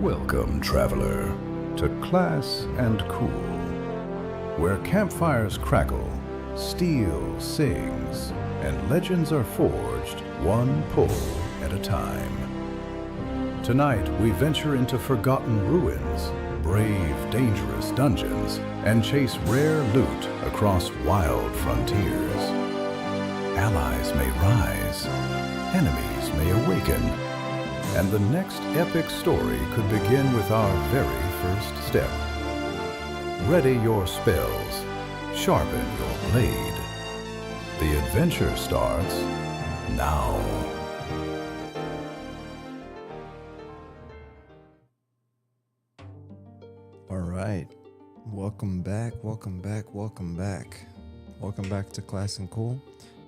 Welcome, traveler, to Class&Cool, where campfires crackle, steel sings, and legends are forged one pull at a time. Tonight, we venture into forgotten ruins, brave, dangerous dungeons, and chase rare loot across wild frontiers. Allies may rise, enemies may awaken, and the next epic story could begin with our very first step. Ready your spells, sharpen your blade. The adventure starts now. All right, welcome back to Class&Cool.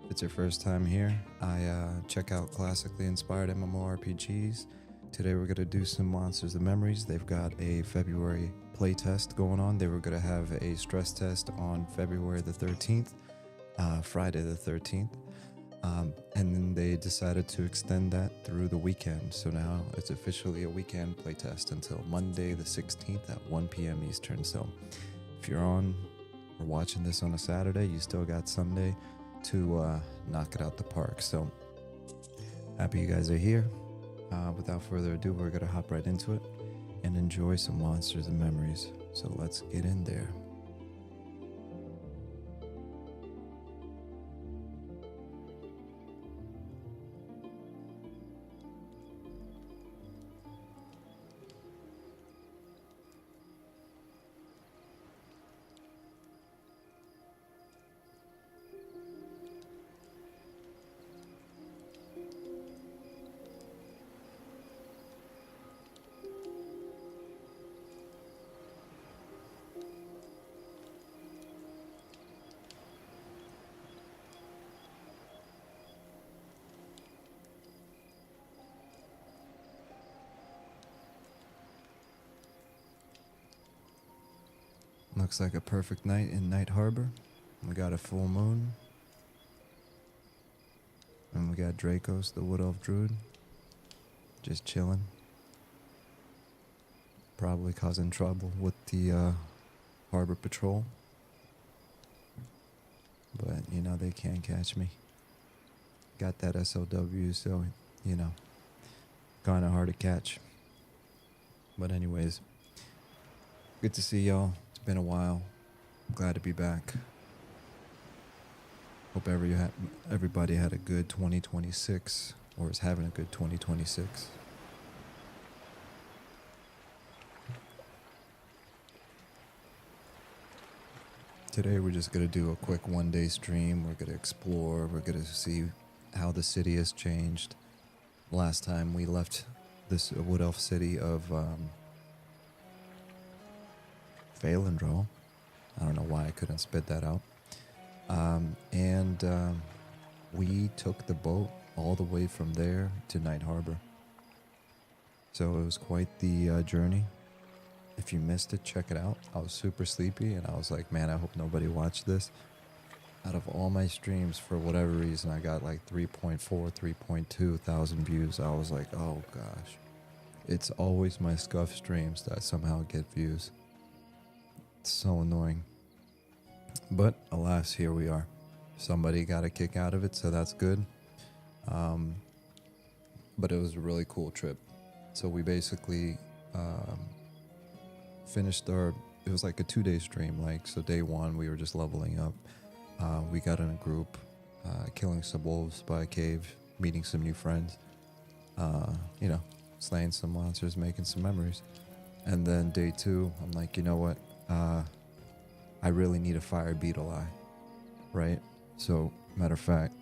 If it's your first time here, I check out classically inspired MMORPGs. Today we're going to do some Monsters of Memories. They've got a February playtest going on. They were going to have a stress test on February the 13th, Friday the 13th. And then they decided to extend that through the weekend. So now it's officially a weekend playtest until Monday the 16th at 1 p.m. Eastern. So if you're on or watching this on a Saturday, you still got Sunday to knock it out the park. So happy you guys are here. Without further ado, we're going to hop right into it and enjoy some Monsters of Memories. So let's get in there. Looks like a perfect night in Night Harbor. We got a full moon. And we got Dracos, the Wood Elf Druid, just chilling. Probably causing trouble with the Harbor Patrol. But, you know, they can't catch me. Got that SOW, so, you know, kind of hard to catch. But anyways, good to see y'all. Been a while. Glad to be back. Hope everybody had a good 2026 or is having a good 2026. Today we're just going to do a quick one-day stream. We're going to explore. We're going to see how the city has changed. Last time we left this Wood Elf city of Valandro. I don't know why I couldn't spit that out. We took the boat all the way from there to Night Harbor. So it was quite the journey. If you missed it, check it out. I was super sleepy and I was like, man, I hope nobody watched this. Out of all my streams, for whatever reason, I got like 3.4, 3.2 thousand views. I was like, oh gosh. It's always my scuff streams that somehow get views. It's so annoying. But alas, here we are. Somebody got a kick out of it, so that's good. But it was a really cool trip. So we basically finished it was like a 2-day stream. Like, so day one, we were just leveling up. We got in a group, killing some wolves by a cave, meeting some new friends, you know, slaying some monsters, making some memories. And then day two, I'm like, you know what? I really need a fire beetle eye, right? So, matter of fact,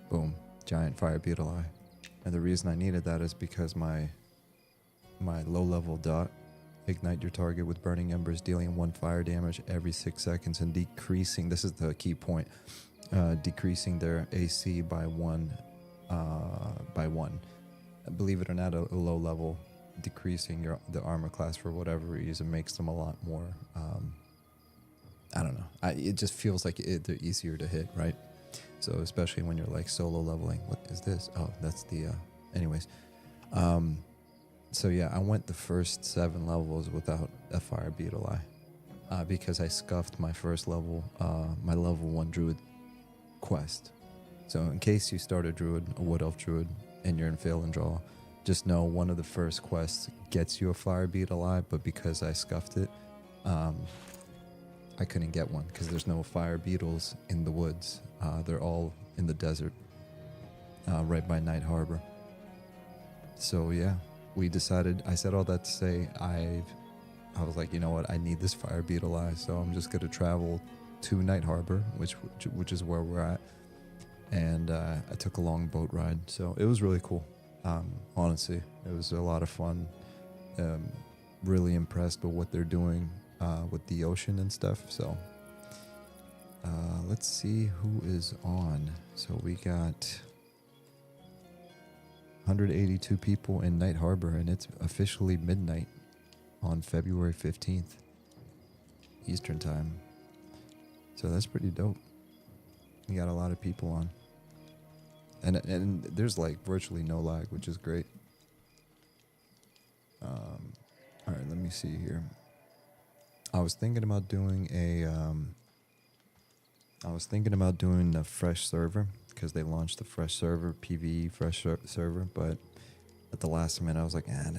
boom, giant fire beetle eye. And the reason I needed that is because my low-level dot, ignite your target with burning embers, dealing 1 fire damage every 6 seconds and decreasing, this is the key point, decreasing their AC by one. Believe it or not, a low level decreasing the armor class for whatever reason makes them a lot more I don't know, it just feels like they're easier to hit, right? So especially when you're like solo leveling. What is this? Oh, that's the anyways. So yeah, I went the first 7 levels without a fire beetle eye, because I scuffed my first level, my level 1 Druid quest. So in case you start a Druid, a Wood Elf Druid, and you're in Fail and Draw, just know one of the first quests gets you a fire beetle eye, but because I scuffed it, I couldn't get one because there's no fire beetles in the woods. They're all in the desert, right by Night Harbor. So yeah, we decided, I said all that to say, I was like, you know what, I need this fire beetle eye, so I'm just gonna travel to Night Harbor, which is where we're at. And I took a long boat ride, so it was really cool. Honestly, it was a lot of fun. Really impressed with what they're doing with the ocean and stuff. So let's see who is on. So we got 182 people in Night Harbor, and it's officially midnight on February 15th Eastern time. So that's pretty dope. We got a lot of people on. And there's like virtually no lag, which is great. All right, let me see here. I was thinking about doing a fresh server because they launched the fresh server, PvE fresh server, but at the last minute I was like, nah.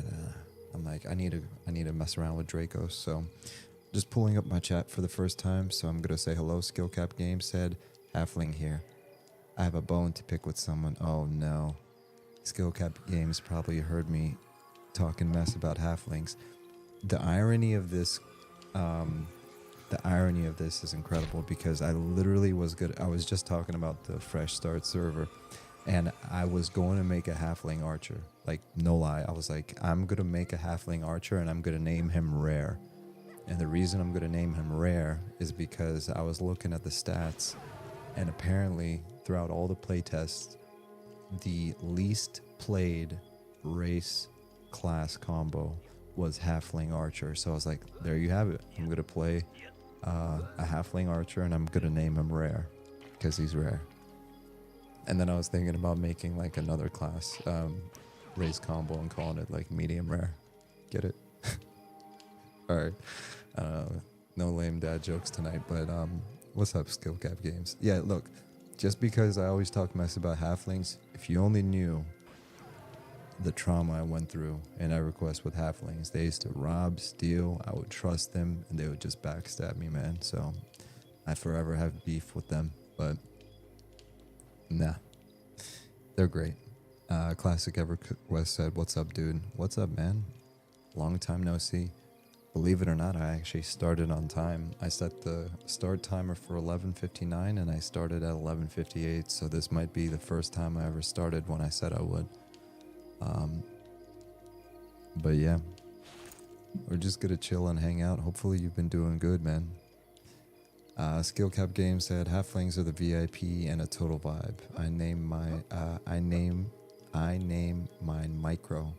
I'm like, I need to mess around with Dracos, so just pulling up my chat for the first time. So I'm gonna say hello. Skillcap Games said, Halfling here. I have a bone to pick with someone. Oh no. Skillcap Games probably heard me talking mess about halflings. The irony of this is incredible because I literally I was just talking about the fresh start server, and I was going to make a halfling archer. Like, no lie. I was like, I'm going to make a halfling archer and I'm going to name him Rare. And the reason I'm going to name him Rare is because I was looking at the stats, and apparently throughout all the playtests, the least played race class combo was halfling archer. So I was like, there you have it. I'm gonna play a halfling archer and I'm gonna name him Rare because he's rare. And then I was thinking about making like another class race combo and calling it like medium rare. Get it? All right. No lame dad jokes tonight, but what's up, Skillcap Games? Yeah, look, just because I always talk mess about halflings, if you only knew the trauma I went through in EverQuest with halflings. They used to rob, steal, I would trust them, and they would just backstab me, man. So I forever have beef with them, but nah, they're great. Classic EverQuest said, what's up, dude? What's up, man? Long time no see. Believe it or not, I actually started on time. I set the start timer for 11:59 and I started at 11:58, so this might be the first time I ever started when I said I would. But yeah, we're just gonna chill and hang out. Hopefully you've been doing good, man. Skillcap Games said halflings are the VIP and a total vibe. I name mine Micro.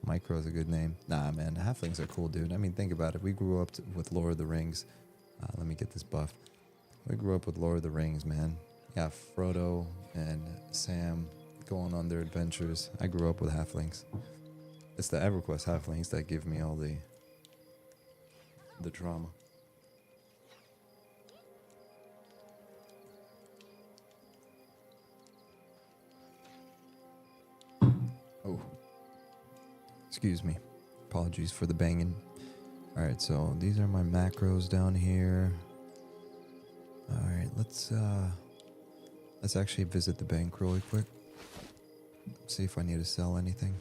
Micro is a good name. Nah, man, halflings are cool, dude. I mean, think about it. We grew up with Lord of the Rings. Let me get this buff. We grew up with Lord of the Rings, man. Yeah, Frodo and Sam going on their adventures. I grew up with halflings. It's the EverQuest halflings that give me all the trauma. Oh, excuse me. Apologies for the banging. All right, so these are my macros down here. All right, let's actually visit the bank really quick. See if I need to sell anything.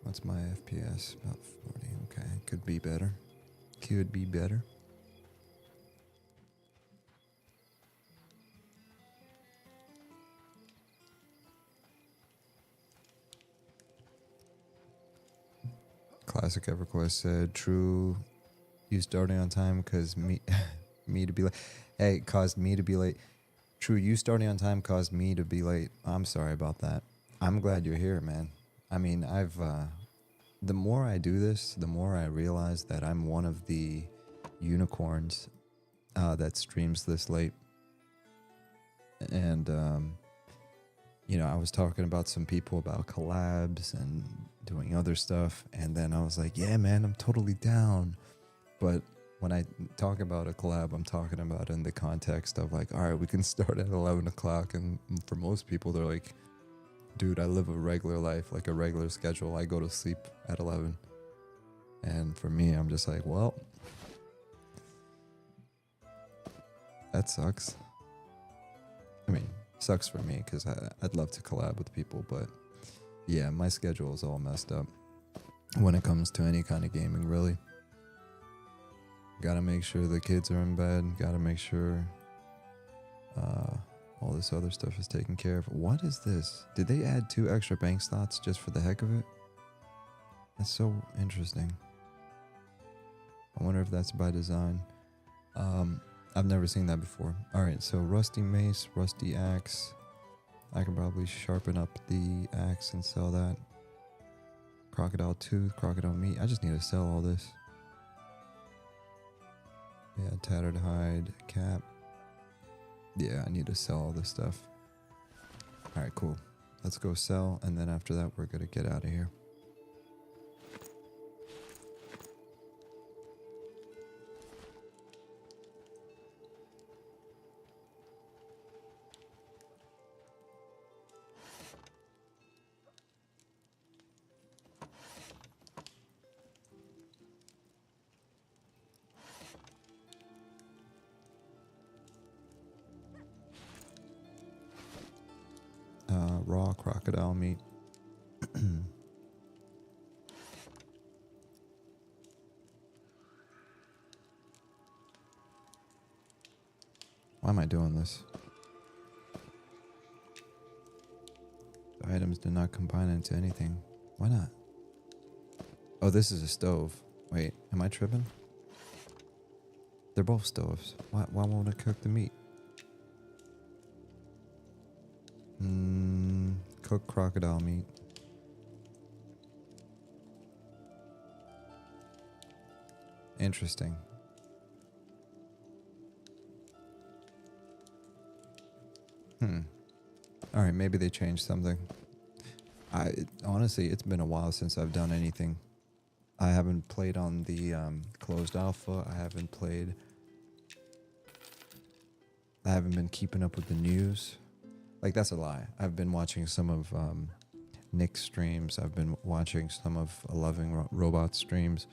What's my FPS? About 40. Okay, could be better. Could be better. Classic EverQuest said, "True, you starting on time because me to be late. Hey, it caused me to be late. True, you starting on time caused me to be late. I'm sorry about that. I'm glad you're here, man. I mean, the more I do this, the more I realize that I'm one of the unicorns that streams this late. And you know, I was talking about some people about collabs and doing other stuff, and then I was like, yeah, man, I'm totally down. But when I talk about a collab, I'm talking about in the context of like, all right, we can start at 11 o'clock. And for most people, they're like, dude, I live a regular life, like a regular schedule. I go to sleep at 11. And for me, I'm just like, well, that sucks. I mean, sucks for me because I'd love to collab with people. But yeah, my schedule is all messed up when it comes to any kind of gaming, really. Gotta make sure the kids are in bed. Gotta make sure all this other stuff is taken care of. What is this? Did they add 2 extra bank slots just for the heck of it? That's so interesting. I wonder if that's by design. I've never seen that before. Alright, so rusty mace, rusty axe. I can probably sharpen up the axe and sell that. Crocodile tooth, crocodile meat. I just need to sell all this. Yeah, tattered hide, cap. Yeah, I need to sell all this stuff. Alright, cool. Let's go sell, and then after that, we're gonna get out of here. Raw crocodile meat. Why am I doing this? The items do not combine into anything. Why not? Oh, this is a stove. Wait, am I tripping? They're both stoves. Why won't it cook the meat? Cook crocodile meat. Interesting. Alright, maybe they changed something. Honestly, it's been a while since I've done anything. I haven't played on the closed alpha. I haven't been keeping up with the news. Like, that's a lie. I've been watching some of Nick's streams. I've been watching some of A Loving Robot streams.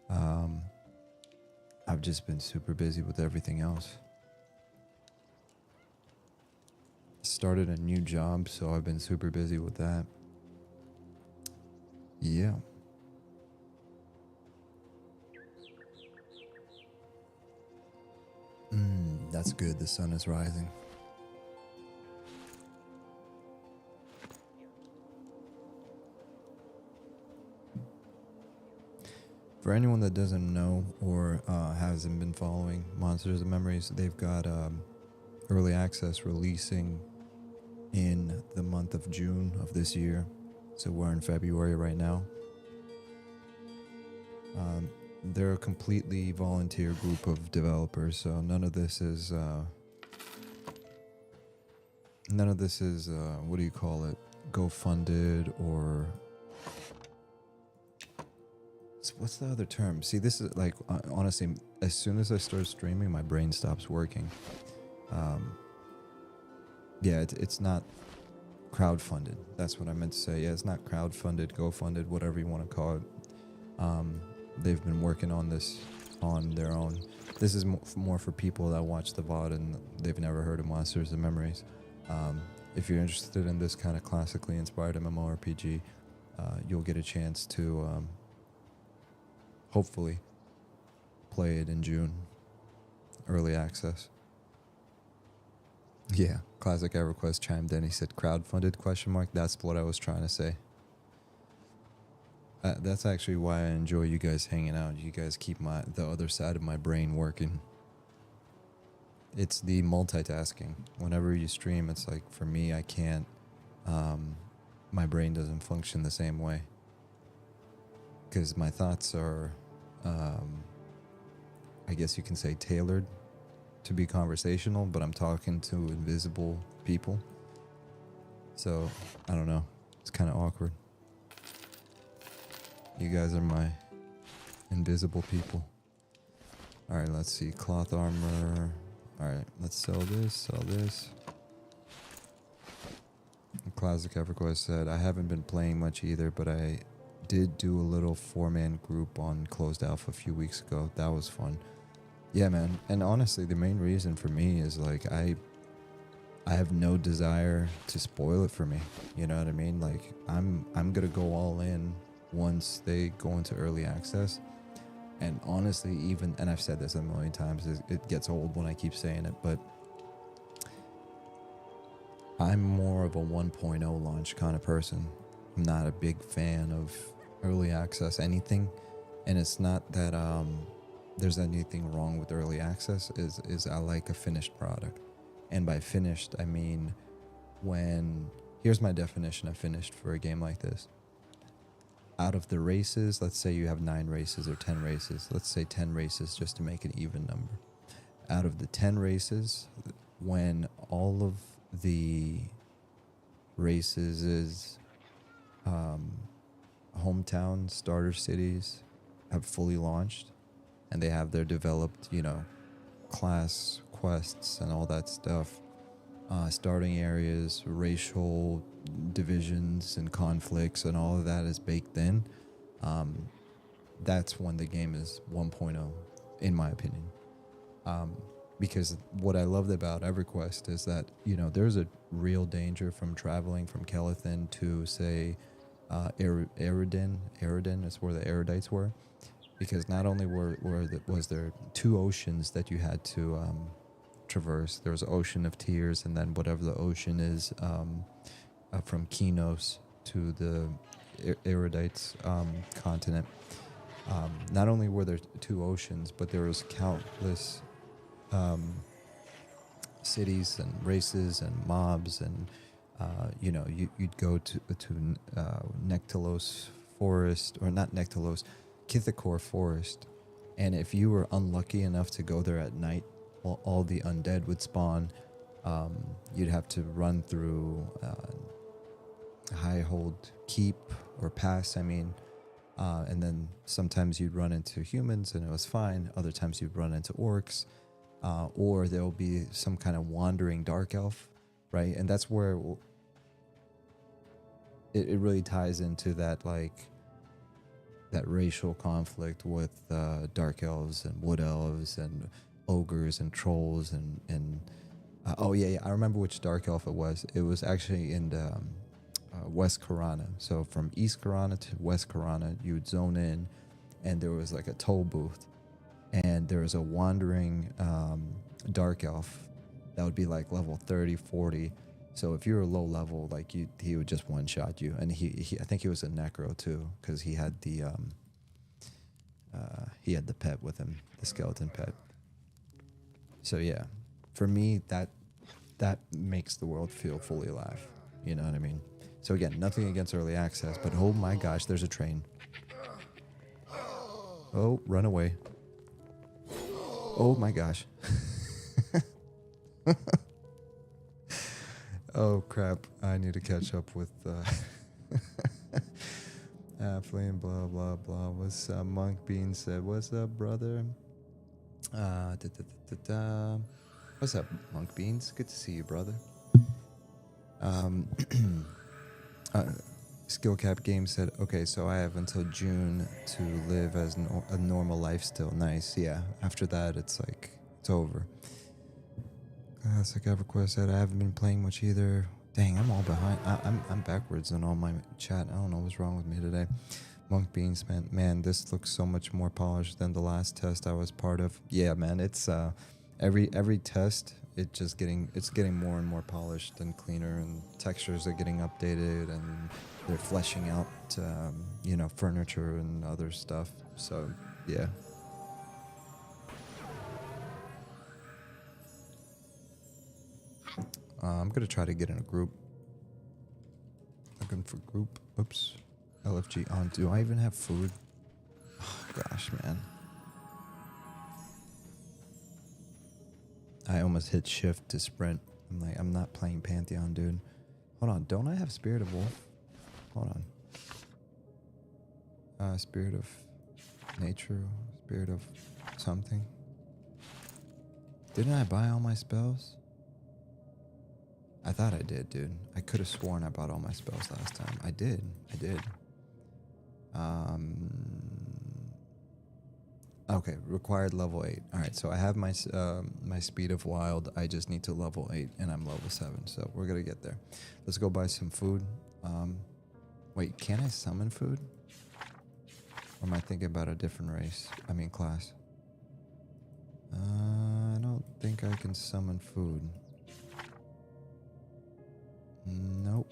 I've just been super busy with everything else. Started a new job, so I've been super busy with that. Yeah. That's good. The sun is rising. For anyone that doesn't know or hasn't been following Monsters and Memories, they've got early access releasing in the month of June of this year. So we're in February right now. They're a completely volunteer group of developers, so none of this is what do you call it? Go-funded or what's the other term? See, this is like, honestly, as soon as I start streaming, my brain stops working. Yeah, it's not crowdfunded. That's what I meant to say. Yeah, it's not crowdfunded, go-funded, whatever you want to call it. They've been working on this on their own. This is more for people that watch the VOD and they've never heard of Monsters and Memories. If you're interested in this kind of classically inspired MMORPG, you'll get a chance to hopefully play it in June. Early access. Yeah, Classic EverQuest chimed in. He said crowdfunded ? That's what I was trying to say. That's actually why I enjoy you guys hanging out. You guys keep the other side of my brain working. It's the multitasking. Whenever you stream, it's like, for me, I can't, my brain doesn't function the same way. Because my thoughts are, I guess you can say, tailored to be conversational, but I'm talking to invisible people. So, I don't know. It's kind of awkward. You guys are my invisible people. Alright, let's see. Cloth armor. Alright, let's sell this, Classic EverQuest said, I haven't been playing much either, but I did do a little 4-man group on Closed Alpha a few weeks ago. That was fun. Yeah, man. And honestly, the main reason for me is like I have no desire to spoil it for me. You know what I mean? Like I'm gonna go all in once they go into early access. And honestly, and I've said this a million times, it gets old when I keep saying it, but I'm more of a 1.0 launch kind of person. I'm not a big fan of early access anything. And it's not that there's anything wrong with early access, is I like a finished product. And by finished, I mean here's my definition of finished for a game like this. Out of the races, let's say you have 9 races or 10 races. Let's say 10 races just to make an even number. Out of the 10 races, when all of the races' hometown starter cities have fully launched and they have their developed, class quests and all that stuff, starting areas, racial divisions and conflicts, and all of that is baked in, that's when the game is 1.0, in my opinion. Because what I loved about EverQuest is that, there's a real danger from traveling from Kelethin to, say, Aridin is where the Erudites were. Because not only was there 2 oceans that you had to traverse. There was an Ocean of Tears, and then whatever the ocean is from Kinos to the Erudites continent. Not only were there 2 oceans, but there was countless cities and races and mobs, and you'd go to Nectalos Forest, or not Nectalos, Kithakor Forest, and if you were unlucky enough to go there at night, all the undead would spawn. You'd have to run through Highhold Keep or Pass, and then sometimes you'd run into humans and it was fine. Other times you'd run into orcs, or there'll be some kind of wandering dark elf, right? And that's where it really ties into that, like, that racial conflict with dark elves and wood elves and ogres and trolls and I remember which dark elf it was. It was actually in the West Karana. So from East Karana to West Karana, you would zone in, and there was like a toll booth, and there was a wandering dark elf that would be like level 30, 40. So if you were low level, like he would just one shot you. And he I think he was a necro too, because he had the pet with him, the skeleton pet. So yeah, for me that makes the world feel fully alive. You know what I mean? So again, nothing against early access, but oh my gosh, there's a train. Oh, run away. Oh my gosh. Oh crap, I need to catch up with Flame, blah blah blah. What's Monk Bean said? What's up, brother? What's up, Monk Beans? Good to see you, brother. Skill Cap Game said, okay, so I have until June to live as a normal life still. Nice, yeah. After that, it's like, it's over. Classic EverQuest said, I haven't been playing much either. Dang, I'm all behind. I'm backwards on all my chat. I don't know what's wrong with me today. Monk Beans, man, this looks so much more polished than the last test I was part of. Yeah, man, it's every test, it's getting more and more polished and cleaner, and textures are getting updated, and they're fleshing out furniture and other stuff. So yeah. I'm gonna try to get in a group. Looking for group. Oops. LFG on. Do I even have food? Oh, gosh, man. I almost hit shift to sprint. I'm not playing Pantheon, dude. Hold on, don't I have Spirit of Wolf? Hold on. Spirit of Nature, Spirit of something. Didn't I buy all my spells? I thought I did, dude. I could have sworn I bought all my spells last time. I did. Okay, required level 8. All right, so I have my my Speed of Wild. I just need to level 8, and I'm level 7, so we're gonna get there. Let's go buy some food. Wait, can I summon food? Or am I thinking about a different race? I mean class. I don't think I can summon food. Nope.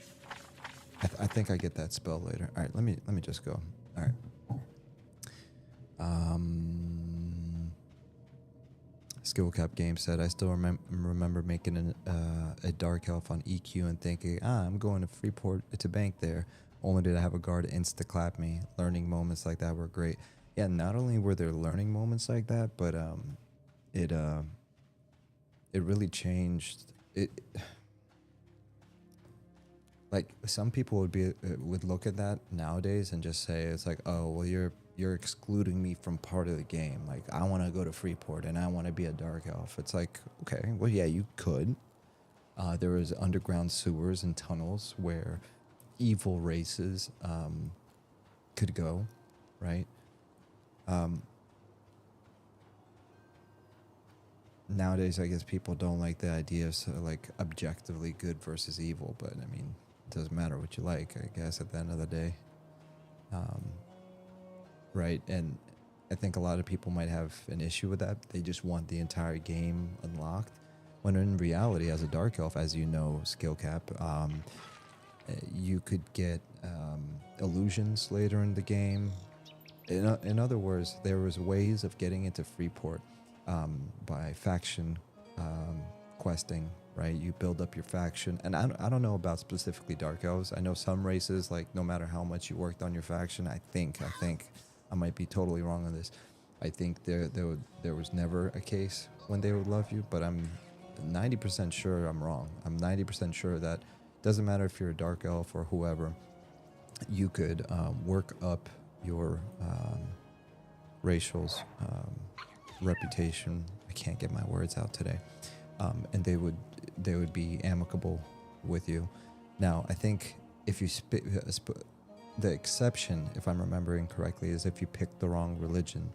I think I get that spell later. All right, let me just go. All right. Skill Cap Game said, I still remember making a Dark Elf on EQ and thinking, I'm going to Freeport to bank there. Only did I have a guard insta-clap me. Learning moments like that were great. Yeah, not only were there learning moments like that, but it really changed. Like, some people would look at that nowadays and just say, it's like, oh, well, you're excluding me from part of the game. Like, I want to go to Freeport and I want to be a Dark Elf. It's like, okay, well, yeah, you could. There was underground sewers and tunnels where evil races could go, right? Nowadays, I guess people don't like the idea of like objectively good versus evil, but I mean, it doesn't matter what you like, I guess, at the end of the day. Right, and I think a lot of people might have an issue with that. They just want the entire game unlocked, when in reality, as a Dark Elf, as you know, Skill Cap, you could get illusions later in the game. In other words, there was ways of getting into Freeport by faction questing, right? You build up your faction, and I don't know about specifically Dark Elves. I know some races, like, no matter how much you worked on your faction, I think I might be totally wrong on this. I think there was never a case when they would love you, but I'm 90% sure I'm wrong. I'm 90% sure that doesn't matter if you're a Dark Elf or whoever, you could work up your racial's reputation. I can't get my words out today. And they would be amicable with you. Now, I think if you the exception, if I'm remembering correctly, is if you pick the wrong religion,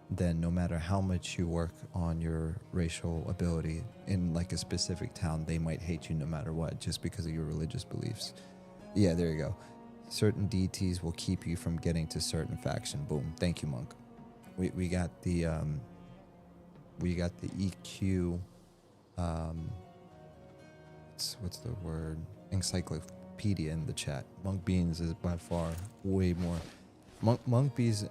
then no matter how much you work on your racial ability in like a specific town, they might hate you no matter what, just because of your religious beliefs. Yeah, there you go. Certain deities will keep you from getting to certain faction. Boom. Thank you, Monk. We got the EQ. What's the word? Encyclopedia in the chat. Monk Beans is by far way more. Monk Beans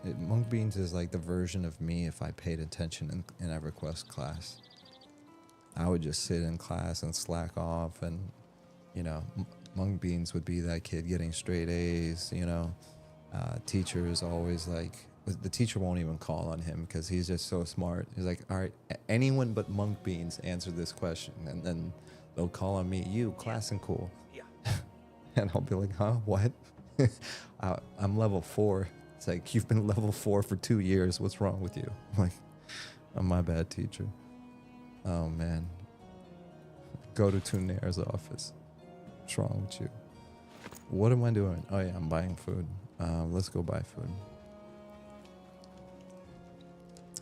is like the version of me if I paid attention in EverQuest class. I would just sit in class and slack off, and Monk Beans would be that kid getting straight A's. Teacher is always like, the teacher won't even call on him because he's just so smart. He's like, all right, anyone but Monk Beans answer this question, and then they'll call on me, you, Class&Cool. Yeah. And I'll be like, huh, what? I'm level 4. It's like, you've been level 4 for 2 years. What's wrong with you? I'm like, oh, my bad, teacher. Oh, man. Go to Tunair's office. What's wrong with you? What am I doing? Oh, yeah, I'm buying food. Let's go buy food.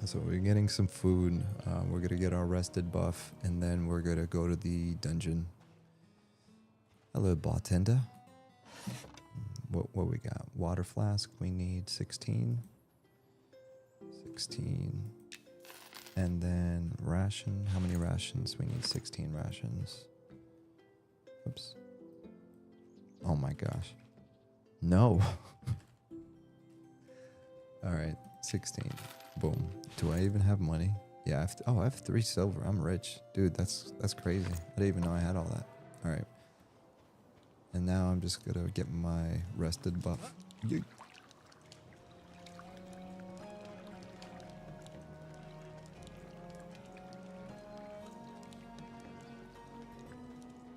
So we're getting some food. We're going to get our rested buff, and then we're going to go to the dungeon. Hello, bartender. What we got? Water flask. We need 16. 16. And then ration. How many rations? We need 16 rations. Oops. Oh my gosh. No. All right. 16. Boom. Do I even have money? Yeah. I have 3 silver. I'm rich. Dude, that's crazy. I didn't even know I had all that. All right. And now I'm just going to get my rested buff. Yeet.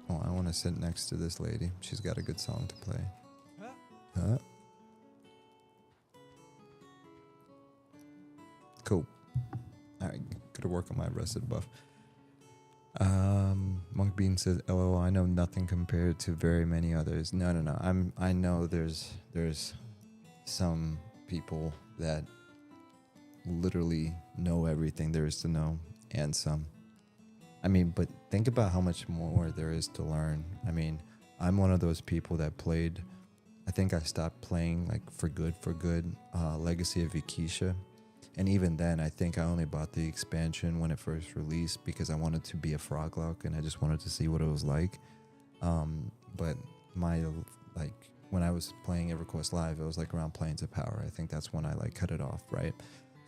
Oh, I want to sit next to this lady. She's got a good song to play. Huh? Cool. Alright, gotta work on my rested buff. Monk Bean says, "LOL, I know nothing compared to very many others." No. I know there's some people that literally know everything there is to know, and some. I mean, but think about how much more there is to learn. I mean, I'm one of those people that played. I think I stopped playing like for good. Legacy of Ikisha. And even then, I think I only bought the expansion when it first released because I wanted to be a Froglock and I just wanted to see what it was like. But when I was playing EverQuest Live, it was like around Planes of Power. I think that's when I like cut it off, right?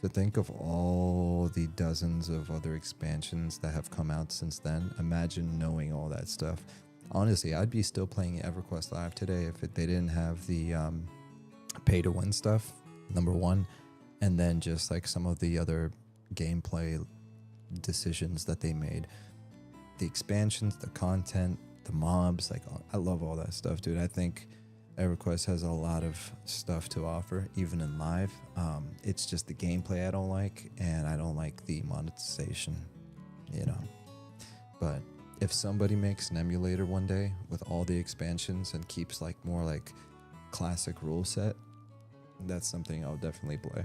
So think of all the dozens of other expansions that have come out since then. Imagine knowing all that stuff. Honestly, I'd be still playing EverQuest Live today if they didn't have the pay-to-win stuff, number one. And then just like some of the other gameplay decisions that they made. The expansions, the content, the mobs, like I love all that stuff, dude. I think EverQuest has a lot of stuff to offer, even in live. It's just the gameplay I don't like, and I don't like the monetization, you know. But if somebody makes an emulator one day with all the expansions and keeps like more like classic rule set, that's something I'll definitely play.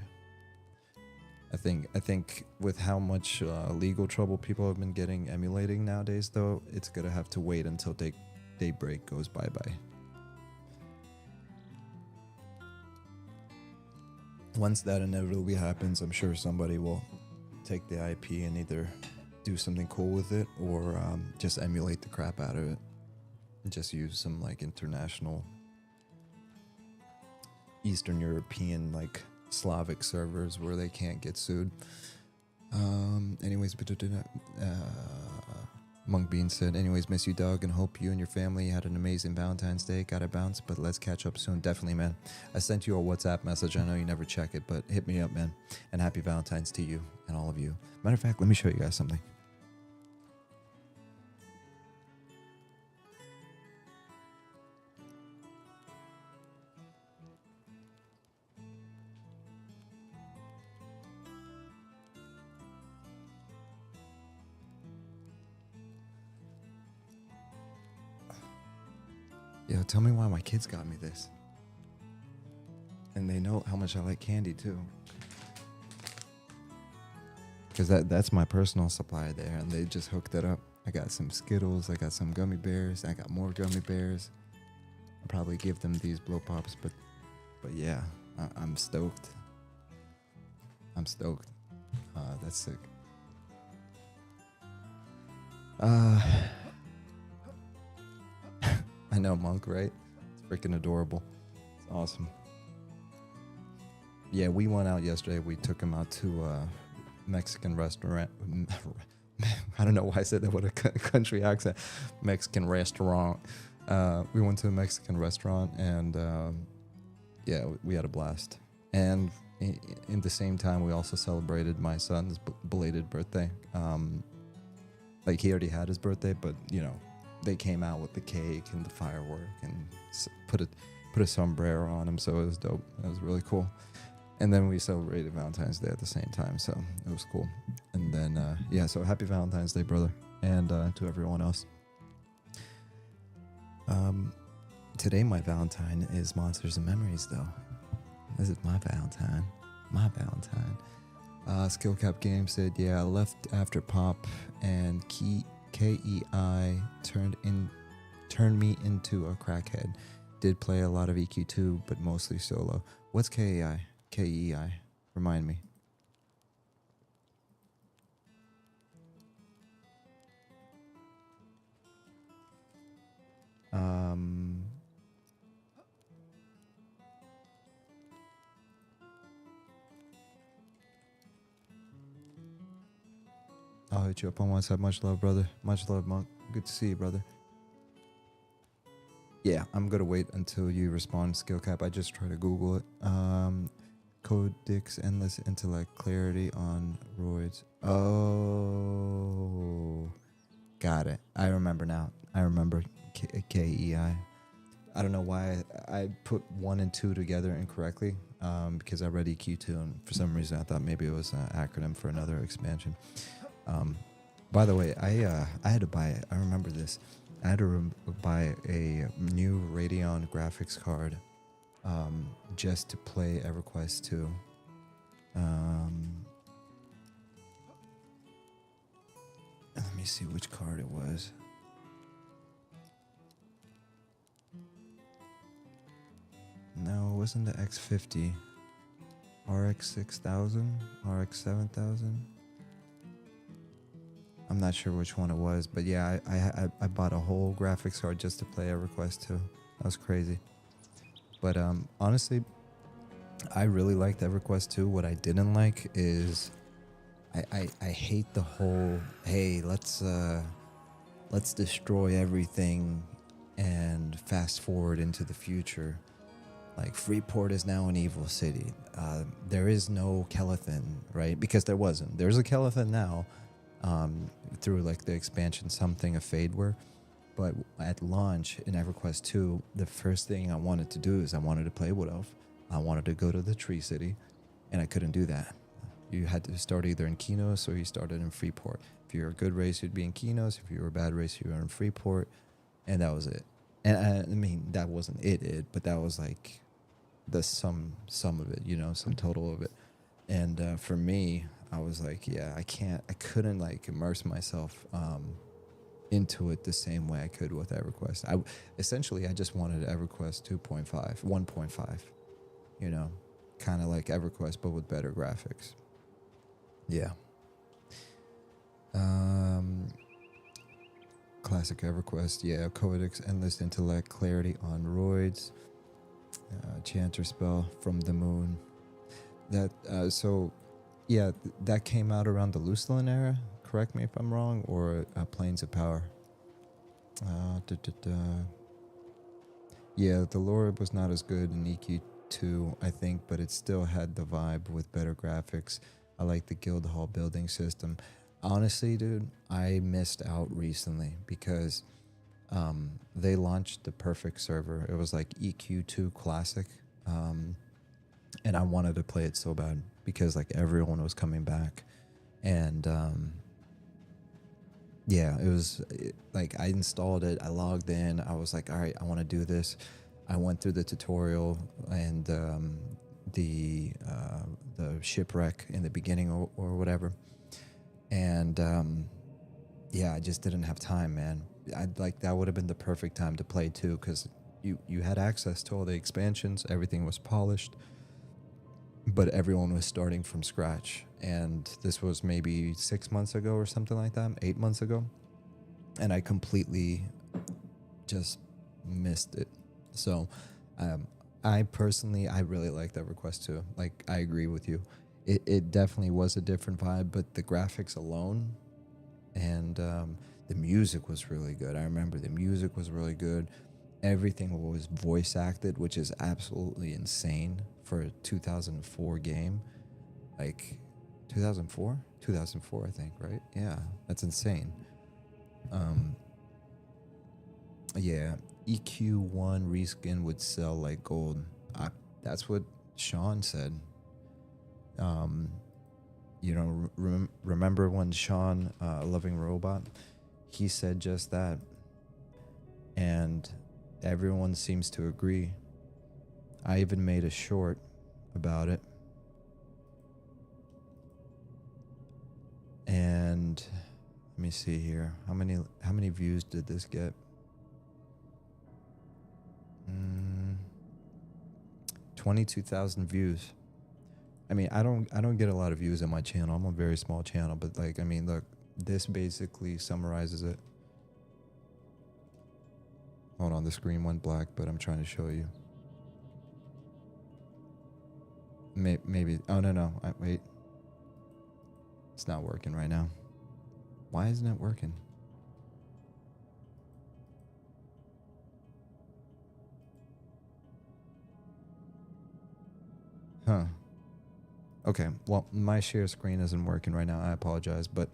I think with how much legal trouble people have been getting emulating nowadays, though, it's gonna have to wait until Daybreak goes bye-bye. Once that inevitably happens, I'm sure somebody will take the IP and either do something cool with it or just emulate the crap out of it. And just use some like international Eastern European like Slavic servers where they can't get sued. Anyways, Monk Bean said, "Anyways, miss you, dog, and hope you and your family had an amazing Valentine's Day. Gotta bounce, but let's catch up soon." Definitely, man. I sent you a WhatsApp message. I know you never check it, but hit me up, man. And happy Valentine's to you and all of you. Matter of fact, let me show you guys something. Yo, tell me why my kids got me this. And they know how much I like candy too. Because that's my personal supply there, and they just hooked it up. I got some Skittles, I got some gummy bears, I got more gummy bears. I'll probably give them these blow pops, but yeah, I'm stoked. I'm stoked. That's sick. I know, Monk, right? It's freaking adorable. It's awesome. Yeah, we went out yesterday. We took him out to a Mexican restaurant. I don't know why I said that with a country accent. Mexican restaurant. We went to a Mexican restaurant, and yeah, we had a blast. And in the same time, we also celebrated my son's belated birthday. Like, he already had his birthday, but, you know, they came out with the cake and the firework and put a sombrero on him, so it was dope. It was really cool. And then we celebrated Valentine's Day at the same time, so it was cool. And then, yeah, so happy Valentine's Day, brother, and to everyone else. Today, my Valentine is Monsters and Memories, though. This is my Valentine. My Valentine. Skillcap Game said, "Yeah, I left after Pop, and KEI turned me into a crackhead. Did play a lot of EQ2, but mostly solo." What's KEI? KEI. Remind me. I'll hit you up on WhatsApp. Much love, brother. Much love, Monk. Good to see you, brother. Yeah, I'm gonna wait until you respond, Skillcap. I just try to Google it. Codex Endless Intellect Clarity on Roids. Oh, got it. I remember now. I remember. KEI. I don't know why I put 1 and 2 together incorrectly, because I read EQ2, and for some reason I thought maybe it was an acronym for another expansion. By the way, I had to buy, I remember this, I had to buy a new Radeon graphics card just to play EverQuest 2. Let me see which card it was. No, it wasn't the X50. RX 6000, RX 7000. I'm not sure which one it was, but yeah, I bought a whole graphics card just to play EverQuest 2. That was crazy. But honestly, I really liked EverQuest 2. What I didn't like is I hate the whole, hey, let's destroy everything and fast forward into the future. Like, Freeport is now an evil city. There is no Kelethin, right? Because there wasn't. There's a Kelethin now, through like the expansion something of Fadeware. But at launch in EverQuest 2, the first thing I wanted to do is I wanted to play Wood Elf. I wanted to go to the Tree City, and I couldn't do that. You had to start either in Kinos or you started in Freeport. If you're a good race, you'd be in Kinos. If you were a bad race, you were in Freeport, and that was it. And I mean, that wasn't it, but that was like the sum of it, you know, sum total of it. And for me, I was like, yeah, I couldn't like immerse myself into it the same way I could with EverQuest. I just wanted EverQuest 2.5, 1.5, you know, kind of like EverQuest, but with better graphics. Yeah. Classic EverQuest, yeah. Codex, Endless Intellect, Clarity on Roids, Chanter Spell from the Moon. That that came out around the Lucilan era. Correct me if I'm wrong, or Planes of Power. Yeah, the lore was not as good in EQ2, I think, but it still had the vibe with better graphics. I like the Guildhall building system. Honestly, dude, I missed out recently because they launched the perfect server. It was like EQ2 Classic, and I wanted to play it so bad because like everyone was coming back, and yeah, it was like I installed it, I logged in, I was like, all right, I want to do this. I went through the tutorial and the shipwreck in the beginning or whatever, and yeah, I just didn't have time, man. That would have been the perfect time to play too, because you had access to all the expansions, everything was polished, but everyone was starting from scratch. And this was maybe 6 months ago or something like that, 8 months ago, and I completely just missed it. So I personally, I really liked EverQuest 2. Like, I agree with you. It definitely was a different vibe, but the graphics alone and the music was really good. I remember the music was really good. Everything was voice acted, which is absolutely insane for a 2004 game. Like, 2004? 2004, I think, right? Yeah, that's insane. Yeah, EQ1 reskin would sell like gold. That's what Sean said. You know, remember when Sean, Loving Robot, he said just that, and everyone seems to agree. I even made a short about it, and let me see here. How many views did this get? 22,000 views. I mean, I don't get a lot of views on my channel. I'm a very small channel, but like, I mean, look, this basically summarizes it. Hold on, the screen went black, but I'm trying to show you. Maybe. Oh no. Wait. It's not working right now. Why isn't it working? Huh. Okay, well, my share screen isn't working right now. I apologize, but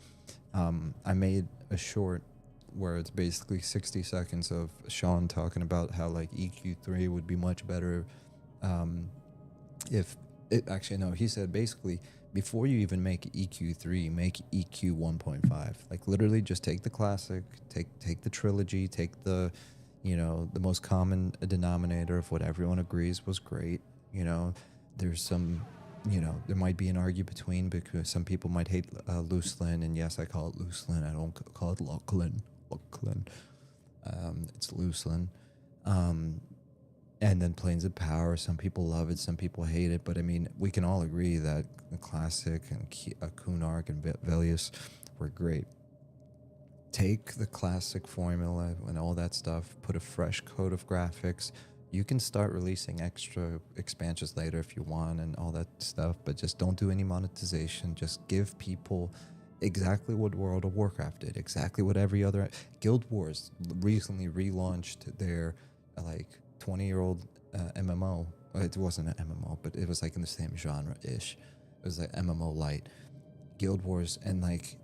I made a short where it's basically 60 seconds of Sean talking about how like EQ3 would be much better. If it actually, no, he said basically before you even make EQ3, make EQ 1.5. Like literally just take the classic, take the trilogy, take the, the most common denominator of what everyone agrees was great. There's some, there might be an argument between, because some people might hate Lucelin, and yes, I call it Lucelin. I don't call it Lachlan. It's Lucelin. And then Planes of Power, some people love it, some people hate it, but I mean, we can all agree that the Classic and Kunark and Velius were great. Take the classic formula and all that stuff, put a fresh coat of graphics. You can start releasing extra expansions later if you want and all that stuff, but just don't do any monetization. Just give people exactly what World of Warcraft did, exactly what every other... Guild Wars recently relaunched their, 20-year-old MMO. It wasn't an MMO, but it was like in the same genre-ish. It was like MMO light. Guild Wars, and like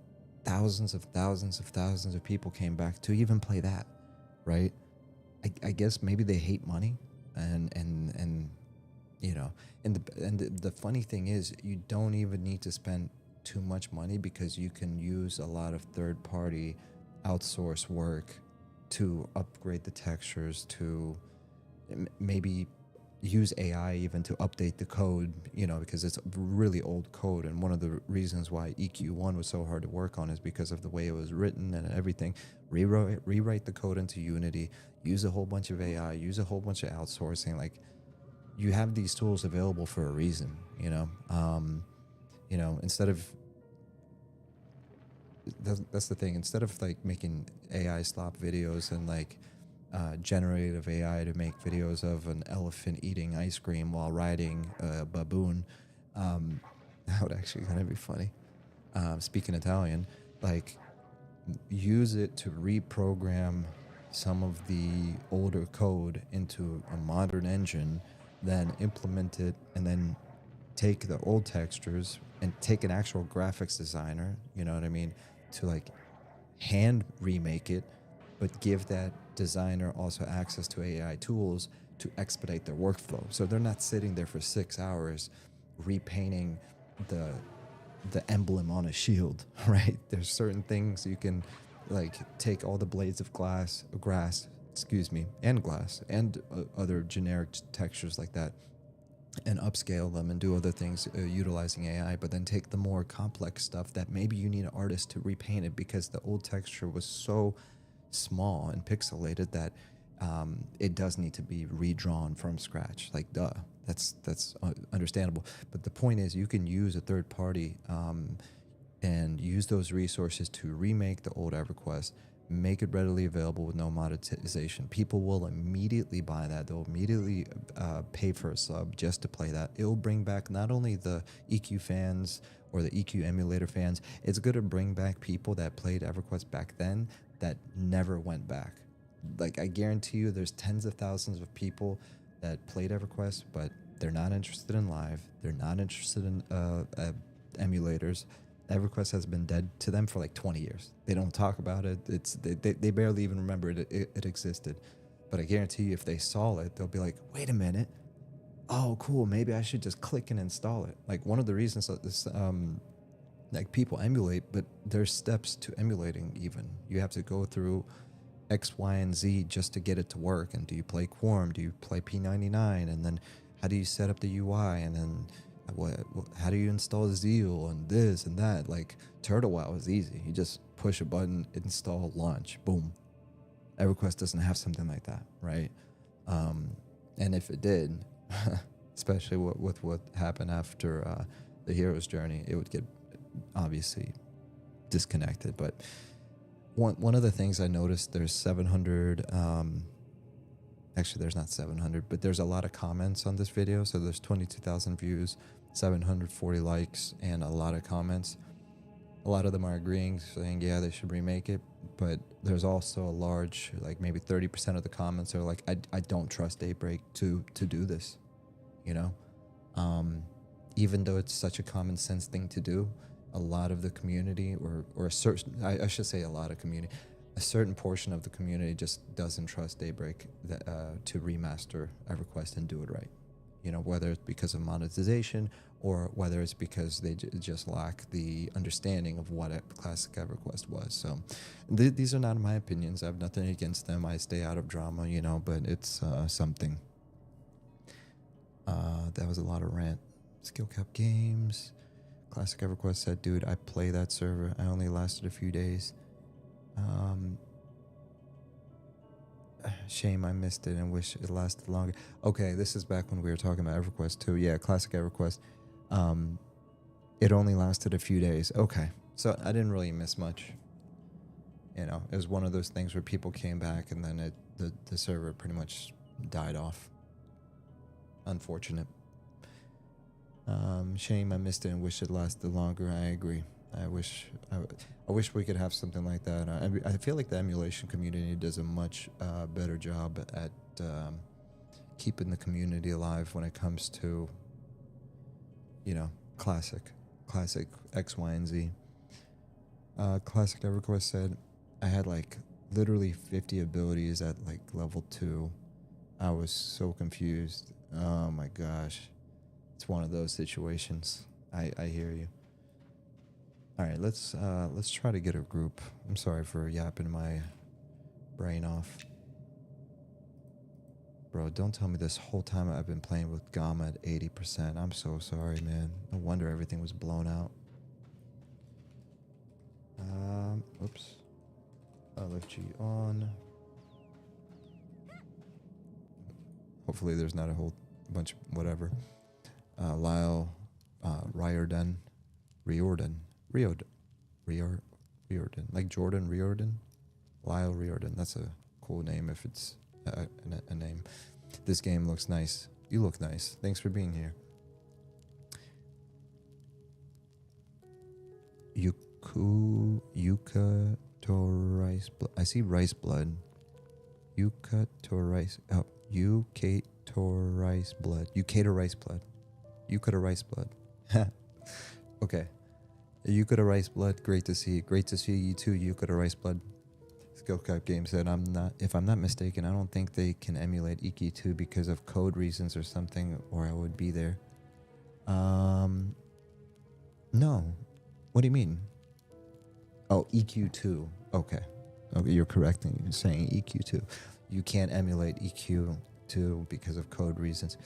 thousands of people came back to even play that, right? I guess maybe they hate money, and the funny thing is, you don't even need to spend too much money, because you can use a lot of third-party outsource work to upgrade the textures, to maybe use AI even to update the code, because it's really old code. And one of the reasons why EQ1 was so hard to work on is because of the way it was written and everything. Rewrite the code into Unity, use a whole bunch of AI, use a whole bunch of outsourcing. Like, you have these tools available for a reason, instead of... That's the thing. Instead of like making AI slop videos and like generative AI to make videos of an elephant eating ice cream while riding a baboon, that would actually kind of be funny. Speaking Italian, like, use it to reprogram some of the older code into a modern engine, then implement it, and then take the old textures and take an actual graphics designer, you know what I mean, to like hand remake it, but give that designer also access to AI tools to expedite their workflow. So they're not sitting there for 6 hours repainting the emblem on a shield, right? There's certain things you can, like, take all the blades of grass, and glass, and other generic textures like that, and upscale them and do other things utilizing AI, but then take the more complex stuff that maybe you need an artist to repaint it, because the old texture was so small and pixelated that it does need to be redrawn from scratch. Like, duh, that's understandable. But the point is, you can use a third party and use those resources to remake the old EverQuest, make it readily available with no monetization. People will immediately buy that. They'll immediately pay for a sub just to play that. It'll bring back not only the EQ fans or the EQ emulator fans, it's going to bring back people that played EverQuest back then that never went back. Like, I guarantee you there's tens of thousands of people that played EverQuest, but they're not interested in live. They're not interested in emulators. EverQuest has been dead to them for like 20 years. They don't talk about it. They barely even remember it existed. But I guarantee you, if they saw it, they'll be like, wait a minute. Oh, cool. Maybe I should just click and install it. Like, one of the reasons that this, like, people emulate, but there's steps to emulating even. You have to go through X, Y, and Z just to get it to work. And do you play Quorum? Do you play P99? And then how do you set up the UI? And then how do you install Zeal and this and that? Like, TurtleWow is easy. You just push a button, install, launch, boom. EverQuest doesn't have something like that, right? And if it did, especially with what happened after the hero's journey, it would get obviously disconnected. But one of the things I noticed, there's 700 actually there's not 700, but there's a lot of comments on this video. So there's 22,000 views, 740 likes, and a lot of comments. A lot of them are agreeing, saying yeah, they should remake it, but there's also a large, like maybe 30% of the comments are like, I don't trust Daybreak to do this, even though it's such a common sense thing to do. A lot of the community, or a certain, I should say a lot of community, a certain portion of the community just doesn't trust Daybreak to remaster EverQuest and do it right. You know, whether it's because of monetization or whether it's because they just lack the understanding of what a classic EverQuest was. So these are not my opinions. I have nothing against them. I stay out of drama, you know, but it's something. That was a lot of rant. Skill Cap Games. Classic EverQuest said, dude, I play that server. I only lasted a few days. Shame I missed it and wish it lasted longer. Okay, this is back when we were talking about EverQuest too. Yeah, classic EverQuest. It only lasted a few days. Okay, so I didn't really miss much. You know, it was one of those things where people came back and then the server pretty much died off. Unfortunate. Shame I missed it and wish it lasted longer. I agree. I wish we could have something like that. I feel like the emulation community does a much better job at keeping the community alive when it comes to, you know, classic X, Y, and Z. Classic EverQuest said, I had like literally 50 abilities at like level 2. I was so confused. Oh my gosh. It's one of those situations. I hear you. All right, let's try to get a group. I'm sorry for yapping my brain off. Bro, don't tell me this whole time I've been playing with Gamma at 80%. I'm so sorry, man. No wonder everything was blown out. Oops. LFG on. Hopefully there's not a whole bunch of whatever. Lyle, Riordan, like Jordan Riordan, Lyle Riordan. That's a cool name if it's a name. This game looks nice. You look nice. Thanks for being here. Yuka to rice blood. I see rice blood. Yuka to rice. Oh, UK to rice blood. UK to rice blood. Yuka to rice blood. Okay. Yuka to rice blood. Great to see. Great to see you too. Yuka to rice blood. Skill Cap Game said, if I'm not mistaken, I don't think they can emulate EQ 2 because of code reasons or something, or I would be there. No. What do you mean? Oh, EQ 2. Okay, you're correcting. You're saying EQ 2. You can't emulate EQ 2 because of code reasons.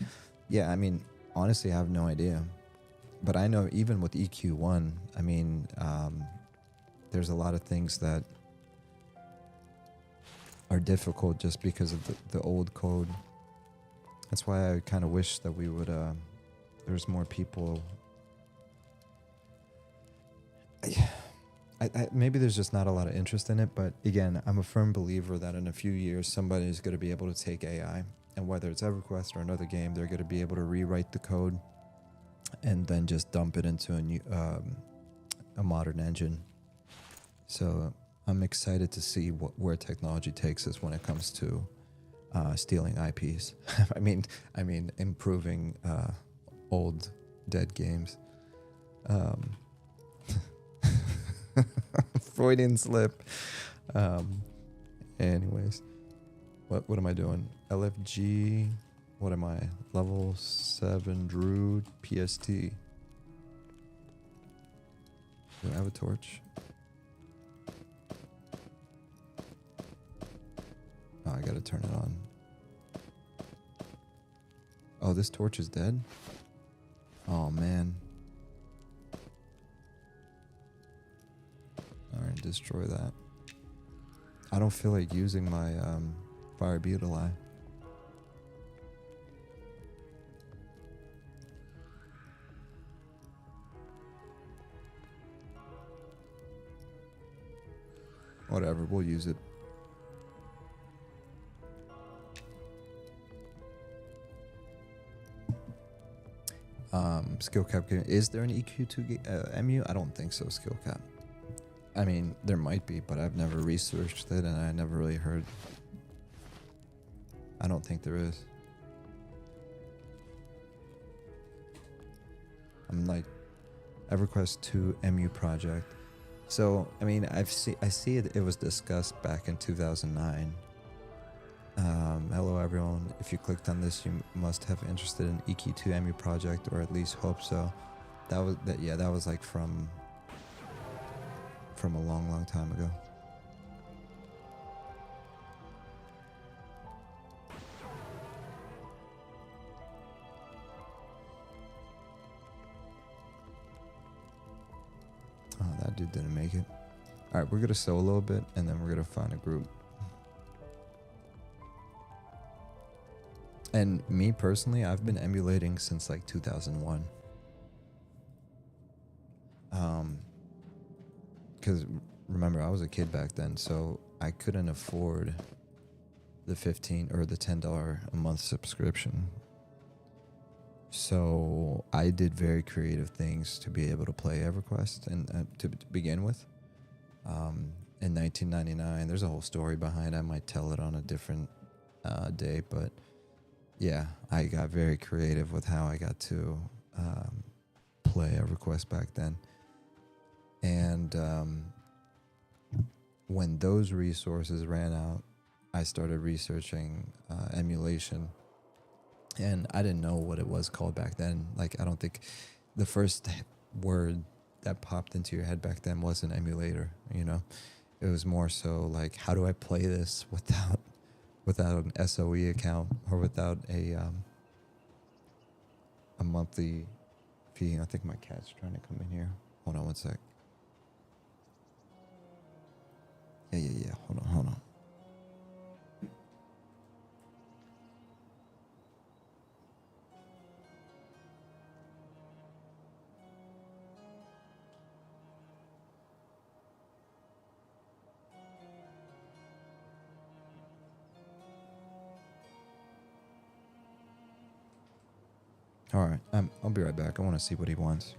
Yeah, I mean, honestly, I have no idea. But I know even with EQ 1, I mean, there's a lot of things that are difficult just because of the old code. That's why I kind of wish that we would, there's more people. Maybe there's just not a lot of interest in it, but again, I'm a firm believer that in a few years, somebody's going to be able to take AI, and whether it's EverQuest or another game, they're going to be able to rewrite the code and then just dump it into a new, a modern engine. So I'm excited to see where technology takes us when it comes to stealing IPs. I mean, improving old dead games. Freudian slip. Anyways, what am I doing? LFG. What am I? Level 7 Druid PST. Do I have a torch? Oh, I gotta turn it on. Oh, this torch is dead? Oh, man. Alright, destroy that. I don't feel like using my fire butylite. Whatever, we'll use it. Skill Cap game. Is there an EQ2 MU? I don't think so, Skill Cap. I mean, there might be, but I've never researched it and I never really heard. I don't think there is. I'm like, EverQuest 2 MU project. So I mean, I see it. It was discussed back in 2009. Hello everyone. If you clicked on this, you must have interested in EQ2 EMU project, or at least hope so. That was that. Yeah, that was like from a long time ago. Oh, that dude didn't make it. All right, we're gonna sew a little bit, and then we're gonna find a group. And me personally, I've been emulating since like 2001. Because remember, I was a kid back then, so I couldn't afford the $15 or the $10 a month subscription. So I did very creative things to be able to play EverQuest and to begin with. In 1999, there's a whole story behind it. I might tell it on a different day, but yeah, I got very creative with how I got to play EverQuest back then. And when those resources ran out, I started researching emulation. And I didn't know what it was called back then. Like, I don't think the first word that popped into your head back then was an emulator, you know? It was more so like, how do I play this without an SOE account or without a monthly fee? I think my cat's trying to come in here. Hold on one sec. Yeah. Hold on. All right, I'll be right back. I want to see what he wants.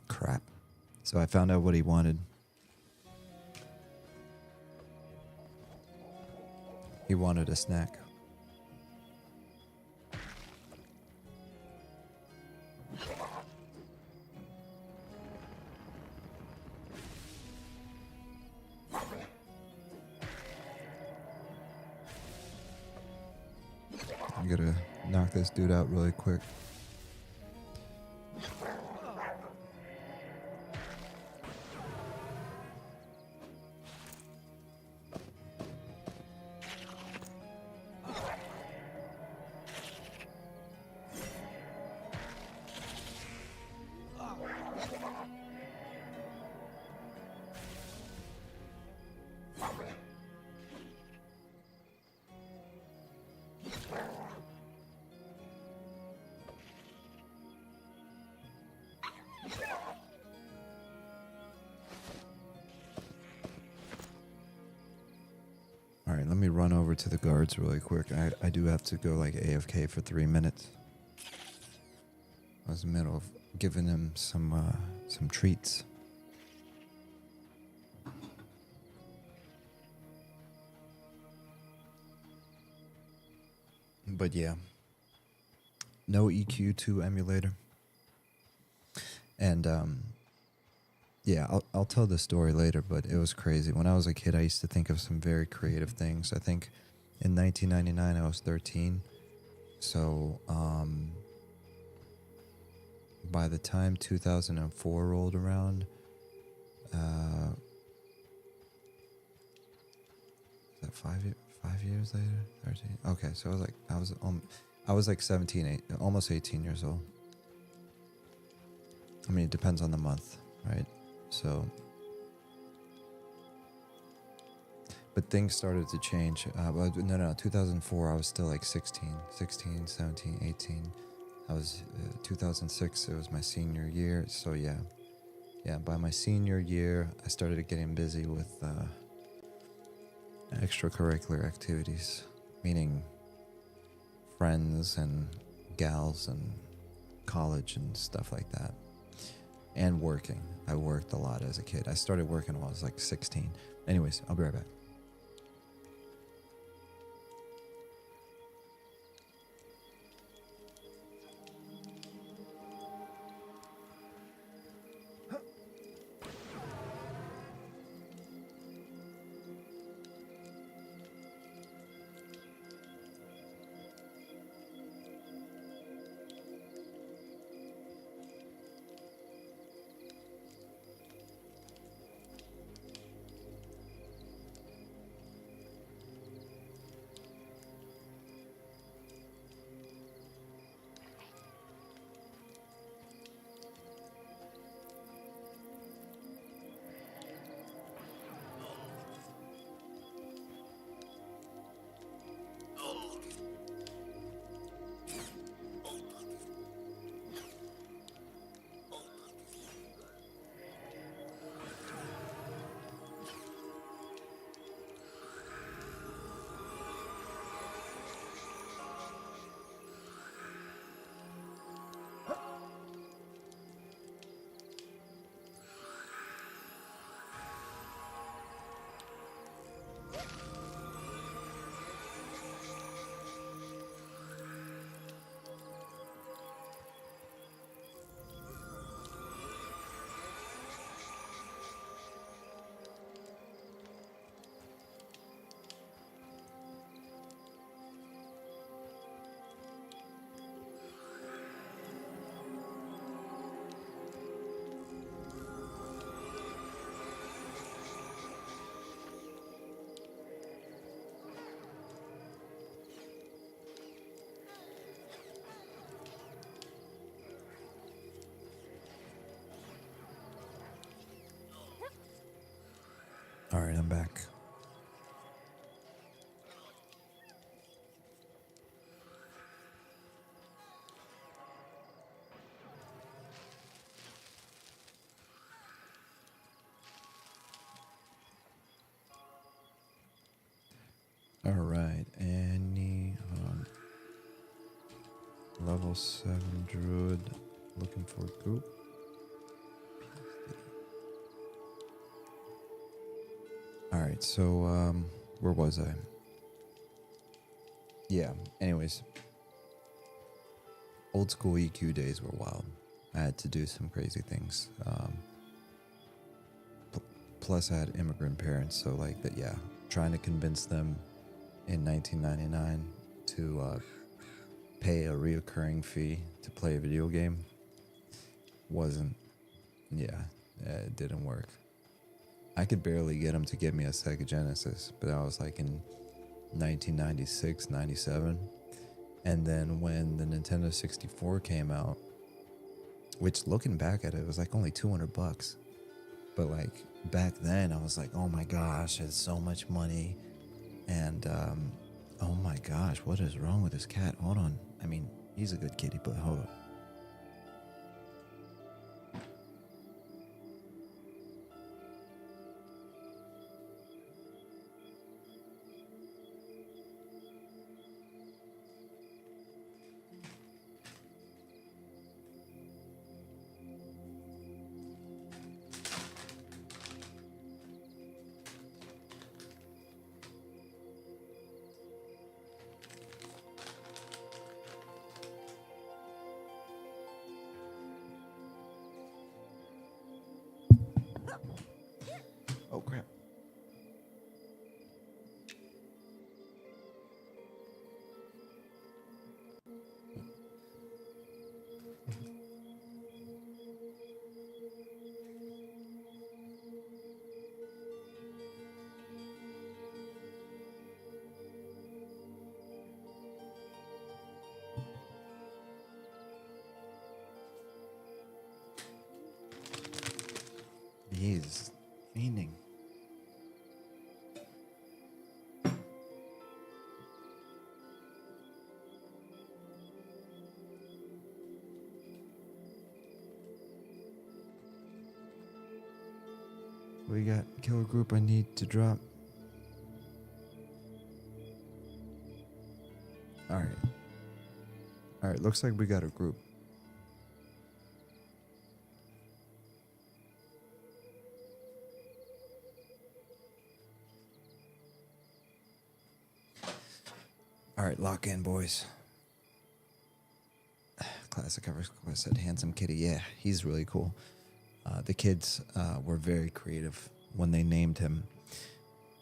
Crap. So I found out what he wanted. He wanted a snack. I'm gonna knock this dude out really quick. All right, let me run over to the guards really quick. I do have to go like AFK for 3 minutes. I was in the middle of giving him some treats. But yeah, no EQ2 emulator. And yeah, I'll tell the story later, but it was crazy. When I was a kid, I used to think of some very creative things. I think in 1999 I was 13. So by the time 2004 rolled around, is that 5 years later? 13. Okay, so I was like 17, almost 18 years old. I mean, it depends on the month, right? So, but things started to change. But no, 2004, I was still like 16, 17, 18. I was 2006, it was my senior year. So yeah, by my senior year, I started getting busy with extracurricular activities, meaning friends and gals and college and stuff like that. And working. I worked a lot as a kid. I started working when I was like 16. Anyways, I'll be right back. All right, I'm back. All right, level 7 Druid, looking for goop. All right, so where was I? Yeah, anyways. Old school EQ days were wild. I had to do some crazy things. Plus I had immigrant parents, so like that, yeah, trying to convince them in 1999 to pay a reoccurring fee to play a video game it didn't work. I could barely get them to give me a Sega Genesis, but I was like in 1996, 97. And then when the Nintendo 64 came out, which looking back at it was like only $200. But like back then I was like, oh my gosh, it's so much money. And oh my gosh, what is wrong with this cat? Hold on. I mean, he's a good kitty, but hold on. We got killer group I need to drop. Alright. Alright, looks like we got a group. Alright, lock in, boys. Classic EverQuest said, handsome kitty. Yeah, he's really cool. The kids were very creative when they named him.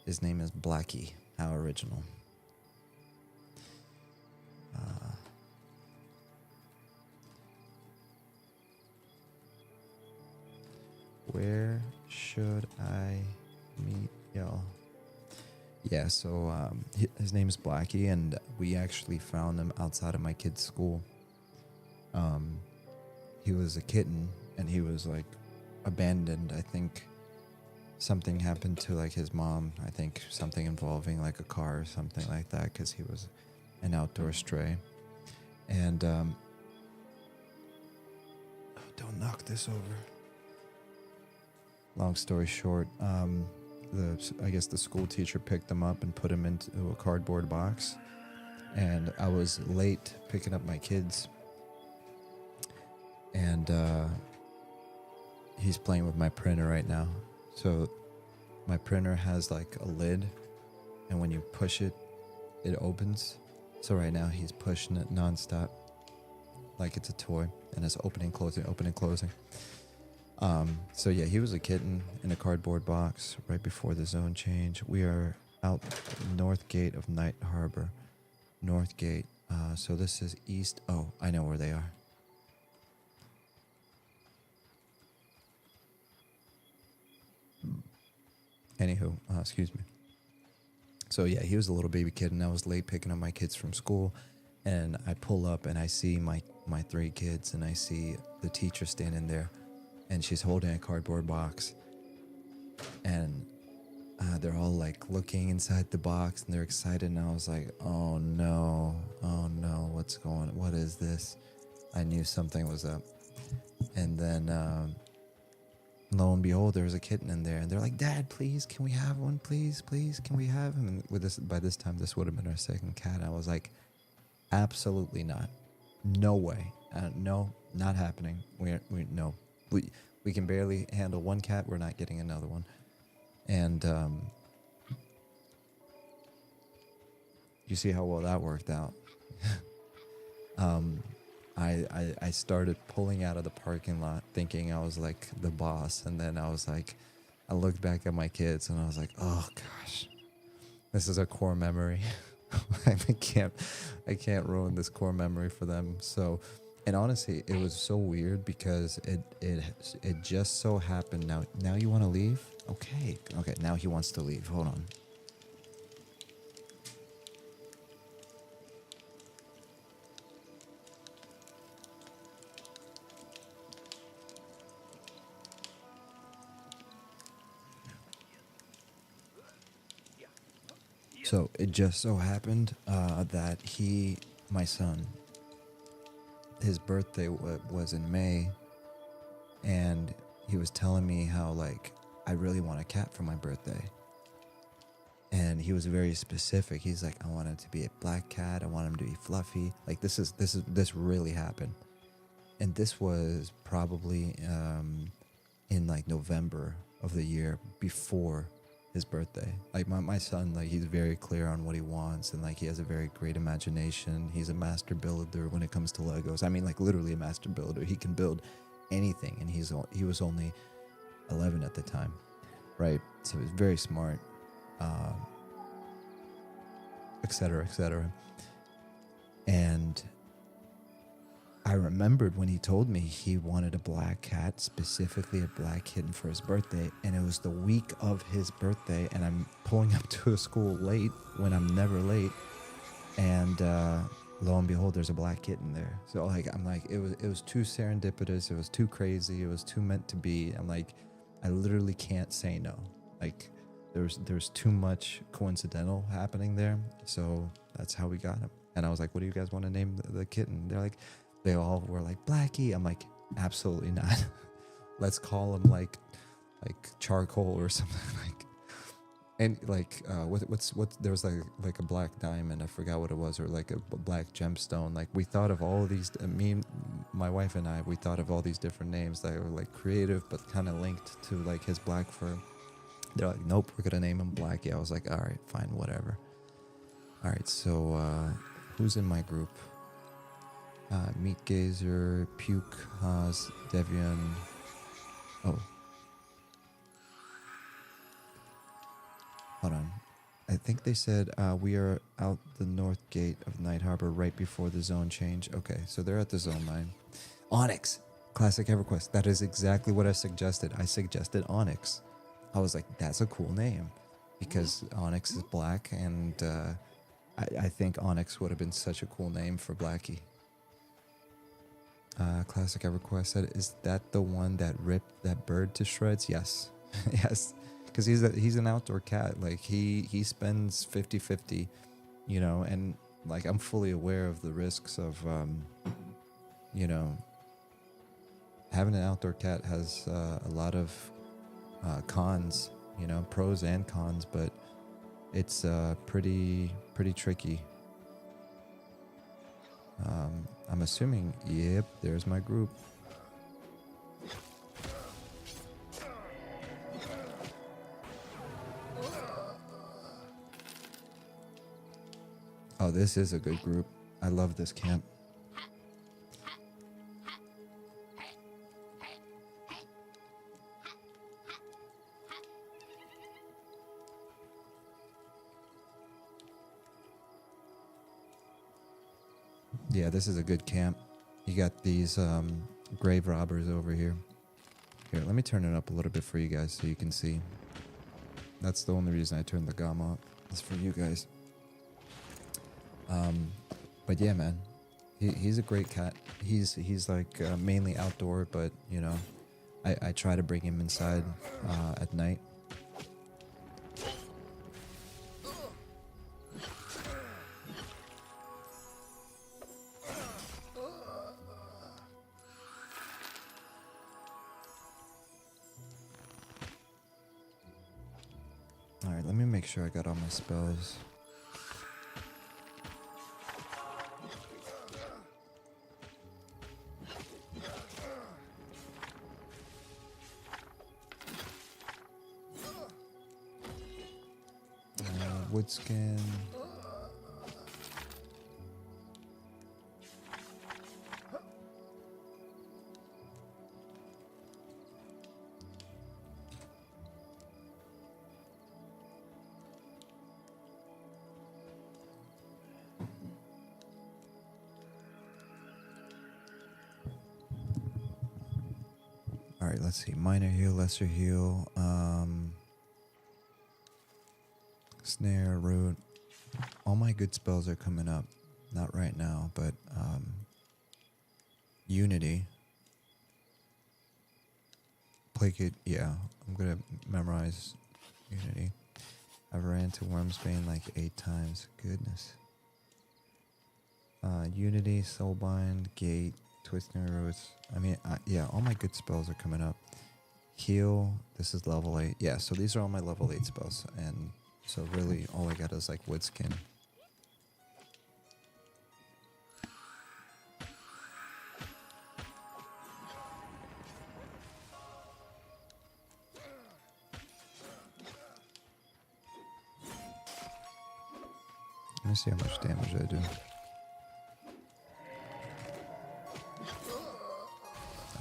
His name is Blackie. How original. Where should I meet y'all? Yeah, so his name is Blackie, and we actually found him outside of my kid's school. He was a kitten, and he was like abandoned. I think something happened to like his mom. I think something involving like a car or something like that, because he was an outdoor stray. And don't knock this over. Long story short, I guess the school teacher picked him up and put him into a cardboard box, and I was late picking up my kids, and he's playing with my printer right now. So my printer has like a lid, and when you push it, it opens. So right now he's pushing it nonstop like it's a toy, and it's opening, closing, opening, closing. So yeah, he was a kitten in a cardboard box right before the zone change. We are out north gate of Night Harbor. North gate. So this is east. Oh, I know where they are. Anywho, excuse me. So yeah, he was a little baby kid, and I was late picking up my kids from school, and I pull up and I see my 3 kids, and I see the teacher standing there, and she's holding a cardboard box, and they're all like looking inside the box, and they're excited, and I was like, oh no, what is this? I knew something was up. And then lo and behold, there was a kitten in there, and they're like, Dad, please, can we have one? Please, can we have him? And with this, by this time, this would have been our second cat. I was like, absolutely not. No way. No, not happening. No. We can barely handle one cat. We're not getting another one. And you see how well that worked out. I started pulling out of the parking lot thinking I was like the boss, and then I was like, I looked back at my kids and I was like, oh gosh, this is a core memory. I can't ruin this core memory for them. So, and honestly, it was so weird because it just so happened. Now you want to leave? Okay. Now he wants to leave. Hold on. So it just so happened that my son, his birthday was in May, and he was telling me how like I really want a cat for my birthday. And he was very specific. He's like, I want him to be a black cat. I want him to be fluffy. Like this really happened. And this was probably in like November of the year before his birthday. Like my son, like he's very clear on what he wants, and like he has a very great imagination. He's a master builder when it comes to Legos. I mean, like literally a master builder. He can build anything, and he was only 11 at the time, right? So he's very smart, etc., etc. And I remembered when he told me he wanted a black cat, specifically a black kitten for his birthday, and it was the week of his birthday, and I'm pulling up to a school late when I'm never late, and lo and behold, there's a black kitten there. So like I'm like, it was too serendipitous, it was too crazy, it was too meant to be. I'm like, I literally can't say no. Like there's too much coincidental happening there. So that's how we got him. And I was like, what do you guys want to name the kitten? They're like, they all were like, Blackie. I'm like, absolutely not. Let's call him like like charcoal or something like. And like what there was like a black diamond, I forgot what it was, or like a black gemstone. Like we thought of all of these, my wife and I, we thought of all these different names that were like creative but kind of linked to like his black fur. They're like, nope, we're gonna name him Blackie. I was like, all right, fine, whatever. All right, so who's in my group? Meat Gazer, Puke, Haas, Devian. Oh, hold on. I think they said we are out the north gate of Night Harbor right before the zone change. Okay, so they're at the zone 9. Onyx, classic EverQuest. That is exactly what I suggested. I suggested Onyx. I was like, that's a cool name because Onyx is black, and I think Onyx would have been such a cool name for Blackie. Classic EverQuest said, is that the one that ripped that bird to shreds? Yes. Yes. Because he's an outdoor cat. Like he spends 50-50, you know, and like I'm fully aware of the risks of you know, having an outdoor cat has a lot of cons, you know, pros and cons, but it's pretty tricky. I'm assuming, yep, there's my group. Oh, this is a good group. I love this camp. Yeah, this is a good camp. You got these grave robbers over here. Here, let me turn it up a little bit for you guys so you can see. That's the only reason I turned the gamma up. It's for you guys. But yeah, man, he's a great cat. He's like mainly outdoor, but you know, I try to bring him inside at night. All right, let me make sure I got all my spells. Wood skin. All right, let's see. Minor heal, lesser heal. Snare, root. All my good spells are coming up. Not right now, but Unity. Placate, yeah. I'm gonna memorize Unity. I've ran to Wormsbane like 8 times. Goodness. Unity, Soulbind, Gate, Twisting Roots. I mean, yeah, all my good spells are coming up. Heal, this is level 8. Yeah, so these are all my level 8 spells, and so really all I got is like wood skin. Let me see how much damage I do.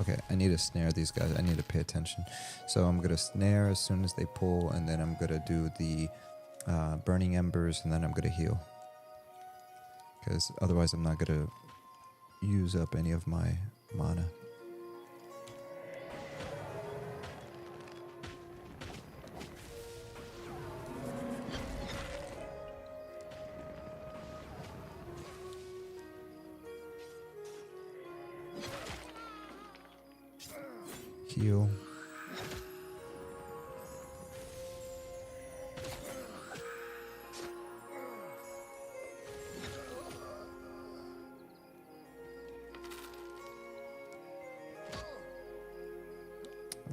Okay, I need to snare these guys. I need to pay attention. So I'm going to snare as soon as they pull, and then I'm going to do the burning embers, and then I'm going to heal. Because otherwise I'm not going to use up any of my mana. Heal.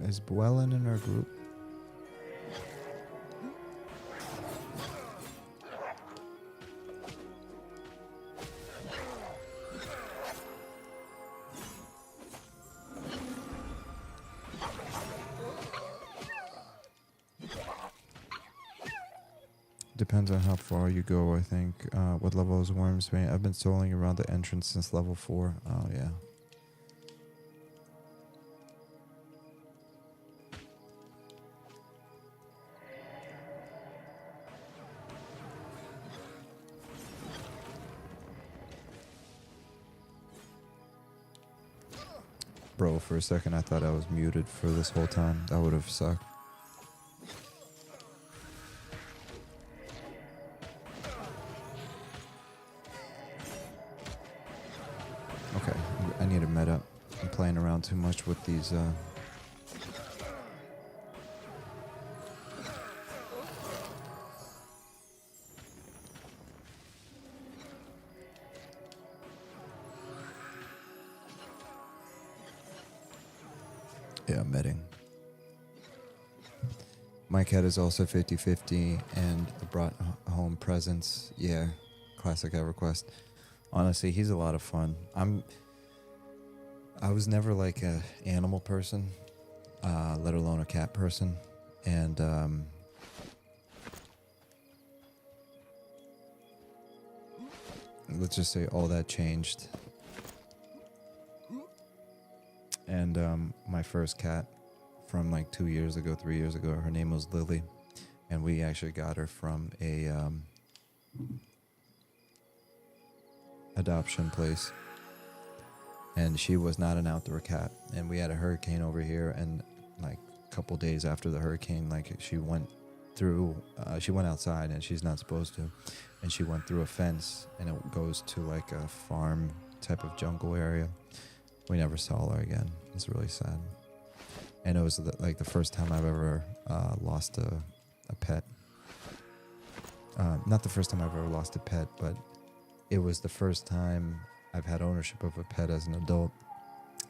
Is Bwellen in our group? Depends on how far you go, I think. What level is Worm's Bane? I've been soloing around the entrance since level 4. Oh, yeah. Bro, for a second I thought I was muted for this whole time. That would have sucked. Okay, I need a med up. I'm playing around too much with these, Yeah, medding. My cat is also 50-50, and the brought home presents. Yeah, classic EverQuest. Honestly, he's a lot of fun. I was never like a animal person, let alone a cat person, and let's just say all that changed. And my first cat from like 2 years ago, 3 years ago, her name was Lily, and we actually got her from a adoption place, and she was not an outdoor cat. And we had a hurricane over here, and like a couple days after the hurricane, like she went outside, and she's not supposed to, and she went through a fence, and it goes to like a farm type of jungle area. We never saw her again. It's really sad. And it was like the first time I've ever lost a pet. Not the first time I've ever lost a pet, but it was the first time I've had ownership of a pet as an adult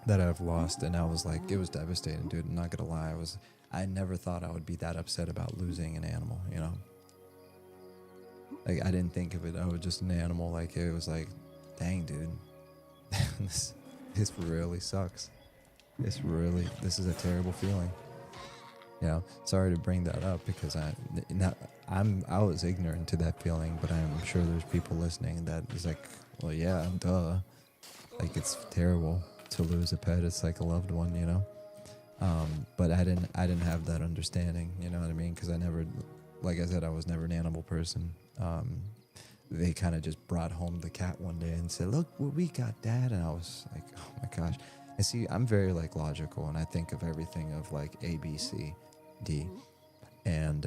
that I've lost. And I was like, it was devastating, dude. I'm not gonna lie. I never thought I would be that upset about losing an animal, you know? Like, I didn't think of it. I was just an animal. Like, it was like, dang, dude. This really sucks. This is a terrible feeling. You know, sorry to bring that up because I was ignorant to that feeling, but I'm sure there's people listening that is like, well, yeah, duh. Like, it's terrible to lose a pet. It's like a loved one, you know. But I didn't have that understanding. You know what I mean? Because I never, like I said, I was never an animal person. They kind of just brought home the cat one day and said, look what we got, Dad. And I was like, oh my gosh. And see, I'm very like logical, and I think of everything of like A, B, C, D. And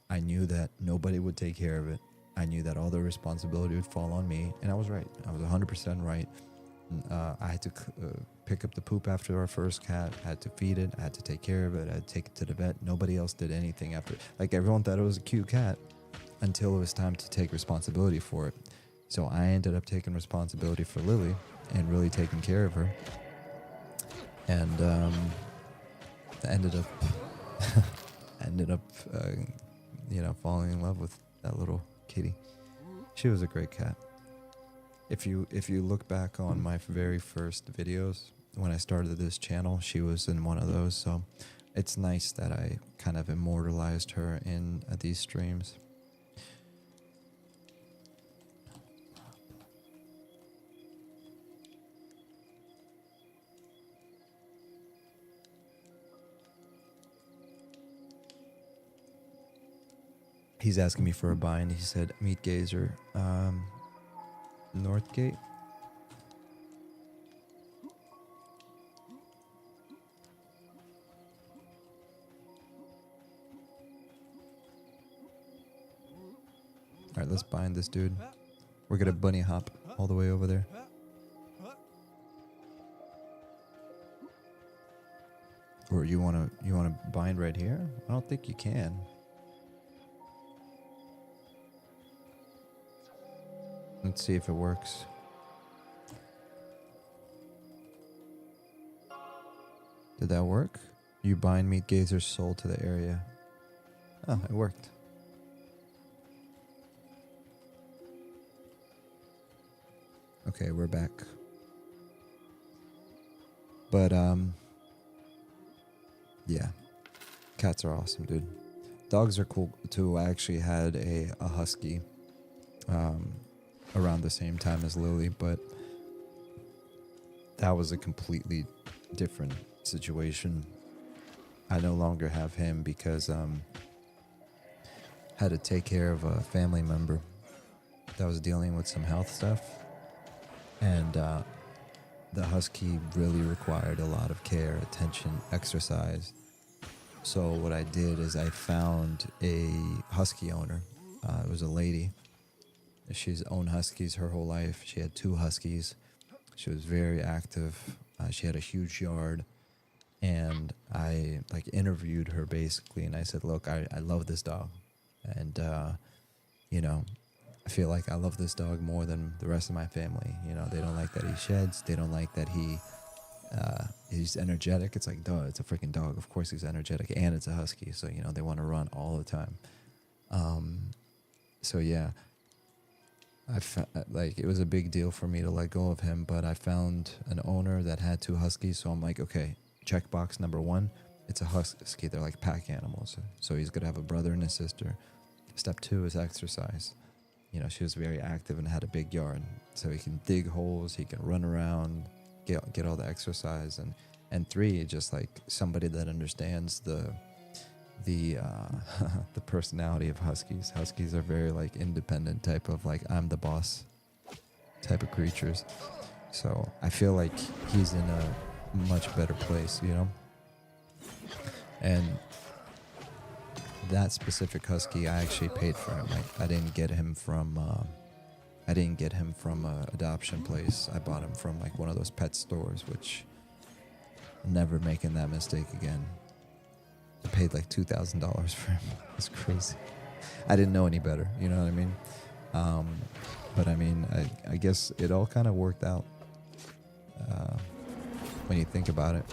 I knew that nobody would take care of it. I knew that all the responsibility would fall on me. And I was right. I was 100% right. I had to pick up the poop after our first cat. I had to feed it. I had to take care of it. I had to take it to the vet. Nobody else did anything after. Like, everyone thought it was a cute cat until it was time to take responsibility for it. So I ended up taking responsibility for Lily and really taking care of her. And ended up falling in love with that little kitty. She was a great cat. If you look back on my very first videos when I started this channel, she was in one of those. So it's nice that I kind of immortalized her in these streams. He's asking me for a bind. He said, meet Gazer. Northgate? Alright, let's bind this dude. We're gonna bunny hop all the way over there. Or you wanna bind right here? I don't think you can. Let's see if it works. Did that work? You bind Meat Gazer's soul to the area. Oh, it worked. Okay, we're back. But, yeah. Cats are awesome, dude. Dogs are cool, too. I actually had a husky around the same time as Lily, but that was a completely different situation. I no longer have him because had to take care of a family member that was dealing with some health stuff, and the husky really required a lot of care, attention, exercise. So what I did is I found a husky owner. It was a lady. She's owned huskies her whole life. She had 2 huskies. She was very active. She had a huge yard. And I interviewed her basically, and I said, look, I love this dog. And, I feel like I love this dog more than the rest of my family. They don't like that he sheds. They don't like that he's energetic. It's like, duh, it's a freaking dog. Of course he's energetic, and it's a husky. So, they want to run all the time. So yeah, it was a big deal for me to let go of him, but I found an owner that had 2 huskies. So I'm like, okay, checkbox number 1, it's a husky. They're like pack animals. So he's going to have a brother and a sister. Step 2 is exercise. She was very active and had a big yard. So he can dig holes, he can run around, get all the exercise. And 3, just like somebody that understands the personality of huskies. Huskies are very independent type of I'm the boss type of creatures. So I feel like he's in a much better place, And that specific husky, I actually paid for him. I didn't get him from a adoption place. I bought him from one of those pet stores, which I'm never making that mistake again. I paid $2,000 for him. It's crazy. I didn't know any better, you know what I mean? But I guess it all kind of worked out when you think about it,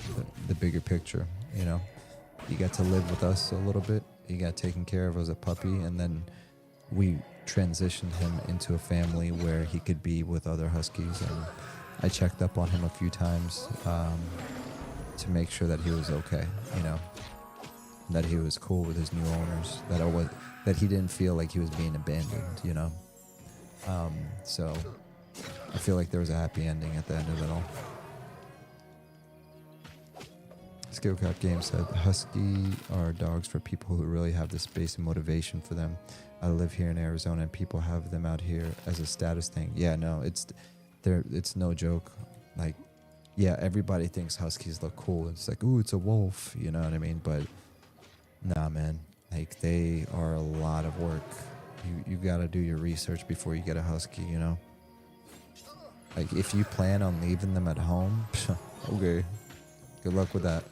the bigger picture, You got to live with us a little bit. He got taken care of as a puppy, and then we transitioned him into a family where he could be with other huskies. And I checked up on him a few times to make sure that he was okay, that he was cool with his new owners, that he didn't feel like he was being abandoned, So I feel like there was a happy ending at the end of it all. SkillCap Game said, husky are dogs for people who really have the space and motivation for them. I live here in Arizona, and people have them out here as a status thing. Yeah, no, it's no joke. Yeah, everybody thinks huskies look cool. It's ooh, it's a wolf, you know what I mean? But nah, man, they are a lot of work. You gotta do your research before you get a husky, if you plan on leaving them at home, okay, good luck with that.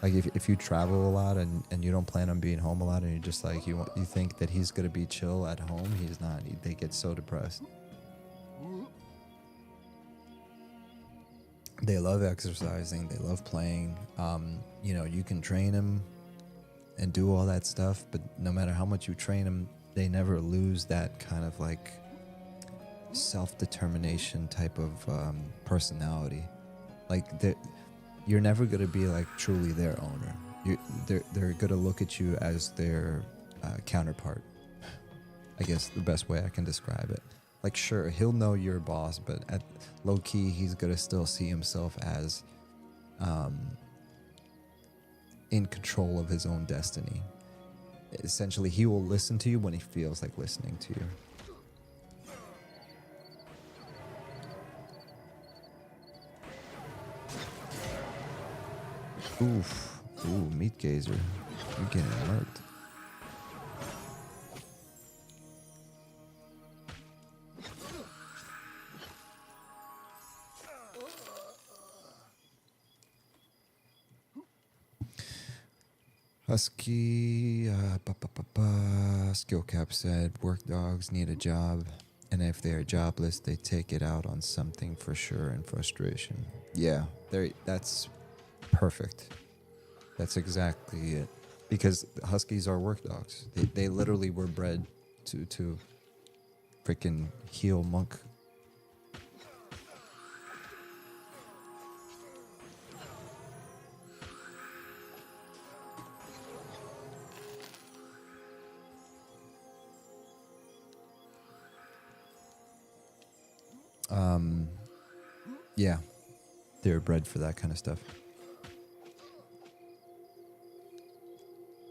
If you travel a lot and you don't plan on being home a lot, and you're just you think that he's gonna be chill at home, he's not. They get so depressed. They love exercising. They love playing. You can train them and do all that stuff, but no matter how much you train them, they never lose that kind of self-determination type of personality. You're never going to be truly their owner. They're going to look at you as their counterpart. I guess the best way I can describe it. Sure, he'll know you're a boss, but at low key, he's going to still see himself as in control of his own destiny. Essentially, he will listen to you when he feels like listening to you. Oof. Ooh, Meat Gazer. You're getting murked. Husky, Skill Cap said, work dogs need a job, and if they are jobless, they take it out on something for sure and frustration. Yeah, that's perfect. That's exactly it. Because Huskies are work dogs. They literally were bred to freaking heal monk. Yeah, they're bred for that kind of stuff.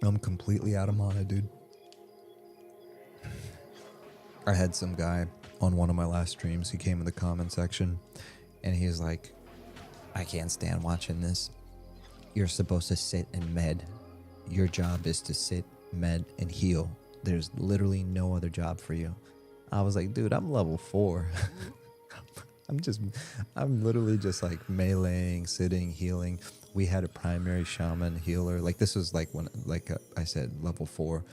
I'm completely out of mana, dude. I had some guy on one of my last streams. He came in the comment section and he's like, I can't stand watching this. You're supposed to sit and med. Your job is to sit, med, and heal. There's literally no other job for you. I was like, dude, I'm level 4. I'm literally just like meleeing, sitting, healing. We had a primary shaman healer. Like this was like when, like I said, level 4.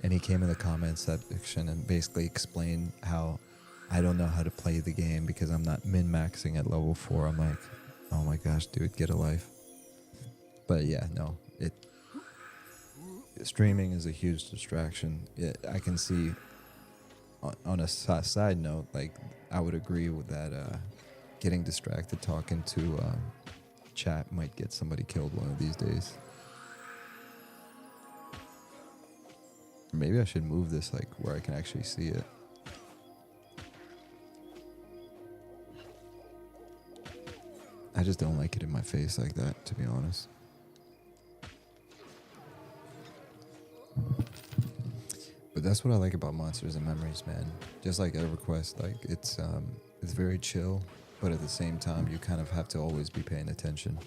And he came in the comments section and basically explained how I don't know how to play the game because I'm not min-maxing at level 4. I'm like, oh my gosh, dude, get a life. But yeah, no, streaming is a huge distraction. I can see on a side note, like I would agree with that. Getting distracted talking to chat might get somebody killed one of these days. Maybe I should move this like where I can actually see it. I just don't like it in my face like that, to be honest. But that's what I like about Monsters and Memories, man. Just like EverQuest, like it's very chill, but at the same time, you kind of have to always be paying attention.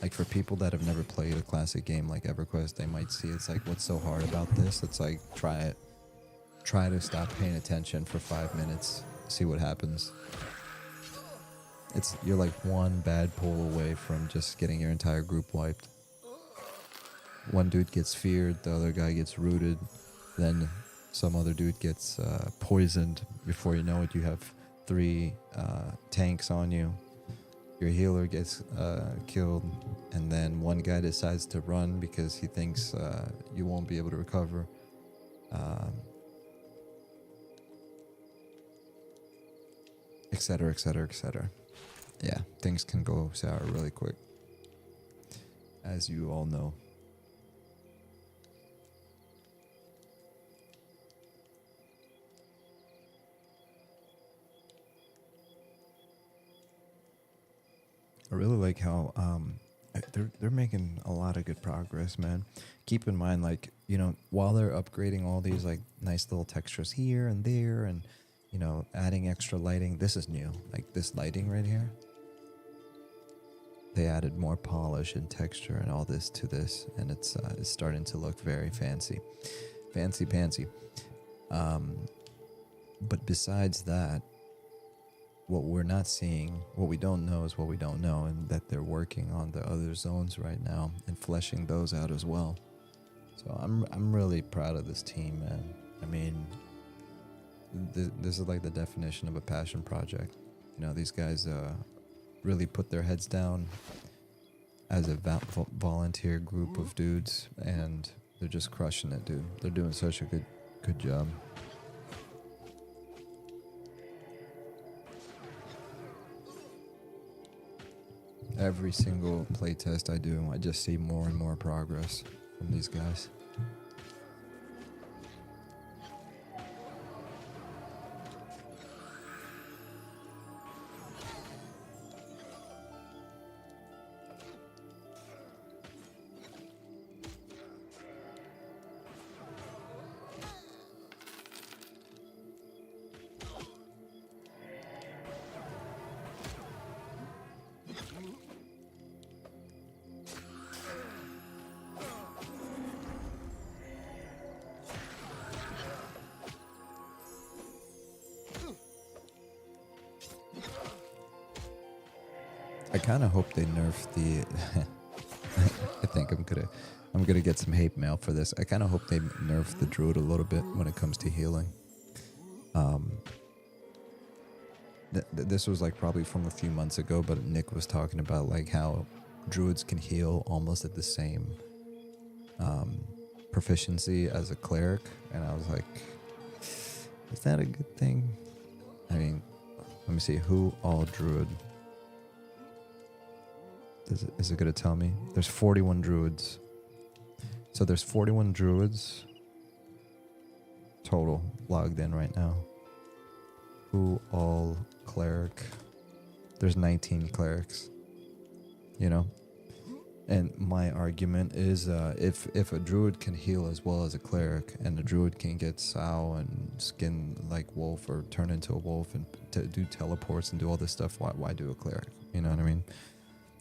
Like for people that have never played a classic game like EverQuest, they might see it's like, what's so hard about this? It's like, try it. Try to stop paying attention for 5 minutes, see what happens. You're like one bad pull away from just getting your entire group wiped. One dude gets feared, the other guy gets rooted, then some other dude gets poisoned. Before you know it, you have 3 tanks on you. Your healer gets killed, and then one guy decides to run because he thinks you won't be able to recover. Etc., etc., etc. Yeah, things can go sour really quick, as you all know. I really like how they're making a lot of good progress, man. Keep in mind, like, you know, while they're upgrading all these like nice little textures here and there, and you know, adding extra lighting. This is new, like this lighting right here. They added more polish and texture and all this to this, and it's starting to look very fancy, fancy pantsy. But besides that, what we're not seeing, what we don't know is what we don't know, and that they're working on the other zones right now and fleshing those out as well. So I'm really proud of this team, man. I mean, this is like the definition of a passion project. You know, these guys really put their heads down as a volunteer group of dudes, and they're just crushing it, dude. They're doing such a good job. Every single playtest I do, I just see more and more progress from these guys. I kind of hope they nerf the. I think I'm gonna get some hate mail for this. I kind of hope they nerf the Druid a little bit when it comes to healing. This was like probably from a few months ago, but Nick was talking about like how druids can heal almost at the same proficiency as a cleric, and I was like, is that a good thing? I mean, let me see who all druid. Is it gonna tell me? There's 41 druids. So there's 41 druids total logged in right now. Who all cleric? There's 19 clerics. You know? And my argument is if a druid can heal as well as a cleric, and a druid can get sow and skin like wolf or turn into a wolf and do teleports and do all this stuff, why do a cleric? You know what I mean?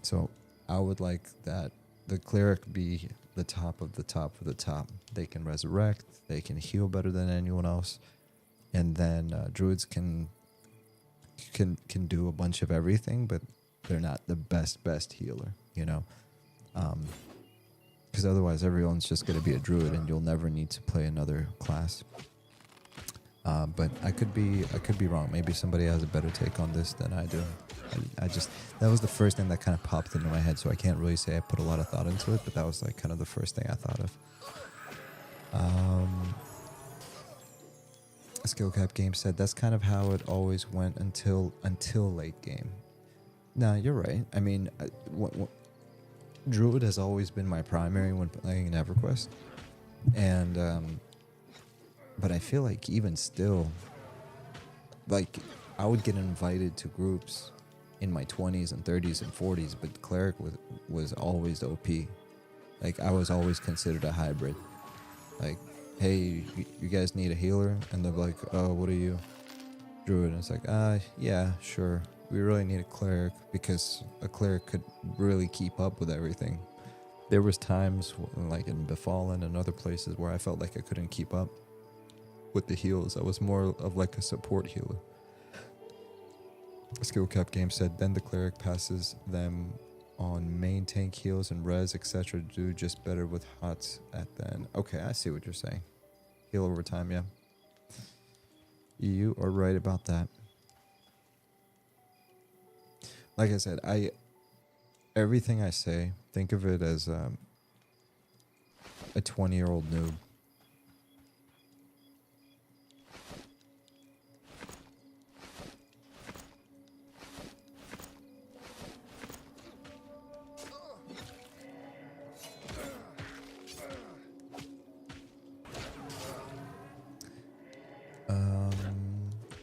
So I would like that the cleric be the top of the top of the top. They can resurrect, they can heal better than anyone else, and then druids can do a bunch of everything, but they're not the best healer, you know? Because otherwise everyone's just going to be a druid and you'll never need to play another class. But I could be wrong. Maybe somebody has a better take on this than I do. I just, that was the first thing that kind of popped into my head, so I can't really say I put a lot of thought into it, but that was like kind of the first thing I thought of. Skill Cap Game said that's kind of how it always went until late game. Nah, you're right. I mean, Druid has always been my primary when playing in EverQuest, and but I feel like even still, like I would get invited to groups in my 20s and 30s and 40s, but Cleric was always OP. Like I was always considered a hybrid. Like, hey, you guys need a healer? And they're like, oh, what are you? Druid. And it's like, yeah, sure. We really need a cleric because a cleric could really keep up with everything. There was times like in Befallen and other places where I felt like I couldn't keep up with the heals. I was more of like a support healer. Skill Cap Game said, then the cleric passes them on main tank heals and res, etc. Do just better with hots at the end. Okay, I see what you're saying. Heal over time, yeah. You are right about that. Like I said, everything I say, think of it as a 20-year-old noob.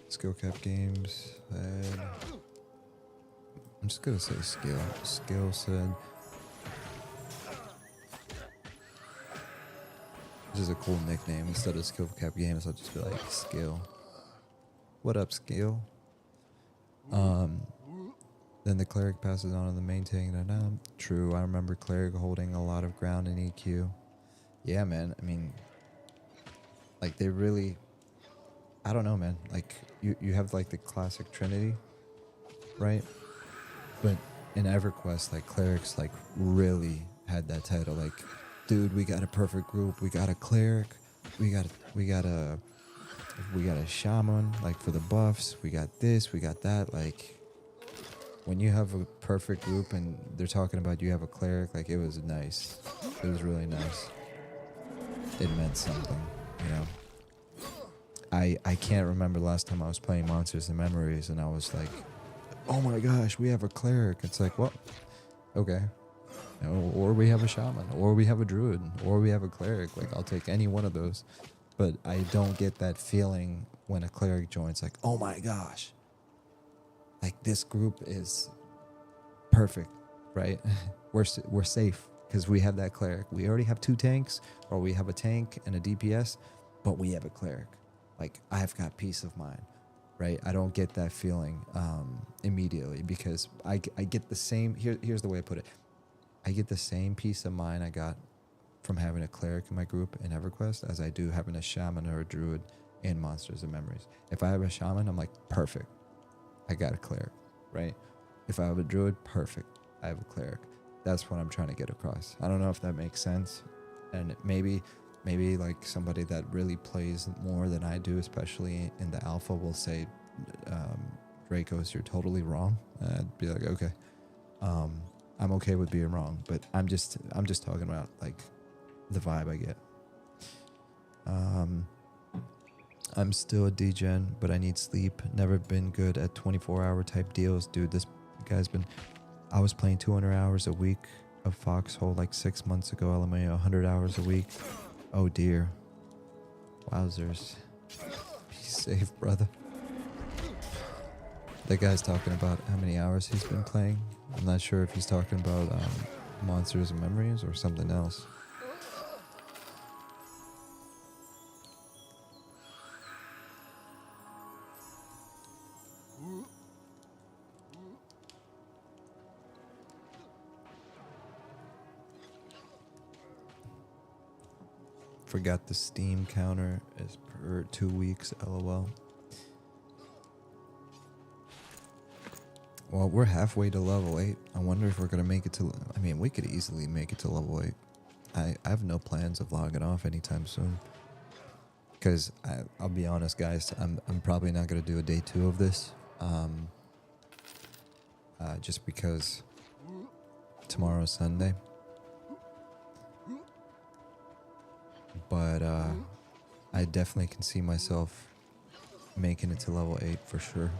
Skill Cap Games said, I'm just gonna say Skill. Skill said, this is a cool nickname. Instead of Skill Cap Games, I'll just be like Skill. What up, Skill? Then the cleric passes on to the main tank. True, I remember cleric holding a lot of ground in EQ. Yeah, man. I mean, like they really, I don't know, man. Like you have like the classic Trinity, right? But in EverQuest, like clerics like really had that title. Like, dude, we got a perfect group. We got a cleric. We got a shaman. Like for the buffs, we got this. We got that. Like when you have a perfect group and they're talking about you have a cleric, like it was nice. It was really nice. It meant something, you know. I can't remember the last time I was playing Monsters and Memories and I was like, oh my gosh, we have a cleric. It's like, well, okay. You know, or we have a shaman, or we have a druid, or we have a cleric. Like, I'll take any one of those. But I don't get that feeling when a cleric joins, like, oh my gosh. Like, this group is perfect, right? We're safe because we have that cleric. We already have 2 tanks, or we have a tank and a DPS, but we have a cleric. Like, I've got peace of mind. Right, I don't get that feeling immediately because I get the same. Here's the way I put it. I get the same peace of mind I got from having a cleric in my group in EverQuest as I do having a shaman or a druid in Monsters and Memories. If I have a shaman, I'm like, perfect. I got a cleric, right? If I have a druid, perfect. I have a cleric. That's what I'm trying to get across. I don't know if that makes sense, and maybe like somebody that really plays more than I do, especially in the alpha, will say, Dracos, you're totally wrong. I'd be like, okay. I'm okay with being wrong, but I'm just talking about like the vibe I get. I'm still a degen, but I need sleep. Never been good at 24-hour type deals. Dude, this guy's been... I was playing 200 hours a week of Foxhole like 6 months ago. LMA 100 hours a week. Oh dear. Wowzers. Be safe, brother. That guy's talking about how many hours he's been playing. I'm not sure if he's talking about Monsters and Memories or something else. Forgot the Steam counter is per 2 weeks, lol. Well, we're halfway to level 8. I wonder if we're going to make it to... I mean, we could easily make it to level 8. I have no plans of logging off anytime soon. Because I'll be honest, guys, I'm probably not going to do a day 2 of this. Just because tomorrow's Sunday. But I definitely can see myself making it to level 8 for sure.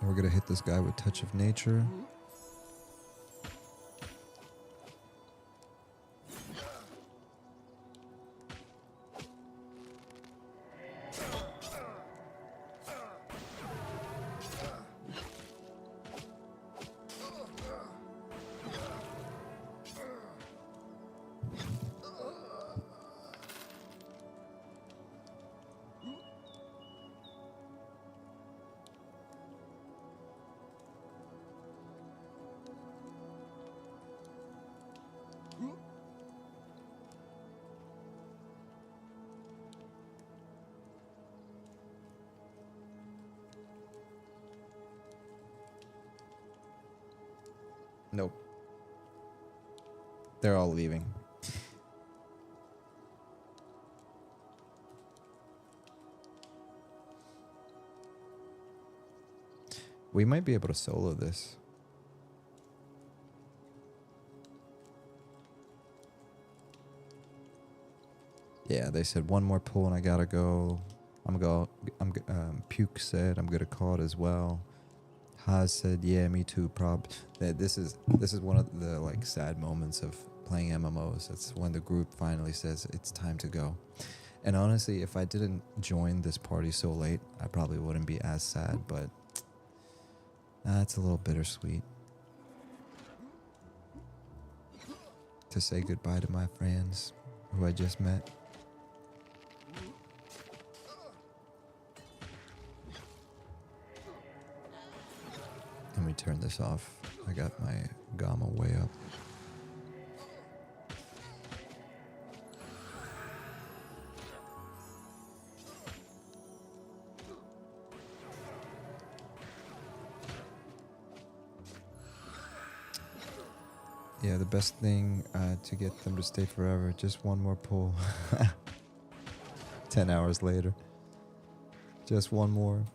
We're gonna hit this guy with Touch of Nature. Nope. They're all leaving. We might be able to solo this. Yeah, they said one more pull and I gotta go. Puke said I'm gonna call it as well. Haz said, yeah, me too, This is one of the like sad moments of playing MMOs. It's when the group finally says it's time to go. And honestly, if I didn't join this party so late, I probably wouldn't be as sad, but it's a little bittersweet to say goodbye to my friends who I just met. Let me turn this off. I got my gamma way up. Yeah, the best thing to get them to stay forever, just one more pull. 10 hours later. Just one more.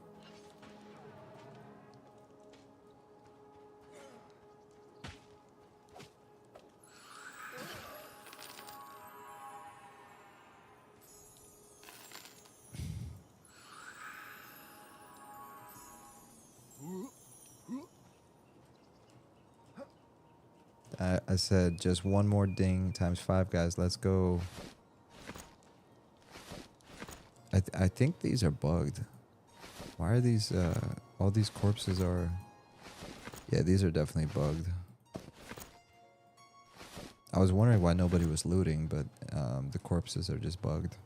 I said just one more ding times 5, guys. Let's go. I think these are bugged. Why are these, all these corpses are... Yeah, these are definitely bugged. I was wondering why nobody was looting, but the corpses are just bugged.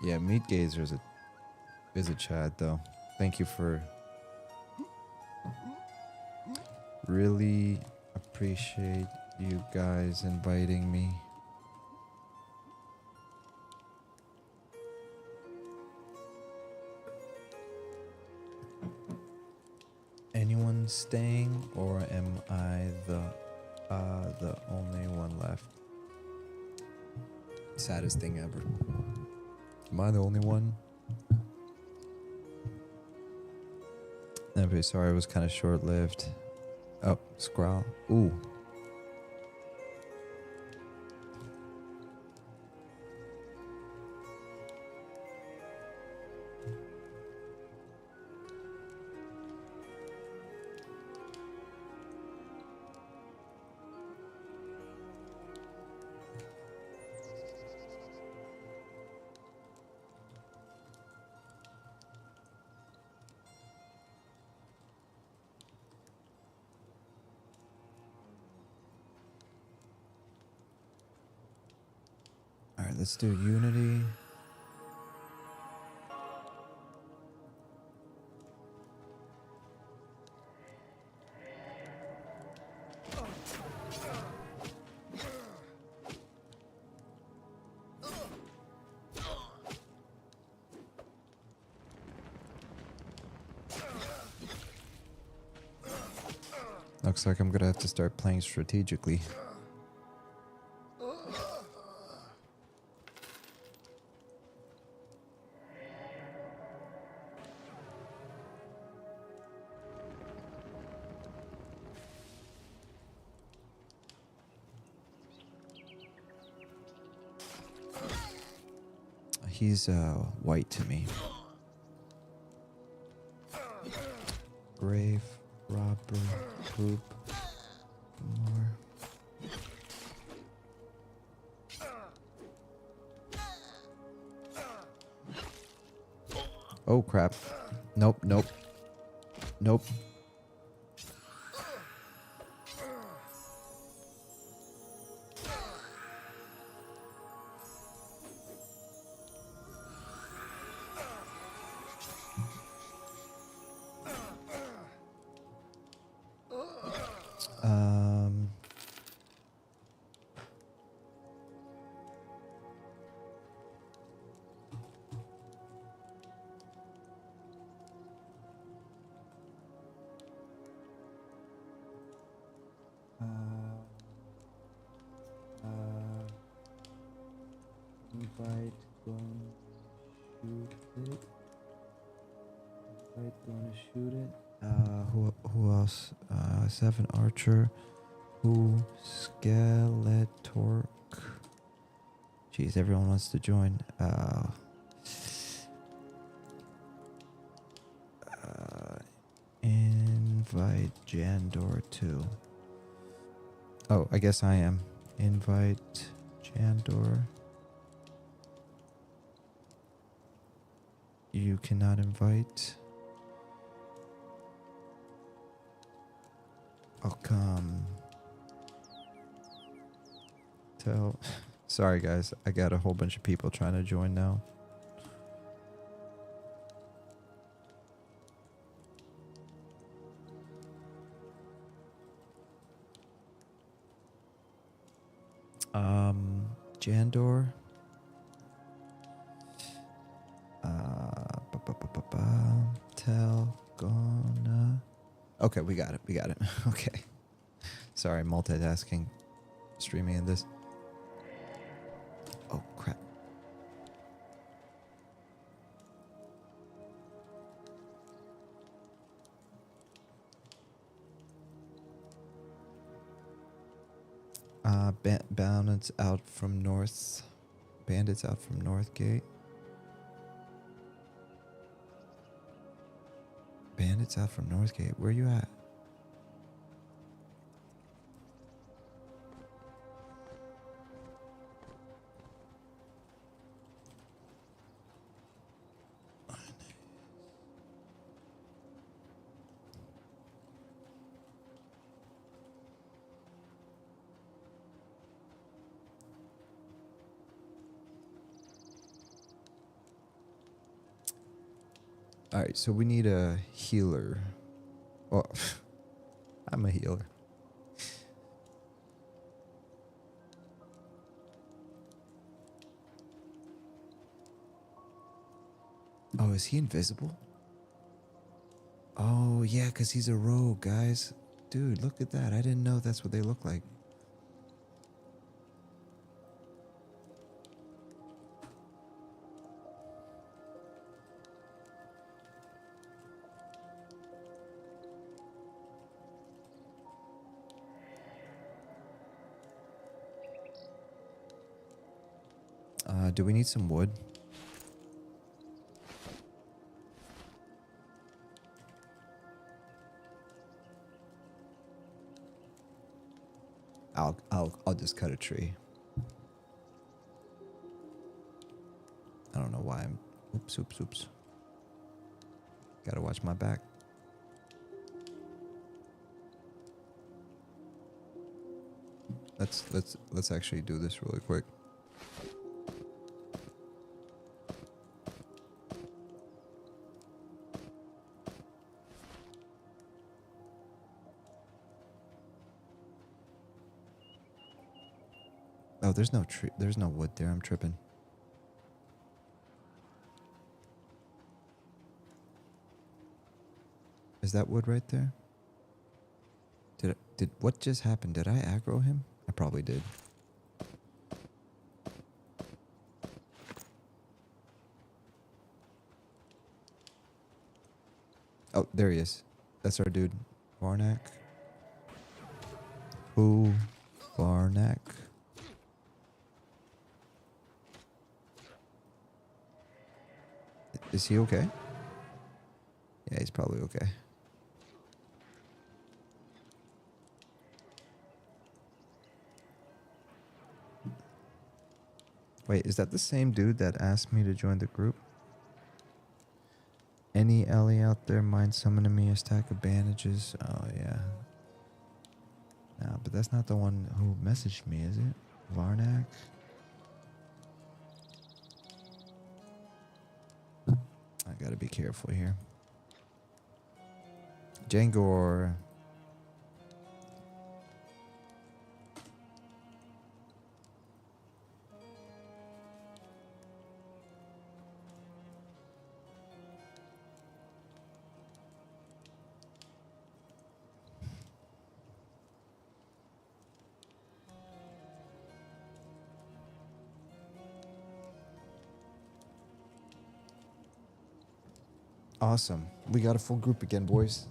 Yeah, Meat Gazer is a Chad though. Thank you for really appreciate you guys inviting me. one staying, or am I the only one left? Saddest thing ever. Am I the only one? I'm very sorry, it was kind of short-lived. Oh, scroll. Ooh. All right, let's do Unity. Looks like I'm gonna have to start playing strategically. He's white to me. Grave, robber, group, more. Oh crap. Nope, nope. Nope. Um, invite, going shoot it. Invite, going to shoot it. Who else? Seven Archer. Who Skeletor. Jeez, everyone wants to join. Invite Jandor too. Oh, I guess I am. Invite Jandor. You cannot invite. I'll come. Tell. Sorry guys, I got a whole bunch of people trying to join now. Jandor. Tell gonna. Okay, we got it. We got it. Okay. Sorry, multitasking, streaming in this. Oh crap. Bandits out from north. Bandits out from North Gate. Bandits out from North Gate. Where you at? Alright, so we need a healer. Well, I'm a healer. Oh, is he invisible? Oh, yeah, because he's a rogue, guys. Dude, look at that. I didn't know that's what they look like. Do we need some wood? I'll just cut a tree. I don't know why I'm oops. Gotta watch my back. Let's actually do this really quick. Oh, there's no tree. There's no wood there. I'm tripping. Is that wood right there? Did what just happened? Did I aggro him? I probably did. Oh, there he is. That's our dude. Varnak. Who? Varnak. Is he okay? Yeah, he's probably okay. Wait, is that the same dude that asked me to join the group? Any Ellie out there mind summoning me a stack of bandages? Oh, yeah. No, but that's not the one who messaged me, is it? Varnak? I gotta be careful here. Jangor. Awesome. We got a full group again, boys.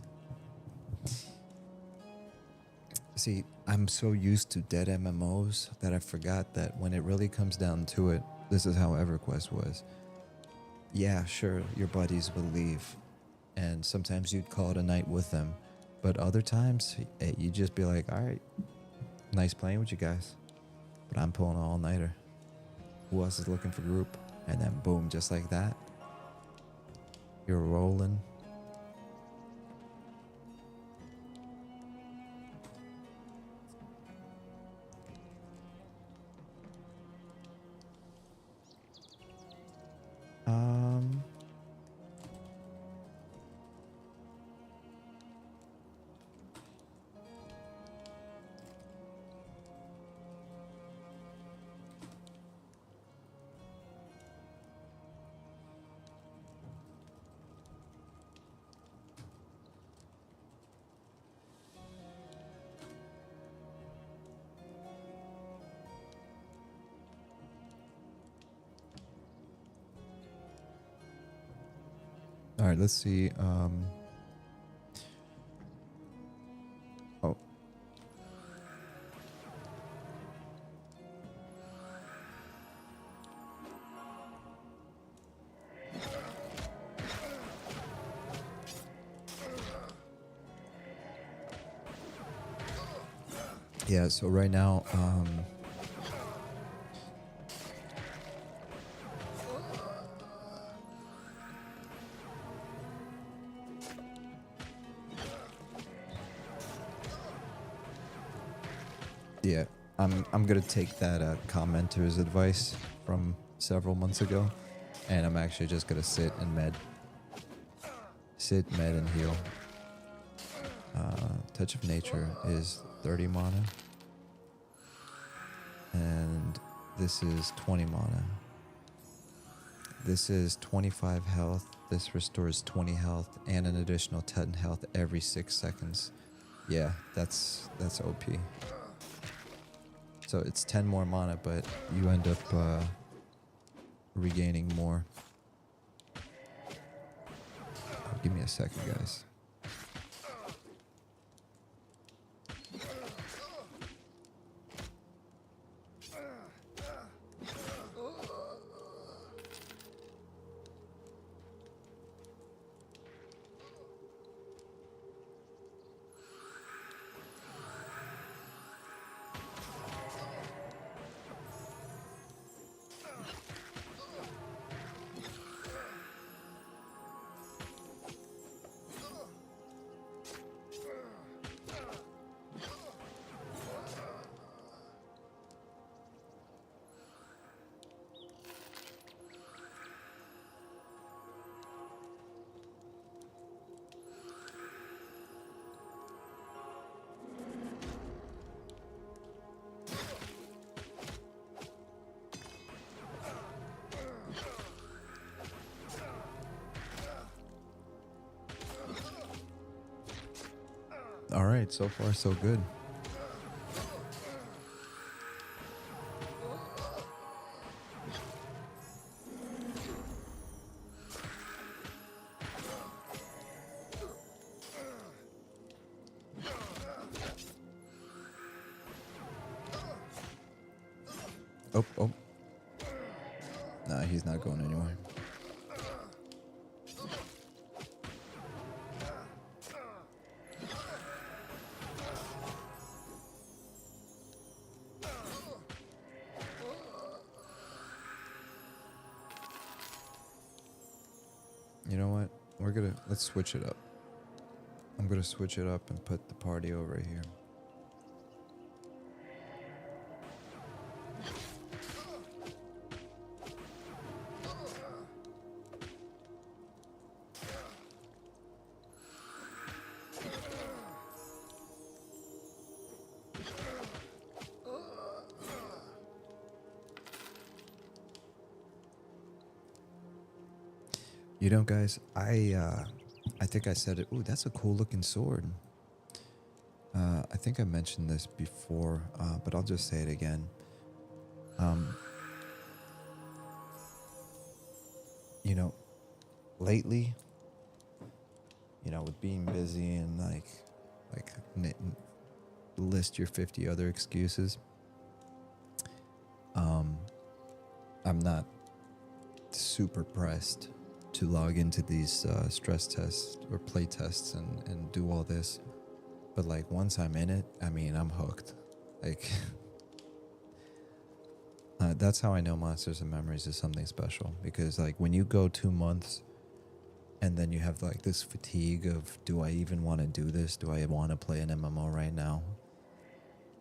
See, I'm so used to dead MMOs that I forgot that when it really comes down to it, this is how EverQuest was. Yeah, sure, your buddies would leave, and sometimes you'd call it a night with them, but other times, you'd just be like, all right, nice playing with you guys, but I'm pulling an all-nighter. Who else is looking for group? And then boom, just like that, you're rolling. All right, let's see. Oh. Yeah, so right now, yeah, I'm gonna take that commenter's advice from several months ago, and I'm actually just gonna sit, med, and heal. Touch of Nature is 30 mana, and this is 20 mana. This is 25 health. This restores 20 health and an additional 10 health every 6 seconds. Yeah, that's OP. So it's 10 more mana, but you end up regaining more. Oh, give me a second, guys. All right, so far so good. Oh. Nah, he's not going anywhere. You know what? Let's switch it up. I'm gonna switch it up and put the party over here. You know, guys, I think I said it. Ooh, that's a cool looking sword. I think I mentioned this before, but I'll just say it again. You know, lately, you know, with being busy and list your 50 other excuses, I'm not super pressed to log into these stress tests or play tests and do all this. But like once I'm in it, I mean, I'm hooked. Like that's how I know Monsters and Memories is something special, because like when you go 2 months and then you have like this fatigue of, do I even want to do this? Do I want to play an MMO right now?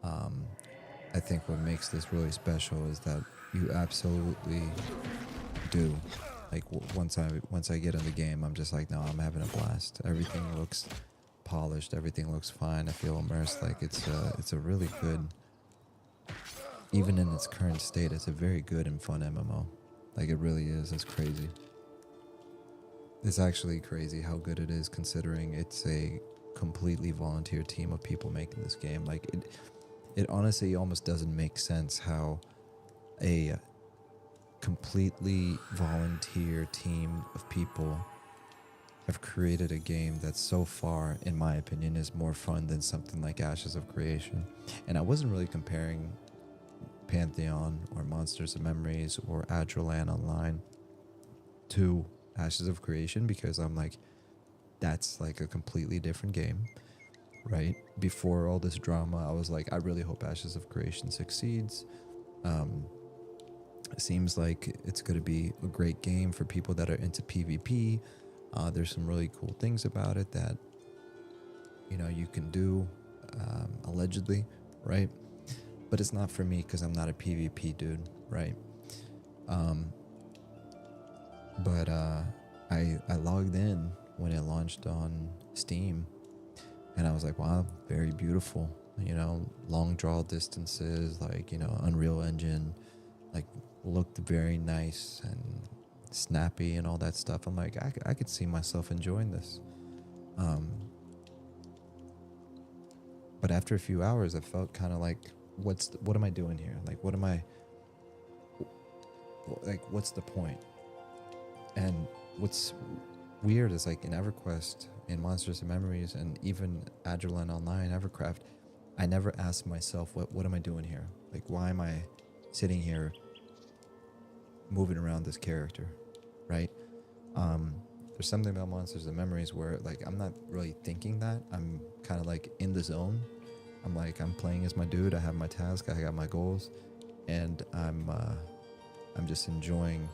I think what makes this really special is that you absolutely do. Like once I get in the game, I'm just like, no, I'm having a blast. Everything looks polished. Everything looks fine. I feel immersed. Like it's a really good, even in its current state, it's a very good and fun MMO. Like it really is. It's crazy. It's actually crazy how good it is, considering it's a completely volunteer team of people making this game. Like it honestly almost doesn't make sense how a completely volunteer team of people have created a game that so far, in my opinion, is more fun than something like Ashes of Creation. And I wasn't really comparing Pantheon or Monsters and Memories or Adralan Online to Ashes of Creation, because I'm like, that's like a completely different game, right? Before all this drama, I was like, I really hope Ashes of Creation succeeds. It seems like it's going to be a great game for people that are into PvP. There's some really cool things about it that, you know, you can do, allegedly, right? But it's not for me because I'm not a PvP dude, right? But I logged in when it launched on Steam, and I was like, wow, very beautiful. You know, long draw distances, like, you know, Unreal Engine, like, looked very nice, and snappy and all that stuff. I'm like, I could see myself enjoying this. But after a few hours, I felt kind of like, what am I doing here? Like, what's the point? And what's weird is, like, in EverQuest, in Monsters and Memories, and even Agilent Online, EverCraft, I never asked myself, what am I doing here? Like, why am I sitting here moving around this character, right? There's something about Monsters and Memories where, like, I'm not really thinking that. I'm kind of like in the zone. I'm playing as my dude. I have my task. I got my goals, and I'm just enjoying.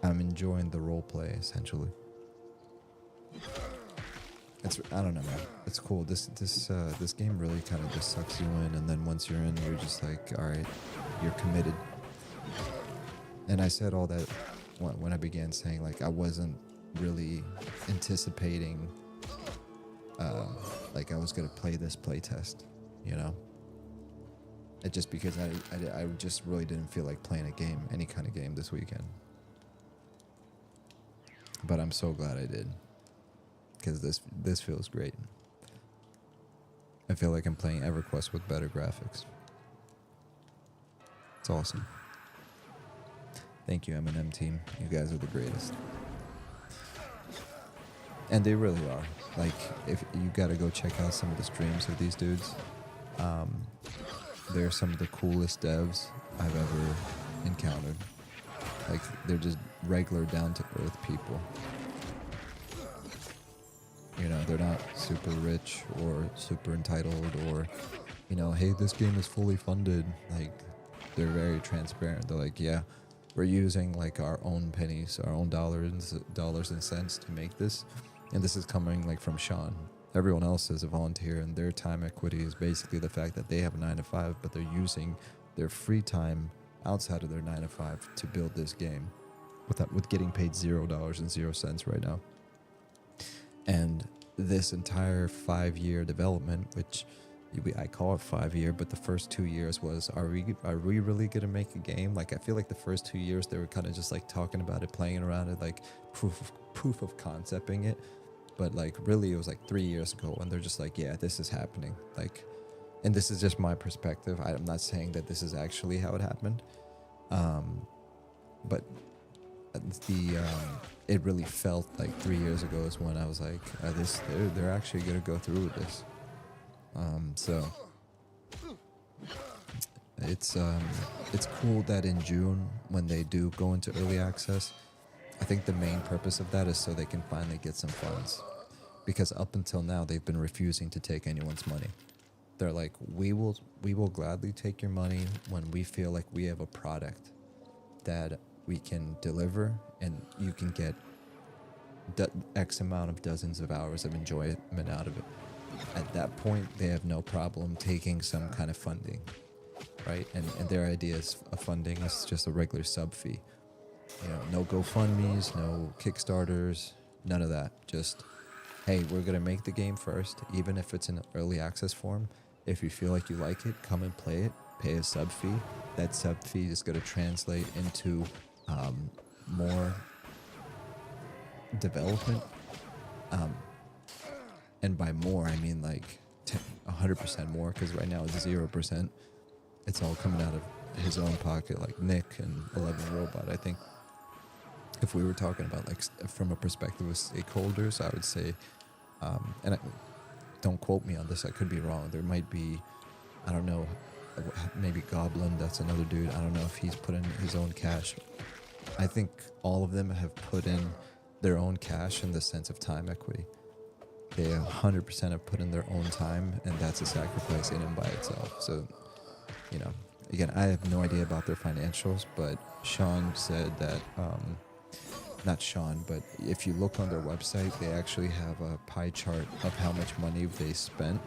I'm enjoying the role play, essentially. I don't know, man. It's cool. This game really kind of just sucks you in, and then once you're in, you're just like, all right, you're committed. And I said all that when I began saying, like, I wasn't really anticipating like I was gonna play this playtest, you know. It just because I just really didn't feel like playing a game, any kind of game, this weekend. But I'm so glad I did, because this feels great. I feel like I'm playing EverQuest with better graphics. It's awesome. Thank you, M&M team. You guys are the greatest. And they really are. Like, if you gotta go check out some of the streams of these dudes. They're some of the coolest devs I've ever encountered. Like, they're just regular, down-to-earth people. You know, they're not super rich or super entitled or, you know, hey, this game is fully funded. Like, they're very transparent. They're like, yeah, we're using, like, our own pennies, our own dollars and cents to make this. And this is coming, like, from Sean. Everyone else is a volunteer, and their time equity is basically the fact that they have a 9-to-5, but they're using their free time outside of their 9-to-5 to build this game with getting paid $0.00 right now. And this entire 5-year development, which I call it 5-year, but the first 2 years was, are we really gonna make a game? Like, I feel like the first 2 years they were kind of just like talking about it, playing around it, like proof of concepting it. But, like, really it was like 3 years ago, and they're just like, yeah, this is happening. Like, and this is just my perspective. I'm not saying that this is actually how it happened, but it really felt like 3 years ago is when I was like, they're actually gonna go through with this. So it's cool that in June, when they do go into early access, I think the main purpose of that is so they can finally get some funds, because up until now they've been refusing to take anyone's money. They're like, we will gladly take your money when we feel like we have a product that we can deliver and you can get X amount of dozens of hours of enjoyment out of it. At that point, they have no problem taking some kind of funding, right? And their ideas of funding is just a regular sub fee. You know, no GoFundMes, no Kickstarters, none of that. Just, hey, we're going to make the game first, even if it's in early access form. If you feel like you like it, come and play it, pay a sub fee. That sub fee is going to translate into more development. And by more, I mean like 100% more, because right now it's 0%. It's all coming out of his own pocket, like Nick and 11 Robot. I think if we were talking about, like, from a perspective of stakeholders, I would say, don't quote me on this, I could be wrong. There might be, I don't know, maybe Goblin, that's another dude. I don't know if he's put in his own cash. I think all of them have put in their own cash in the sense of time equity. They 100% have put in their own time, and that's a sacrifice in and by itself. So, you know, again, I have no idea about their financials, but Sean said that, not Sean, but if you look on their website, they actually have a pie chart of how much money they spent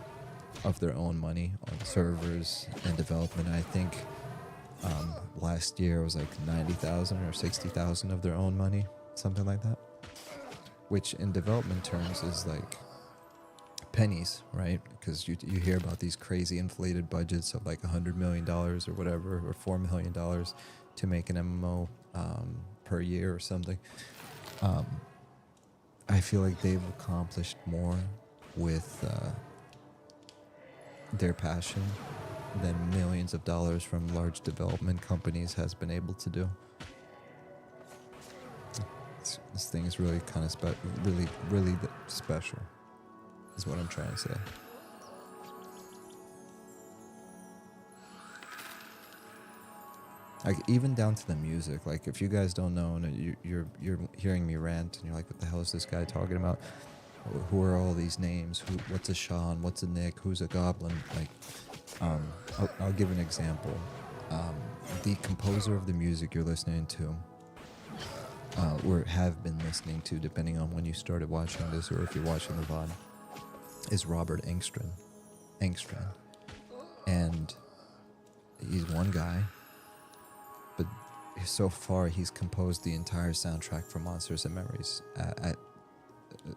of their own money on servers and development. I think last year it was like 90,000 or 60,000 of their own money, something like that, which in development terms is like pennies, right? Because you hear about these crazy inflated budgets of like $100 million or whatever, or $4 million to make an MMO per year or something. I feel like they've accomplished more with their passion than millions of dollars from large development companies has been able to do. This thing is really kind of really special, is what I'm trying to say. Like, even down to the music. Like, if you guys don't know and you're hearing me rant and you're like, what the hell is this guy talking about? Who are all these names? What's a Sean? What's a Nick? Who's a Goblin? Like, I'll give an example. The composer of the music you're listening to, or have been listening to, depending on when you started watching this or if you're watching the VOD, is Robert Engstrand. And he's one guy, but so far he's composed the entire soundtrack for Monsters and Memories,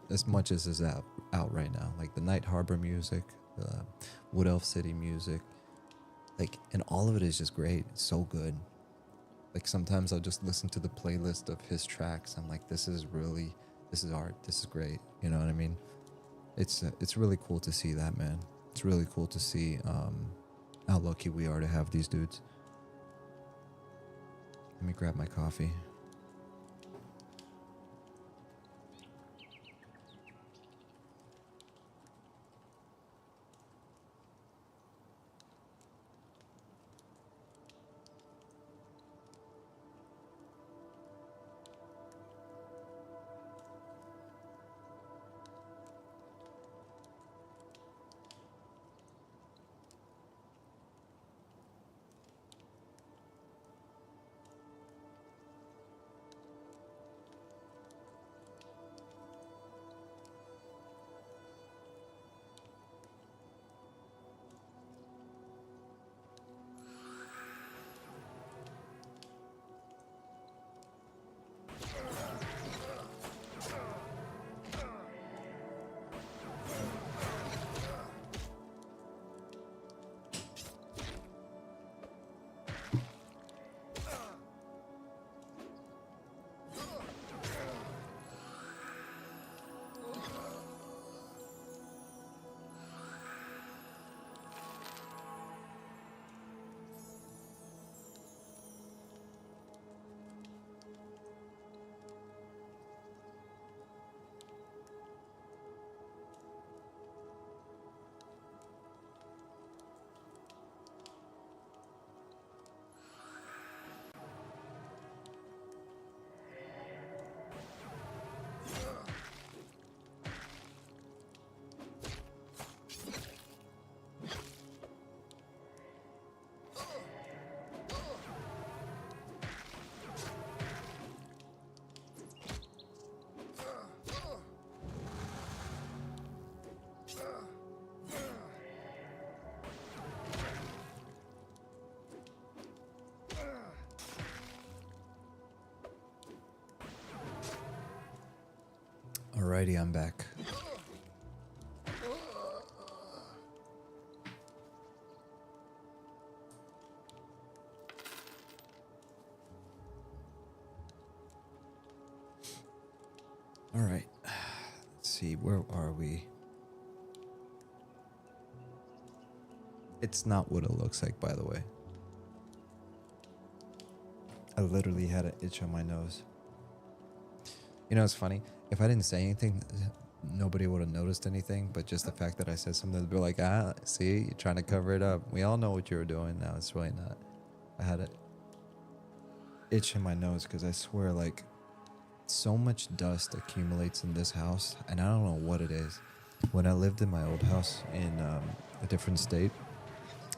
as much as is out right now. Like the Night Harbor music, the Wood Elf City music, like, and all of it is just great. It's so good. Like, sometimes I'll just listen to the playlist of his tracks. I'm like, this is art. This is great. You know what I mean? It's really cool to see that, man. It's really cool to see how lucky we are to have these dudes. Let me grab my coffee. Alrighty, I'm back. Alright, let's see, where are we? It's not what it looks like, by the way. I literally had an itch on my nose. You know, it's funny. If I didn't say anything, nobody would have noticed anything. But just the fact that I said something, they'd be like, ah, see, you're trying to cover it up. We all know what you were doing. Now it's really not. I had an itch in my nose because I swear, like, so much dust accumulates in this house. And I don't know what it is. When I lived in my old house in a different state,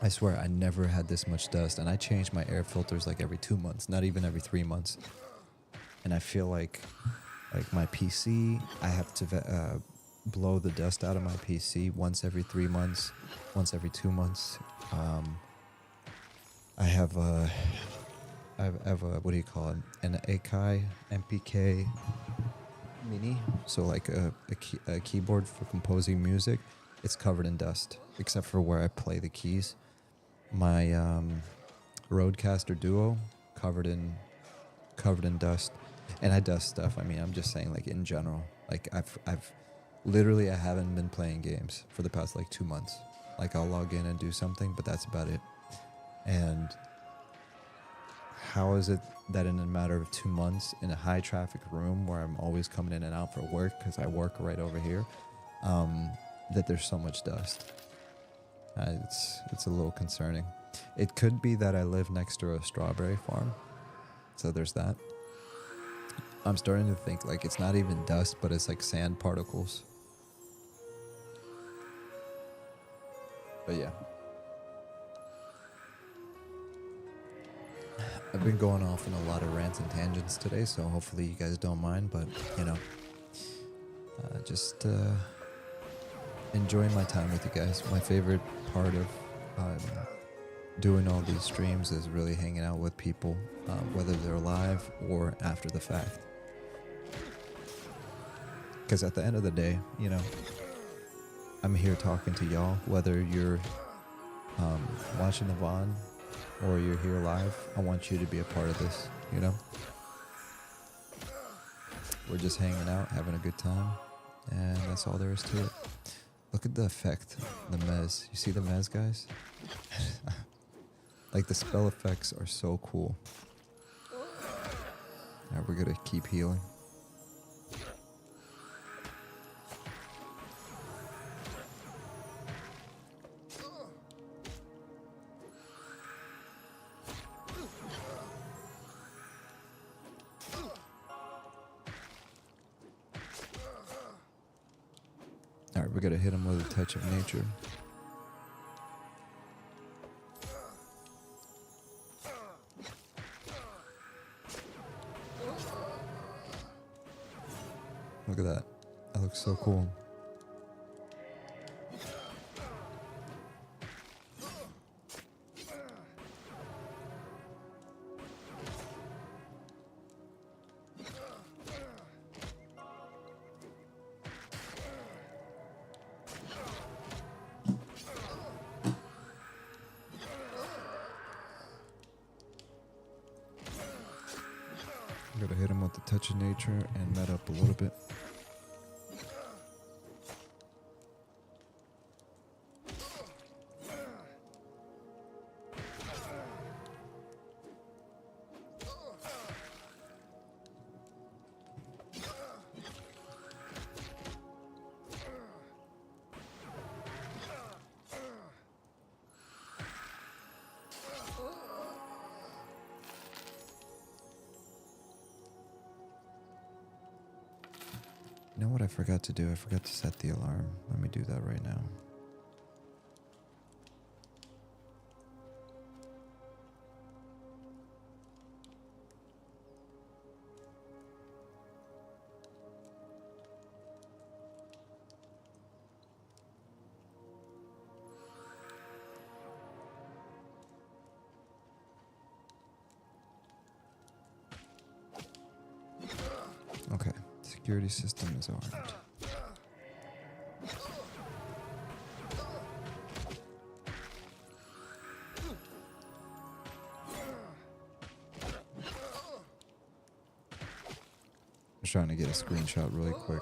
I swear I never had this much dust. And I changed my air filters like every 2 months, not even every 3 months. And I feel like my PC, I have to blow the dust out of my PC once every 3 months, once every 2 months. I have a, what do you call it? An AMD MPK Mini. So like a keyboard for composing music. It's covered in dust, except for where I play the keys. My Rodecaster Duo covered in dust. And I dust stuff. I mean, I'm just saying, like, in general. Like, I've literally, I haven't been playing games for the past, like, 2 months. Like, I'll log in and do something, but that's about it. And how is it that in a matter of 2 months, in a high traffic room where I'm always coming in and out for work, because I work right over here, that there's so much dust? It's a little concerning. It could be that I live next to a strawberry farm, so there's that. I'm starting to think, like, it's not even dust, but it's like sand particles. But yeah. I've been going off on a lot of rants and tangents today, so hopefully you guys don't mind, but, you know, just enjoying my time with you guys. My favorite part of doing all these streams is really hanging out with people, whether they're live or after the fact. Because at the end of the day, you know, I'm here talking to y'all, whether you're watching the VOD or you're here live. I want you to be a part of this, you know? We're just hanging out, having a good time, and that's all there is to it. Look at the effect, the mez. You see the mez, guys? Like, the spell effects are so cool. Alright, we're gonna keep healing. Alright, we're gonna hit him with a touch of nature. Look at that. That looks so cool. I'm gonna hit him with the touch of nature and met up a little bit. You know what I forgot to do? I forgot to set the alarm. Let me do that right now. Okay, security system is armed. I'm trying to get a screenshot really quick.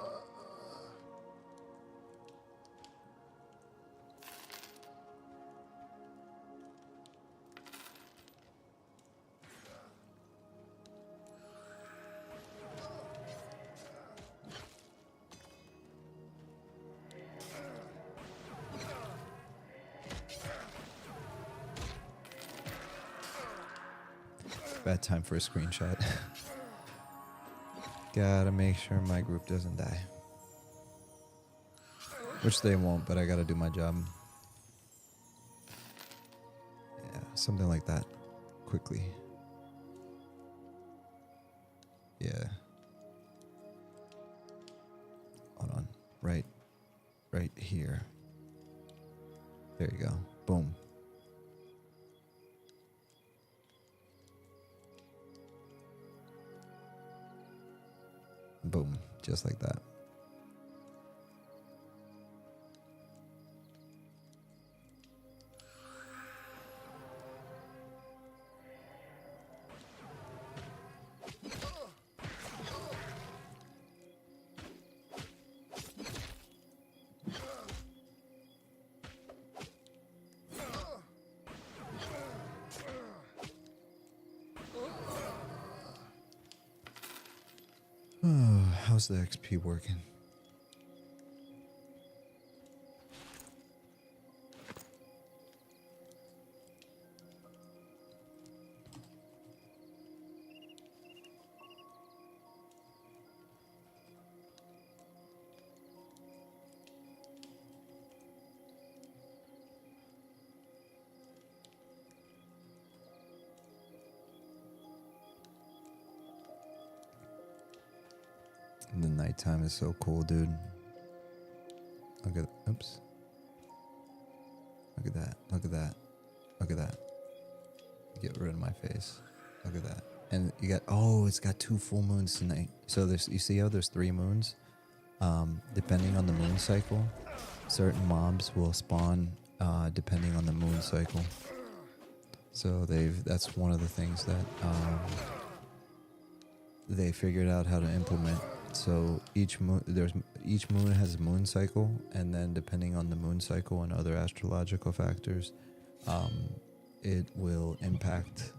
Bad time for a screenshot. Gotta make sure my group doesn't die. Which they won't, but I gotta do my job. Yeah, something like that. Quickly. Yeah. Hold on. Right here. There you go. Boom. Boom, just like that. How's the XP working? The nighttime is so cool, dude. Look at, oops. Look at that, look at that, look at that. Get rid of my face. Look at that. And you got, oh, it's got 2 full moons tonight. So there's, you see how there's 3 moons? Depending on the moon cycle, certain mobs will spawn depending on the moon cycle. So that's one of the things that they figured out how to implement. So each moon has a moon cycle, and then depending on the moon cycle and other astrological factors, it will impact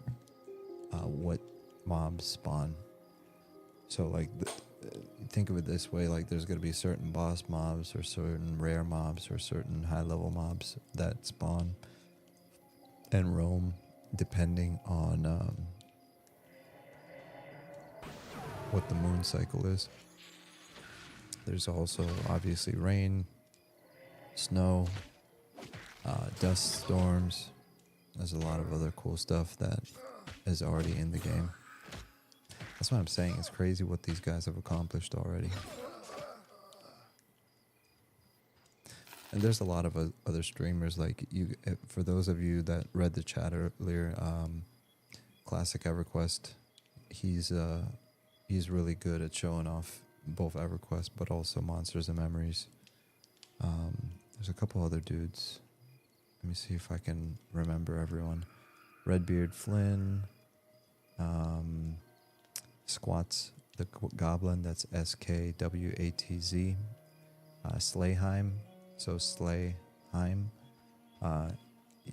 what mobs spawn. So like think of it this way, like there's going to be certain boss mobs or certain rare mobs or certain high level mobs that spawn and roam depending on what the moon cycle is. There's also obviously rain, snow, dust storms. There's a lot of other cool stuff that is already in the game. That's what I'm saying. It's crazy what these guys have accomplished already. And there's a lot of other streamers like you. For those of you that read the chat earlier, Classic EverQuest, he's really good at showing off both EverQuest but also Monsters and Memories. There's a couple other dudes. Let me see if I can remember everyone. Redbeard Flynn, Squats the Goblin, that's SKWATZ, Slayheim, so Slayheim.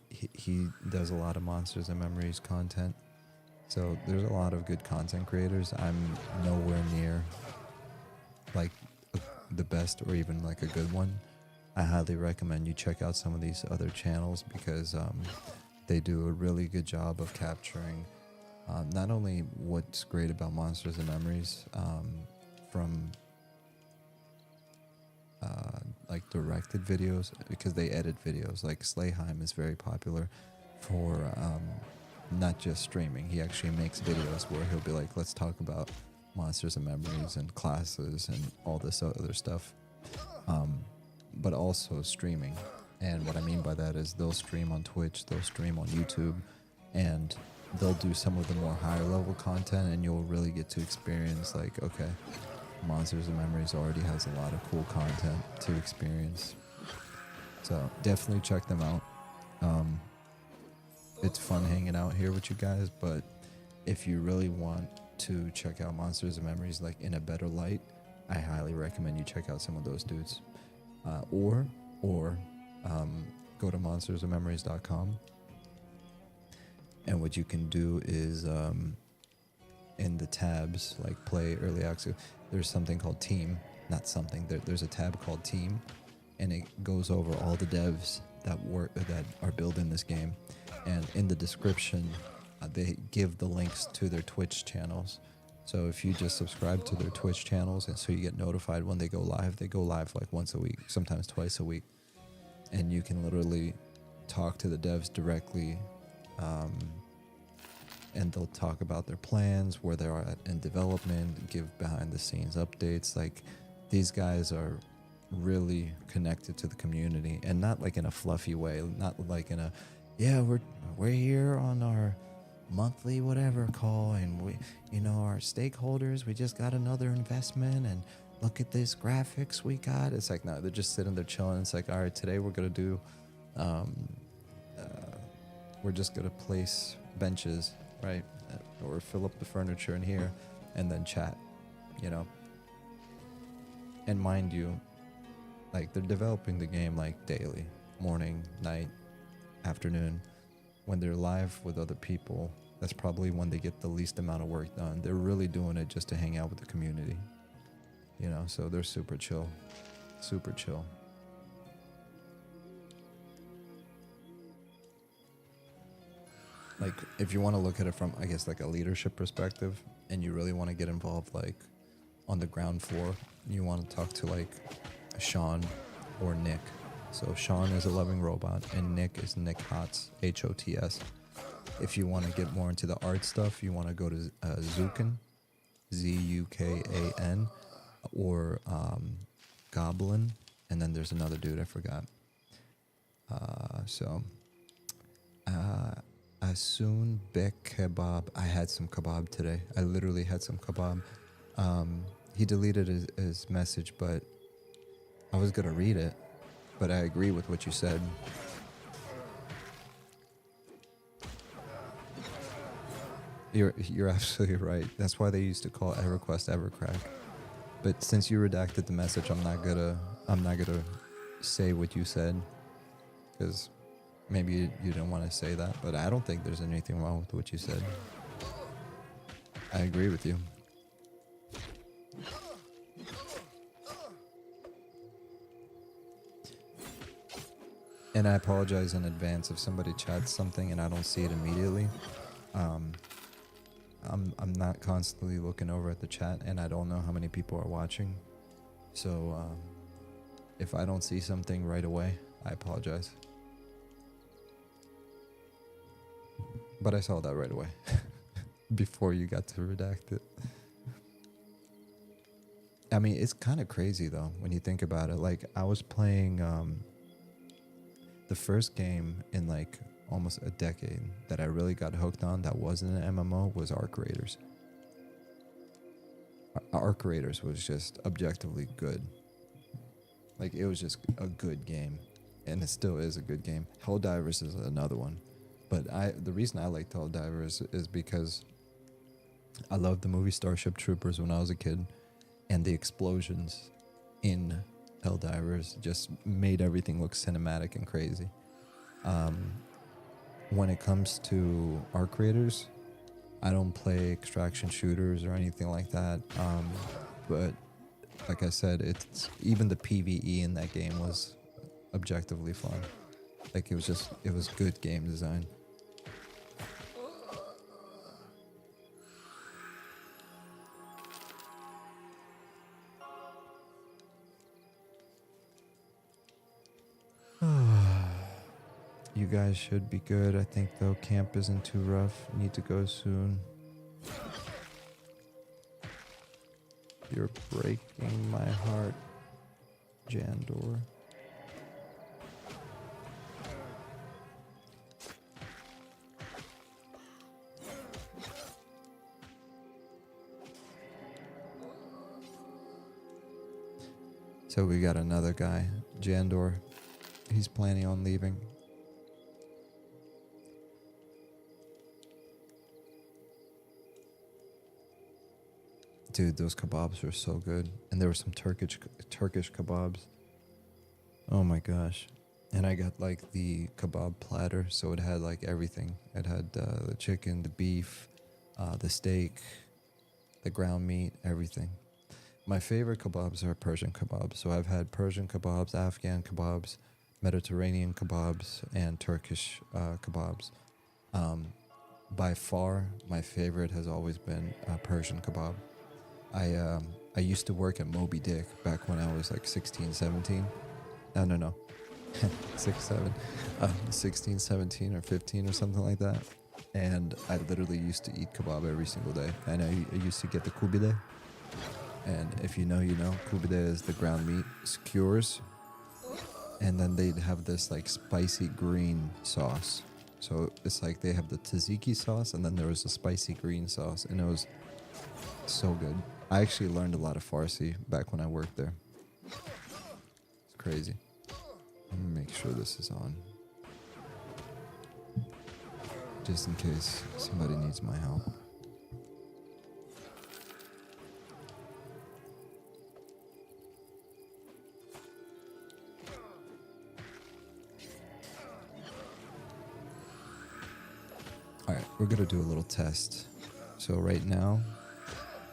He does a lot of Monsters and Memories content. So there's a lot of good content creators. I'm nowhere near like the best or even like a good one. I highly recommend you check out some of these other channels because they do a really good job of capturing not only what's great about Monsters and Memories from like directed videos, because they edit videos. Like Slayheim is very popular for not just streaming. He actually makes videos where he'll be like, let's talk about Monsters and Memories and classes and all this other stuff, but also streaming. And what I mean by that is they'll stream on Twitch, they'll stream on YouTube, and they'll do some of the more higher level content, and you'll really get to experience like, okay, Monsters and Memories already has a lot of cool content to experience. So definitely check them out. It's fun hanging out here with you guys, but if you really want to check out Monsters and Memories like in a better light, I highly recommend you check out some of those dudes. Or go to monstersandmemories.com, and what you can do is in the tabs like play early access, there's something called team, not something, there's a tab called team, and it goes over all the devs that are building this game. And in the description, they give the links to their Twitch channels. So if you just subscribe to their Twitch channels, and so you get notified when they go live like once a week, sometimes twice a week. And you can literally talk to the devs directly, and they'll talk about their plans, where they are at in development, give behind the scenes updates. Like, these guys are really connected to the community, and not like in a fluffy way, not like in a, yeah, we're here on our monthly whatever call, and we, you know, our stakeholders, we just got another investment, and look at this graphics we got. It's like, no, they're just sitting there chilling. It's like, all right, today we're gonna do we're just gonna place benches, right, or fill up the furniture in here, and then chat, you know. And mind you, like, they're developing the game like daily, morning, night, afternoon. When they're live with other people, that's probably when they get the least amount of work done. They're really doing it just to hang out with the community. you know, so they're super chill. Super chill. Like, if you want to look at it from, I guess, like a leadership perspective, and you really want to get involved, like, on the ground floor, you want to talk to, like, Sean or Nick. So Sean is a loving robot, and Nick is Nick Hots, Hots. If you want to get more into the art stuff, you want to go to Zukan, Zukan, or Goblin, and then there's another dude I forgot. Asun Bek Kebab. I had some kebab today. I literally had some kebab. He deleted his message, but I was gonna read it. But I agree with what you said. You're absolutely right. That's why they used to call EverQuest EverCrack. But since you redacted the message, I'm not gonna say what you said, because maybe you didn't want to say that. But I don't think there's anything wrong with what you said. I agree with you. And I apologize in advance if somebody chats something and I don't see it immediately. I'm not constantly looking over at the chat, and I don't know how many people are watching. So if I don't see something right away, I apologize. But I saw that right away before you got to redact it. I mean, it's kind of crazy though when you think about it. Like, I was playing the first game in like almost a decade that I really got hooked on that wasn't an MMO was Arc Raiders. Arc Raiders was just objectively good. Like, it was just a good game, and it still is a good game. Helldivers is another one, but the reason I liked Helldivers is because I loved the movie Starship Troopers when I was a kid, and the explosions in Helldivers just made everything look cinematic and crazy. When it comes to Arc Raiders, I don't play extraction shooters or anything like that. But like I said, it's even the PvE in that game was objectively fun. Like, it was good game design. You guys should be good. I think, though, camp isn't too rough. Need to go soon. You're breaking my heart, Jandor. So we got another guy, Jandor. He's planning on leaving. Dude, those kebabs were so good. And there were some Turkish kebabs. Oh my gosh. And I got like the kebab platter, so it had like everything. It had the chicken, the beef, the steak, the ground meat, everything. My favorite kebabs are Persian kebabs. So I've had Persian kebabs, Afghan kebabs, Mediterranean kebabs, and Turkish kebabs. By far, my favorite has always been Persian kebab. I used to work at Moby Dick back when I was like 16, 17. No. 16, 17 or 15 or something like that. And I literally used to eat kebab every single day. And I used to get the kubide. And if you know, you know. Kubide is the ground meat skewers. And then they'd have this like spicy green sauce. So it's like they have the tzatziki sauce, and then there was a spicy green sauce. And it was so good. I actually learned a lot of Farsi back when I worked there. It's crazy. Let me make sure this is on. Just in case somebody needs my help. Alright, we're gonna do a little test. So right now,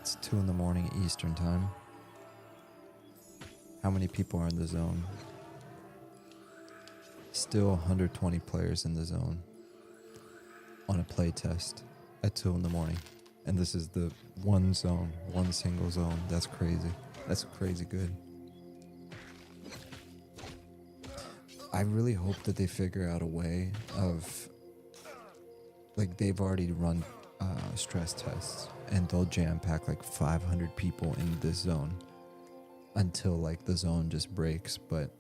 it's 2 in the morning Eastern time. how many people are in the zone? Still 120 players in the zone on a play test at 2 in the morning. And this is the one zone, one single zone. That's crazy. That's crazy good. I really hope that they figure out a way of, like, they've already run stress tests, and they'll jam pack like 500 people in this zone until like the zone just breaks. But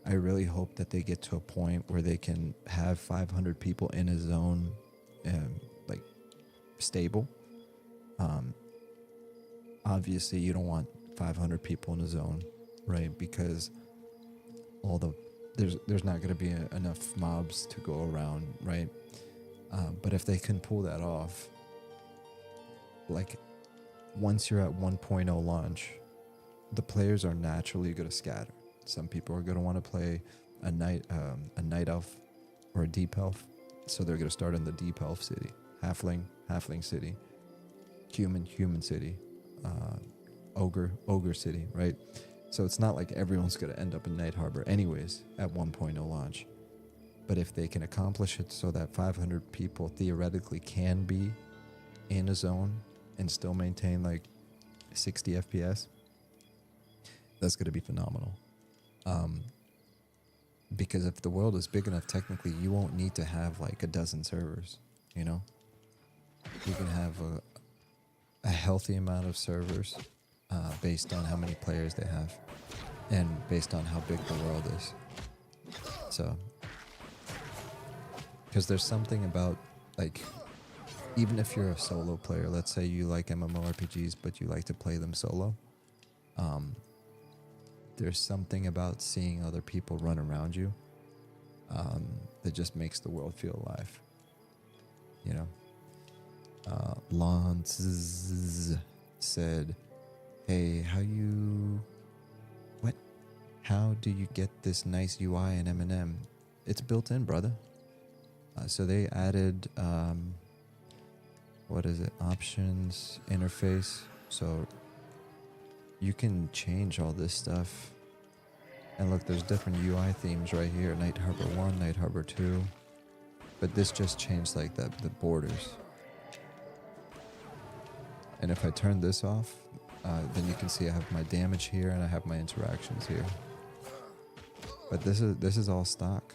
I really hope that they get to a point where they can have 500 people in a zone, like, stable. Obviously you don't want 500 people in a zone, right? Because there's not going to be enough mobs to go around, right? But if they can pull that off, like, once you're at 1.0 launch, the players are naturally going to scatter. Some people are going to want to play a night elf or a deep elf, so they're going to start in the deep elf city, halfling city, human city, ogre city, right? So it's not like everyone's going to end up in Night Harbor anyways at 1.0 launch. But if they can accomplish it so that 500 people theoretically can be in a zone and still maintain like 60 FPS, that's going to be phenomenal. Because if the world is big enough, technically you won't need to have like a dozen servers, you know? You can have a healthy amount of servers based on how many players they have and based on how big the world is. So, because there's something about, like, even if you're a solo player, let's say you like MMORPGs but you like to play them solo, there's something about seeing other people run around you that just makes the world feel alive, you know? Lance said, hey, how do you get this nice UI in M&M? It's built in, brother. So they added, options, interface. So you can change all this stuff. And look, there's different UI themes right here. Night Harbor 1, Night Harbor 2. But this just changed like the borders. And if I turn this off, then you can see I have my damage here and I have my interactions here. But this is all stock.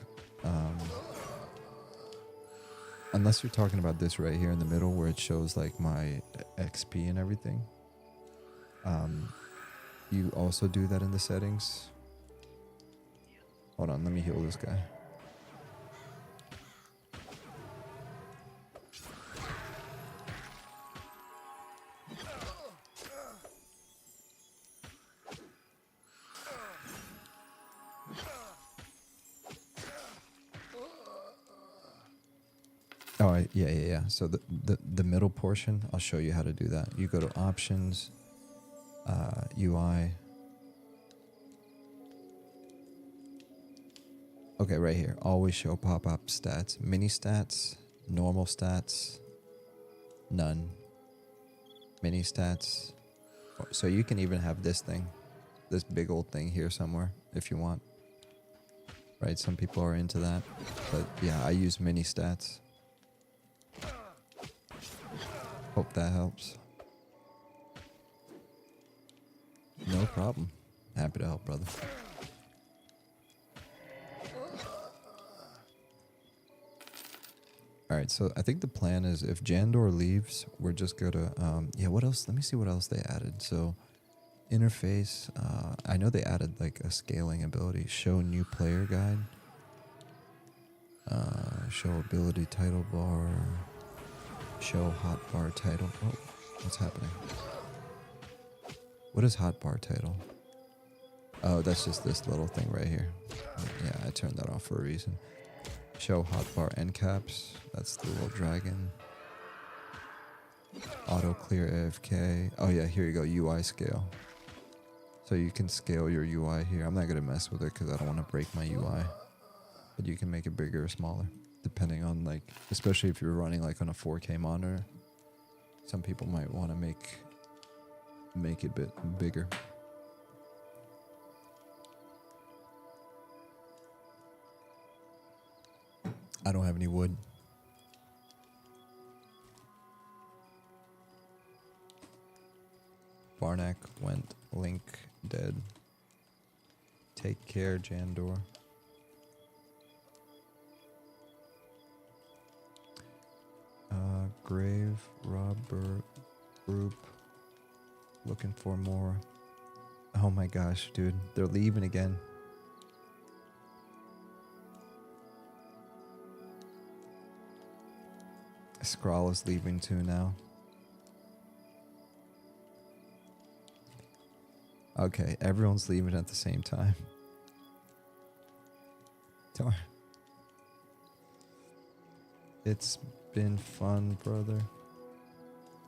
Unless you're talking about this right here in the middle where it shows like my XP and everything. You also do that in the settings. Hold on, let me heal this guy. Oh, yeah. So the middle portion, I'll show you how to do that. You go to options, UI. Okay, right here. Always show pop-up stats. Mini stats, normal stats, none. Mini stats. So you can even have this thing, this big old thing here somewhere if you want. Right, some people are into that. But yeah, I use mini stats. Hope that helps. No problem. Happy to help, brother. Alright, so I think the plan is if Jandor leaves, we're just gonna, what else? Let me see what else they added. So, interface, I know they added like a scaling ability. Show new player guide. Show ability title bar. Show hotbar title. Oh, what's happening? What is hotbar title? Oh, that's just this little thing right here. Yeah, I turned that off for a reason. Show hotbar end caps. That's the little dragon. Auto clear AFK. Oh yeah, here you go. UI scale. So you can scale your UI here. I'm not gonna mess with it because I don't want to break my UI. But you can make it bigger or smaller, depending on, like, especially if you're running like on a 4K monitor. Some people might want to make it a bit bigger. I don't have any wood. Barnack went, Link dead. Take care, Jandor. Grave robber group. Looking for more. Oh my gosh, dude. They're leaving again. Scrawl is leaving too now. Okay, everyone's leaving at the same time. Darn. It's been fun, brother.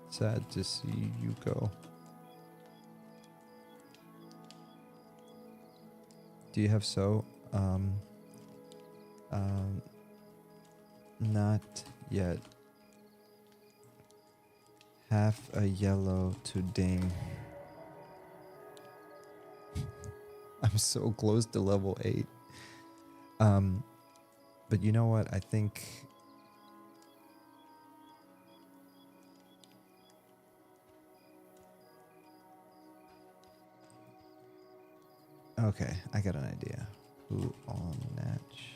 Sad to see you go. Do you have not yet. Half a yellow to ding. I'm so close to level 8. But you know what? I think okay, I got an idea. Who on Natch?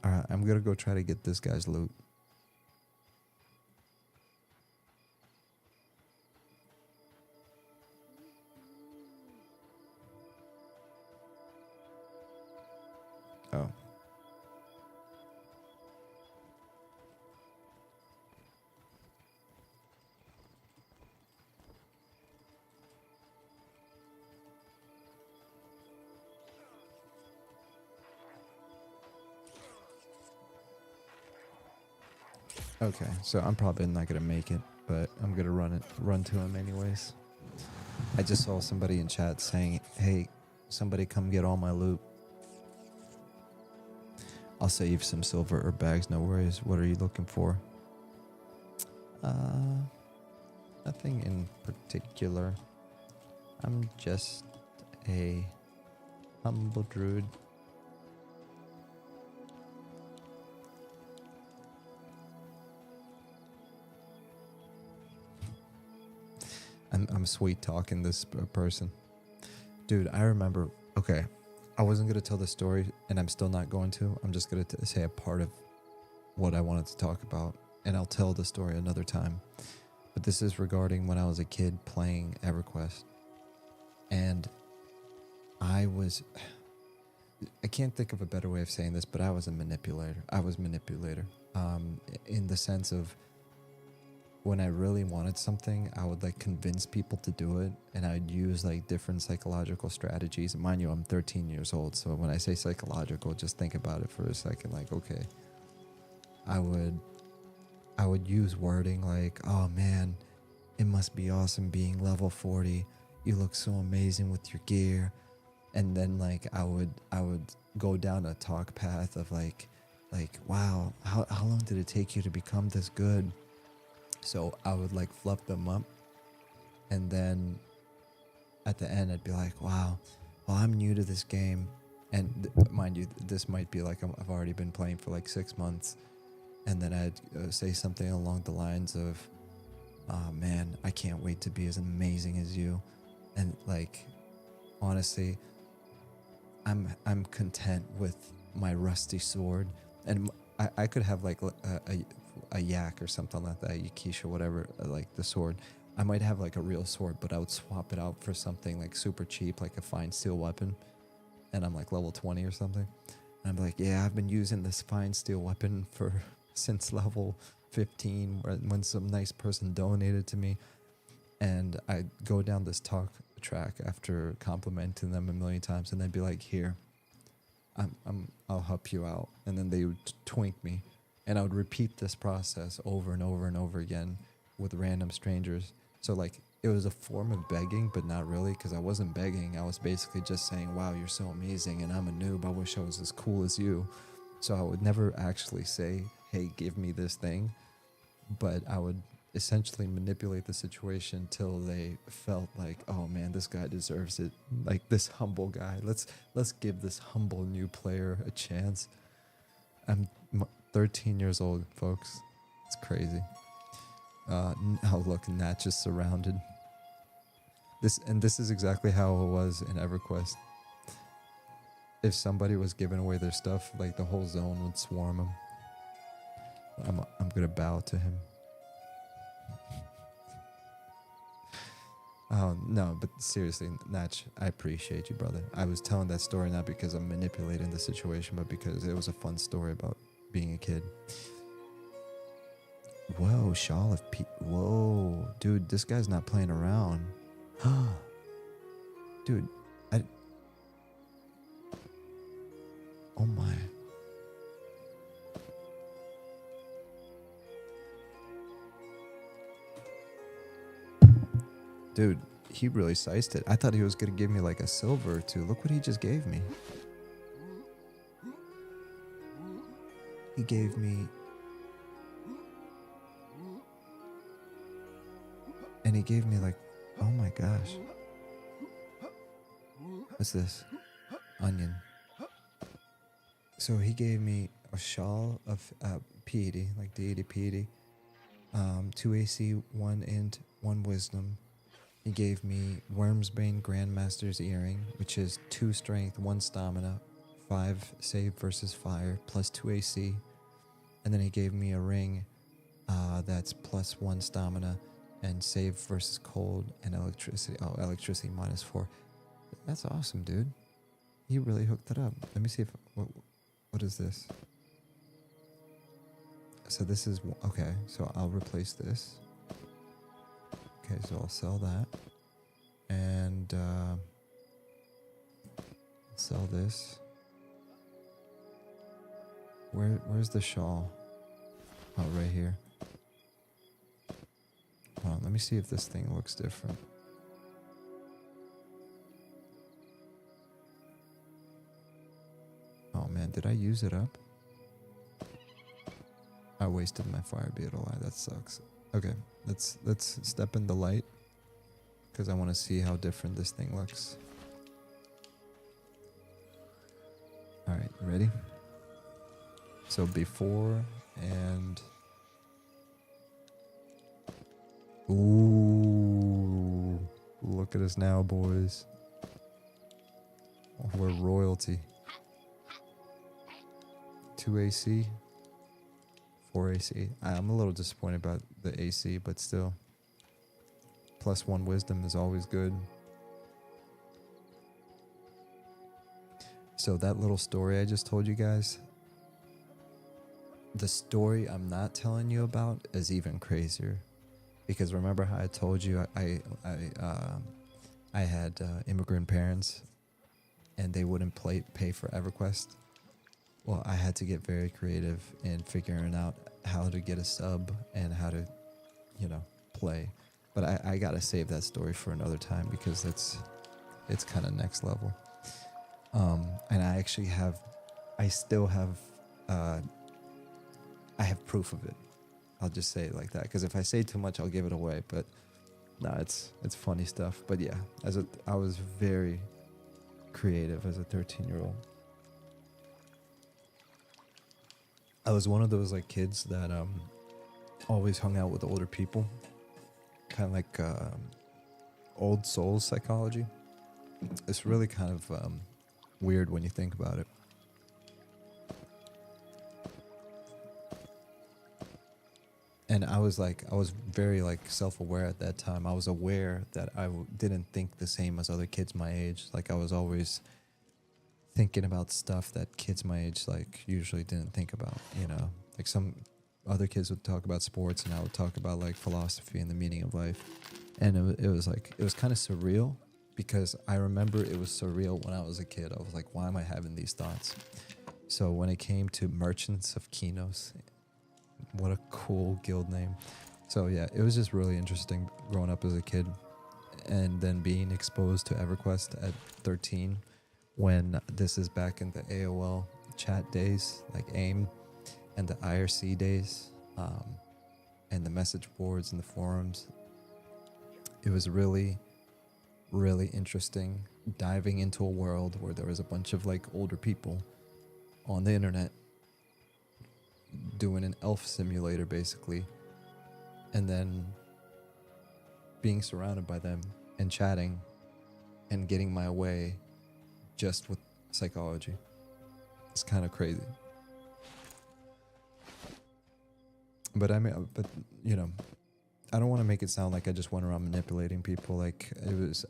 Alright, I'm gonna go try to get this guy's loot. Oh. Okay, so I'm probably not gonna make it, but I'm gonna run to him anyways. I just saw somebody in chat saying, "Hey, somebody come get all my loot." I'll save some silver or bags, no worries. What are you looking for? Nothing in particular. I'm just a humble druid. I'm sweet talking this person. Dude, I remember, okay, I wasn't going to tell the story, and I'm still not going to. I'm just going to say a part of what I wanted to talk about, and I'll tell the story another time. But this is regarding when I was a kid playing EverQuest. And I can't think of a better way of saying this, but I was a manipulator. In the sense of, when I really wanted something, I would like convince people to do it, and I'd use like different psychological strategies. And mind you, I'm 13 years old, so when I say psychological, just think about it for a second. Like, okay, I would use wording like, "Oh man, it must be awesome being level 40. You look so amazing with your gear." And then like I would go down a talk path of like, "Wow, how long did it take you to become this good?" So I would like fluff them up, and then at the end I'd be like, "Wow, well, I'm new to this game," and mind you, this might be like I've already been playing for like 6 months, and then I'd say something along the lines of, "Oh man, I can't wait to be as amazing as you," and like, honestly, I'm content with my rusty sword, and I could have like a yak or something like that, Yakisha, whatever, like the sword. I might have like a real sword, but I would swap it out for something like super cheap, like a fine steel weapon, and I'm like level 20 or something. And I'm like, "Yeah, I've been using this fine steel weapon since level 15 when some nice person donated to me." And I go down this talk track after complimenting them a million times, and they'd be like, "Here, I'll help you out," and then they would twink me. And I would repeat this process over and over and over again with random strangers. So like, it was a form of begging, but not really, because I wasn't begging. I was basically just saying, "Wow, you're so amazing, and I'm a noob. I wish I was as cool as you." So I would never actually say, "Hey, give me this thing." but I would essentially manipulate the situation till they felt like, oh man, this guy deserves it. Like this humble guy. Let's give this humble new player a chance. I'm 13 years old, folks. It's crazy. Now look, Nat just surrounded. This is exactly how it was in EverQuest. If somebody was giving away their stuff, like the whole zone would swarm him. I'm gonna bow to him. Oh no, but seriously, Natch, I appreciate you, brother. I was telling that story not because I'm manipulating the situation, but because it was a fun story about being a kid. Whoa, Shawl of P. Whoa, dude, this guy's not playing around. Dude, oh my. Dude, he really sized it. I thought he was going to give me like a silver or two. Look what he just gave me. He gave me... And he gave me like... Oh my gosh. What's this? Onion. So he gave me a shawl of piety, like deity piety. 2 AC, 1 int, 1 wisdom. He gave me Wormsbane Grandmaster's Earring, which is 2 strength, 1 stamina, 5 save versus fire, plus 2 AC. And then he gave me a ring that's plus 1 stamina and save versus cold and electricity. Oh, electricity minus 4. That's awesome, dude. He really hooked it up. Let me see if... What is this? So this is... Okay, so I'll replace this. Okay, so I'll sell that. And sell this. Where's the shawl? Oh, right here. Hold on, let me see if this thing looks different. Oh man, did I use it up? I wasted my fire beetle eye. That sucks. Okay, let's step in the light because I want to see how different this thing looks. All right, ready? So before and ooh, look at us now, boys. We're royalty. 2 AC. 4 AC. I'm a little disappointed about the AC, but still. Plus 1 wisdom is always good. So that little story I just told you guys, the story I'm not telling you about is even crazier. Because remember how I told you I had immigrant parents and they wouldn't pay for EverQuest? Well, I had to get very creative in figuring out how to get a sub and how to, play. But I gotta save that story for another time because it's kind of next level. And I have proof of it. I'll just say it like that because if I say too much, I'll give it away. But no, it's funny stuff. But yeah, I was very creative as a 13-year-old. I was one of those like kids that always hung out with older people, kind of like old soul psychology. It's really kind of weird when you think about it. And I was very like self-aware at that time. I was aware that I didn't think the same as other kids my age. Like I was always thinking about stuff that kids my age like usually didn't think about, like some other kids would talk about sports and I would talk about like philosophy and the meaning of life. And it was kind of surreal because I remember it was surreal when I was a kid. I was like, why am I having these thoughts? So when it came to Merchants of Kinos, what a cool guild name. So yeah, it was just really interesting growing up as a kid and then being exposed to EverQuest at 13 when this is back in the AOL chat days, like AIM and the IRC days. and the message boards and the forums. It was really, really interesting diving into a world where there was a bunch of like older people on the internet doing an elf simulator basically, and then being surrounded by them and chatting and getting my way just with psychology. It's kind of crazy. But I mean, you know, I don't want to make it sound like I just went around manipulating people. Like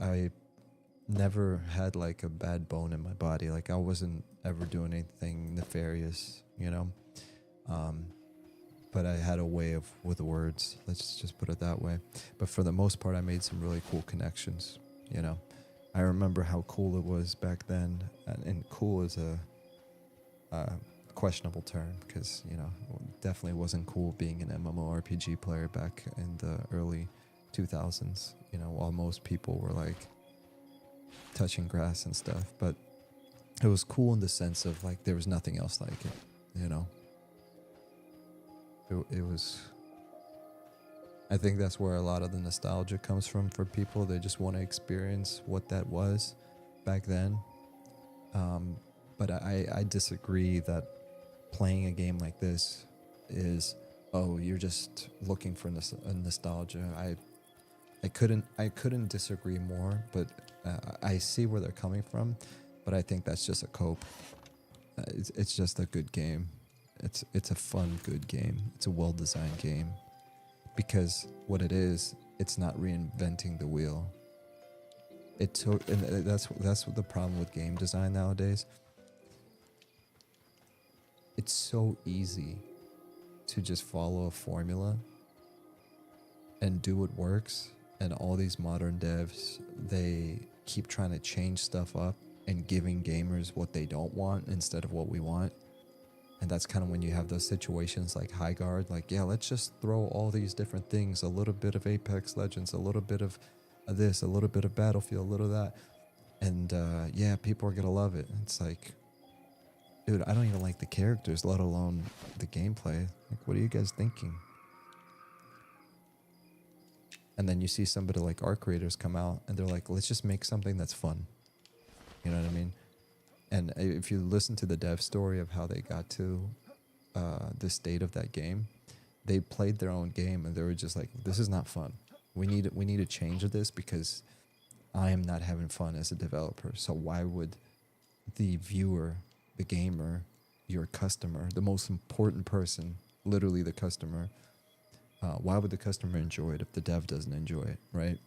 I never had like a bad bone in my body. Like I wasn't ever doing anything nefarious, you know. But I had a way with words. Let's just put it that way. But for the most part, I made some really cool connections. You know, I remember how cool it was back then, and cool is a questionable term because, you know, definitely wasn't cool being an MMORPG player back in the early 2000s. You know, while most people were like touching grass and stuff, but it was cool in the sense of like there was nothing else like it. You know. It was, I think that's where a lot of the nostalgia comes from for people. They just want to experience what that was back then. But I disagree that playing a game like this is, oh, you're just looking for nostalgia. I couldn't disagree more, but I see where they're coming from, but I think that's just a cope. It's just a good game. It's a fun, good game. It's a well-designed game because what it is, it's not reinventing the wheel. And that's the problem with game design nowadays. It's so easy to just follow a formula and do what works. And all these modern devs, they keep trying to change stuff up and giving gamers what they don't want instead of what we want. And that's kind of when you have those situations like High Guard, like, yeah, let's just throw all these different things, a little bit of Apex Legends, a little bit of this, a little bit of Battlefield, a little of that. And yeah, people are going to love it. It's like, dude, I don't even like the characters, let alone the gameplay. Like, what are you guys thinking? And then you see somebody like our creators come out and they're like, let's just make something that's fun. You know what I mean? And if you listen to the dev story of how they got to the state of that game, they played their own game and they were just like, this is not fun. We need a change of this because I am not having fun as a developer. So why would the viewer, the gamer, your customer, the most important person, literally the customer, why would the customer enjoy it if the dev doesn't enjoy it, right?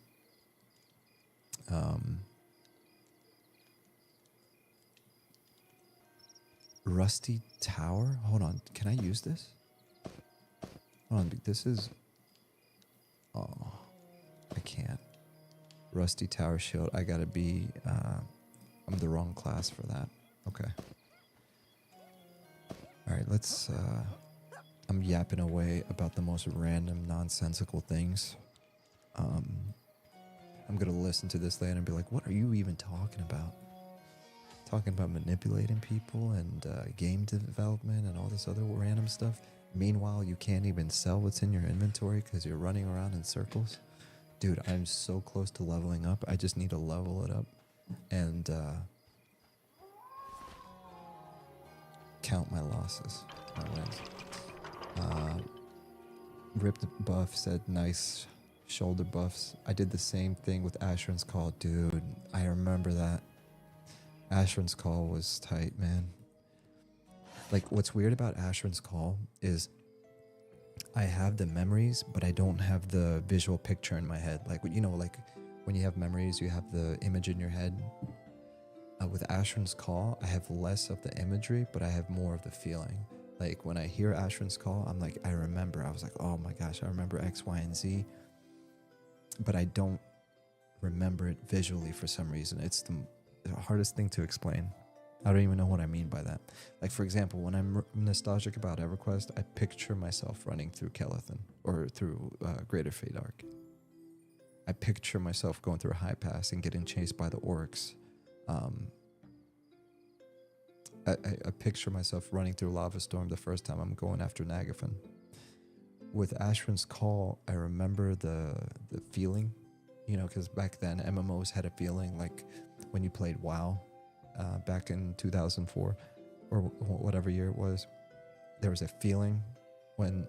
Rusty Tower? Hold on. Can I use this? Hold on. This is... Oh, I can't. Rusty Tower Shield. I gotta be... I'm the wrong class for that. Okay. Alright, let's... I'm yapping away about the most random, nonsensical things. I'm gonna listen to this later and be like, what are you even talking about? Talking about manipulating people and game development and all this other random stuff. Meanwhile, you can't even sell what's in your inventory because you're running around in circles. Dude, I'm so close to leveling up. I just need to level it up and count my losses, my wins. Ripped Buff said nice shoulder buffs. I did the same thing with Asheron's Call. Dude, I remember that. Asheron's Call was tight, man. Like, what's weird about Asheron's Call is I have the memories, but I don't have the visual picture in my head. Like, you know, like when you have memories, you have the image in your head. With Asheron's Call, I have less of the imagery, but I have more of the feeling. Like, when I hear Asheron's Call, I'm like, I remember. I was like, oh my gosh, I remember X, Y, and Z. But I don't remember it visually for some reason. It's the hardest thing to explain. I don't even know what I mean by that. Like, for example, when I'm nostalgic about EverQuest, I picture myself running through Kelethin or through Greater Fate Arc. I picture myself going through a high pass and getting chased by the orcs. I picture myself running through Lava Storm the first time I'm going after Nagafin. with Ashran's Call, I remember the feeling, you know, because back then MMOs had a feeling like when you played WoW back in 2004 or whatever year it was. There was a feeling when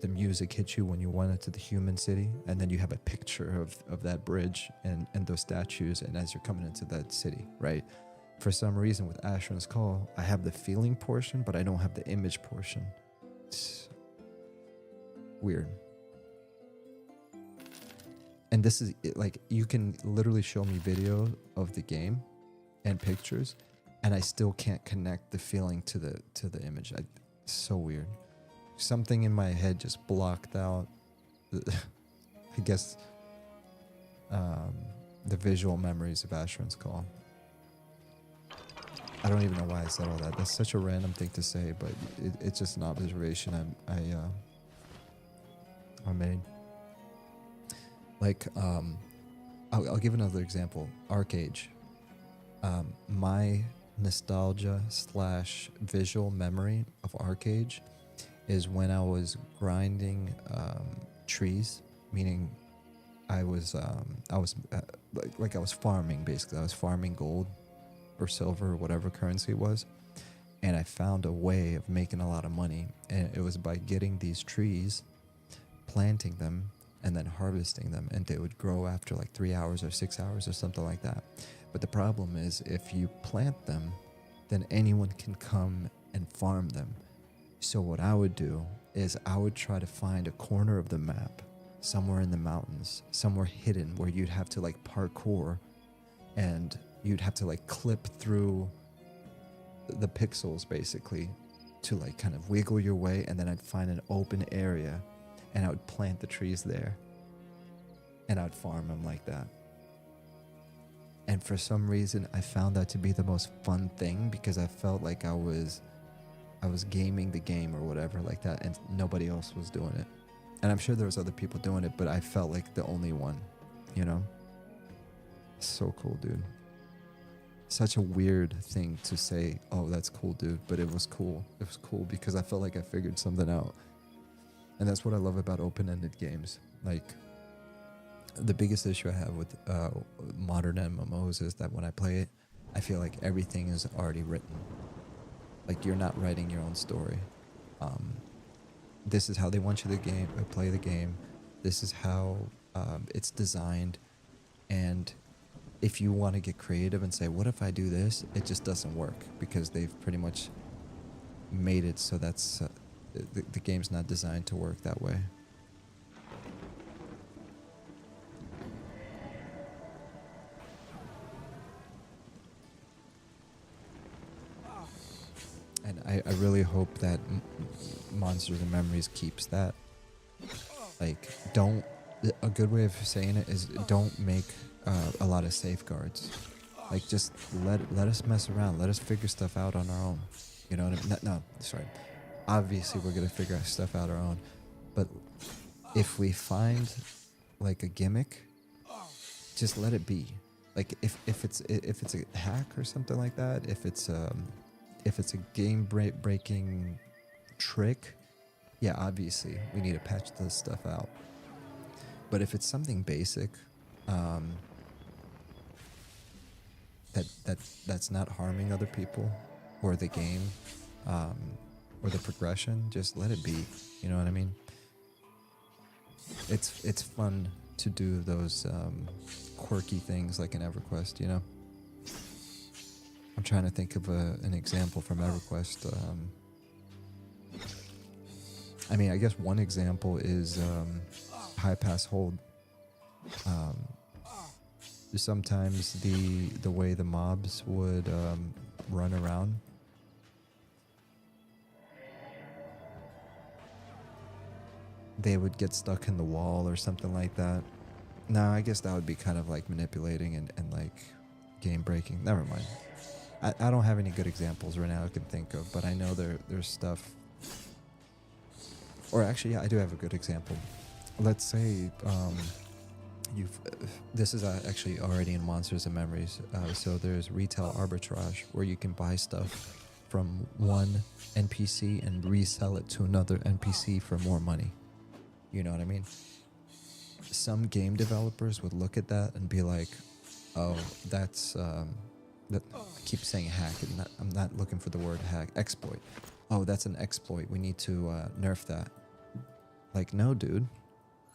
the music hit you when you went into the human city, and then you have a picture of that bridge and those statues, and as you're coming into that city, right? For some reason with Ashran's Call, I have the feeling portion, but I don't have the image portion. It's weird. And this is like, you can literally show me video of the game and pictures, and I still can't connect the feeling to the image. It's so weird. Something in my head just blocked out I guess the visual memories of Ashran's Call. I don't even know why I said all that. That's such a random thing to say, but it's just an observation I made. Like, I'll give another example. Arcage. My nostalgia / visual memory of Arcage is when I was grinding trees, meaning I was farming, basically. I was farming gold or silver or whatever currency it was, and I found a way of making a lot of money, and it was by getting these trees, planting them, and then harvesting them, and they would grow after like 3 hours or 6 hours or something like that. But the problem is, if you plant them, then anyone can come and farm them. So what I would do is I would try to find a corner of the map, somewhere in the mountains, somewhere hidden, where you'd have to like parkour, and you'd have to like clip through the pixels basically to like kind of wiggle your way, and then I'd find an open area and I would plant the trees there, and I'd farm them like that. And for some reason I found that to be the most fun thing, because I felt like I was gaming the game or whatever like that, and nobody else was doing it. And I'm sure there was other people doing it, but I felt like the only one, you know? So cool, dude. Such a weird thing to say, oh, that's cool, dude, but it was cool. It was cool because I felt like I figured something out. And that's what I love about open-ended games. Like, the biggest issue I have with modern MMOs is that when I play it, I feel like everything is already written. Like, you're not writing your own story. This is how they want you to play the game. This is how it's designed. And if you want to get creative and say, what if I do this? It just doesn't work, because they've pretty much made it so that's the game's not designed to work that way. And I really hope that Monsters and Memories keeps that. Like, a good way of saying it is don't make a lot of safeguards. Like, just let us mess around. Let us figure stuff out on our own. You know what I mean? No, sorry. Obviously, we're gonna figure stuff out our own. But if we find like a gimmick, just let it be. Like, if it's a hack or something like that, if it's a game breaking trick, yeah, obviously we need to patch this stuff out. But if it's something basic, that's not harming other people or the game, or the progression, just let it be. You know what I mean? It's fun to do those quirky things like an EverQuest, you know? I'm trying to think of an example from EverQuest. I mean, I guess one example is high pass hold. Sometimes the way the mobs would run around, they would get stuck in the wall or something like that. No, I guess that would be kind of like manipulating and like game breaking. Never mind. I don't have any good examples right now I can think of, but I know there's stuff. Or actually, yeah, I do have a good example. Let's say this is actually already in Monsters and Memories. So there's retail arbitrage where you can buy stuff from one NPC and resell it to another NPC for more money. You know what I mean? Some game developers would look at that and be like, oh, that's that, I keep saying hack, and I'm not looking for the word hack. Exploit. Oh, that's an exploit. We need to nerf that. Like, no, dude.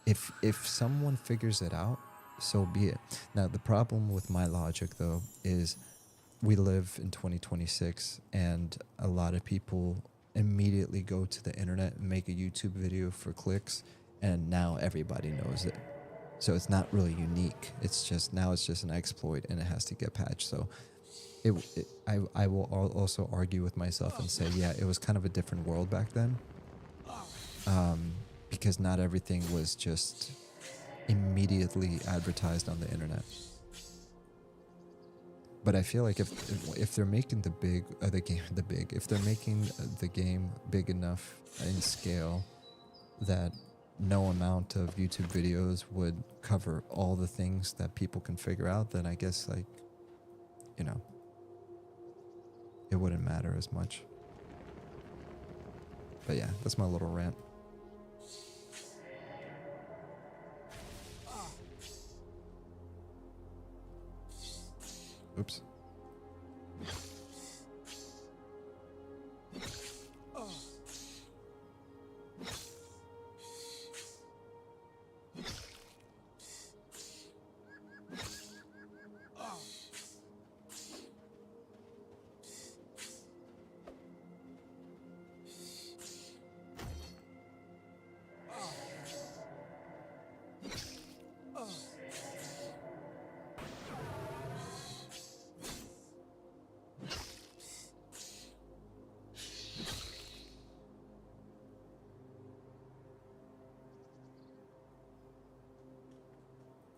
If someone figures it out, so be it. Now, the problem with my logic, though, is we live in 2026, and a lot of people immediately go to the internet and make a YouTube video for clicks, and now everybody knows it. So it's not really unique. It's just an exploit, and it has to get patched. So I will also argue with myself and say, yeah, it was kind of a different world back then, because not everything was just immediately advertised on the internet. But I feel like if they're making if they're making the game big enough in scale that no amount of YouTube videos would cover all the things that people can figure out, then I guess, like, you know, it wouldn't matter as much. But yeah, that's my little rant. Oops.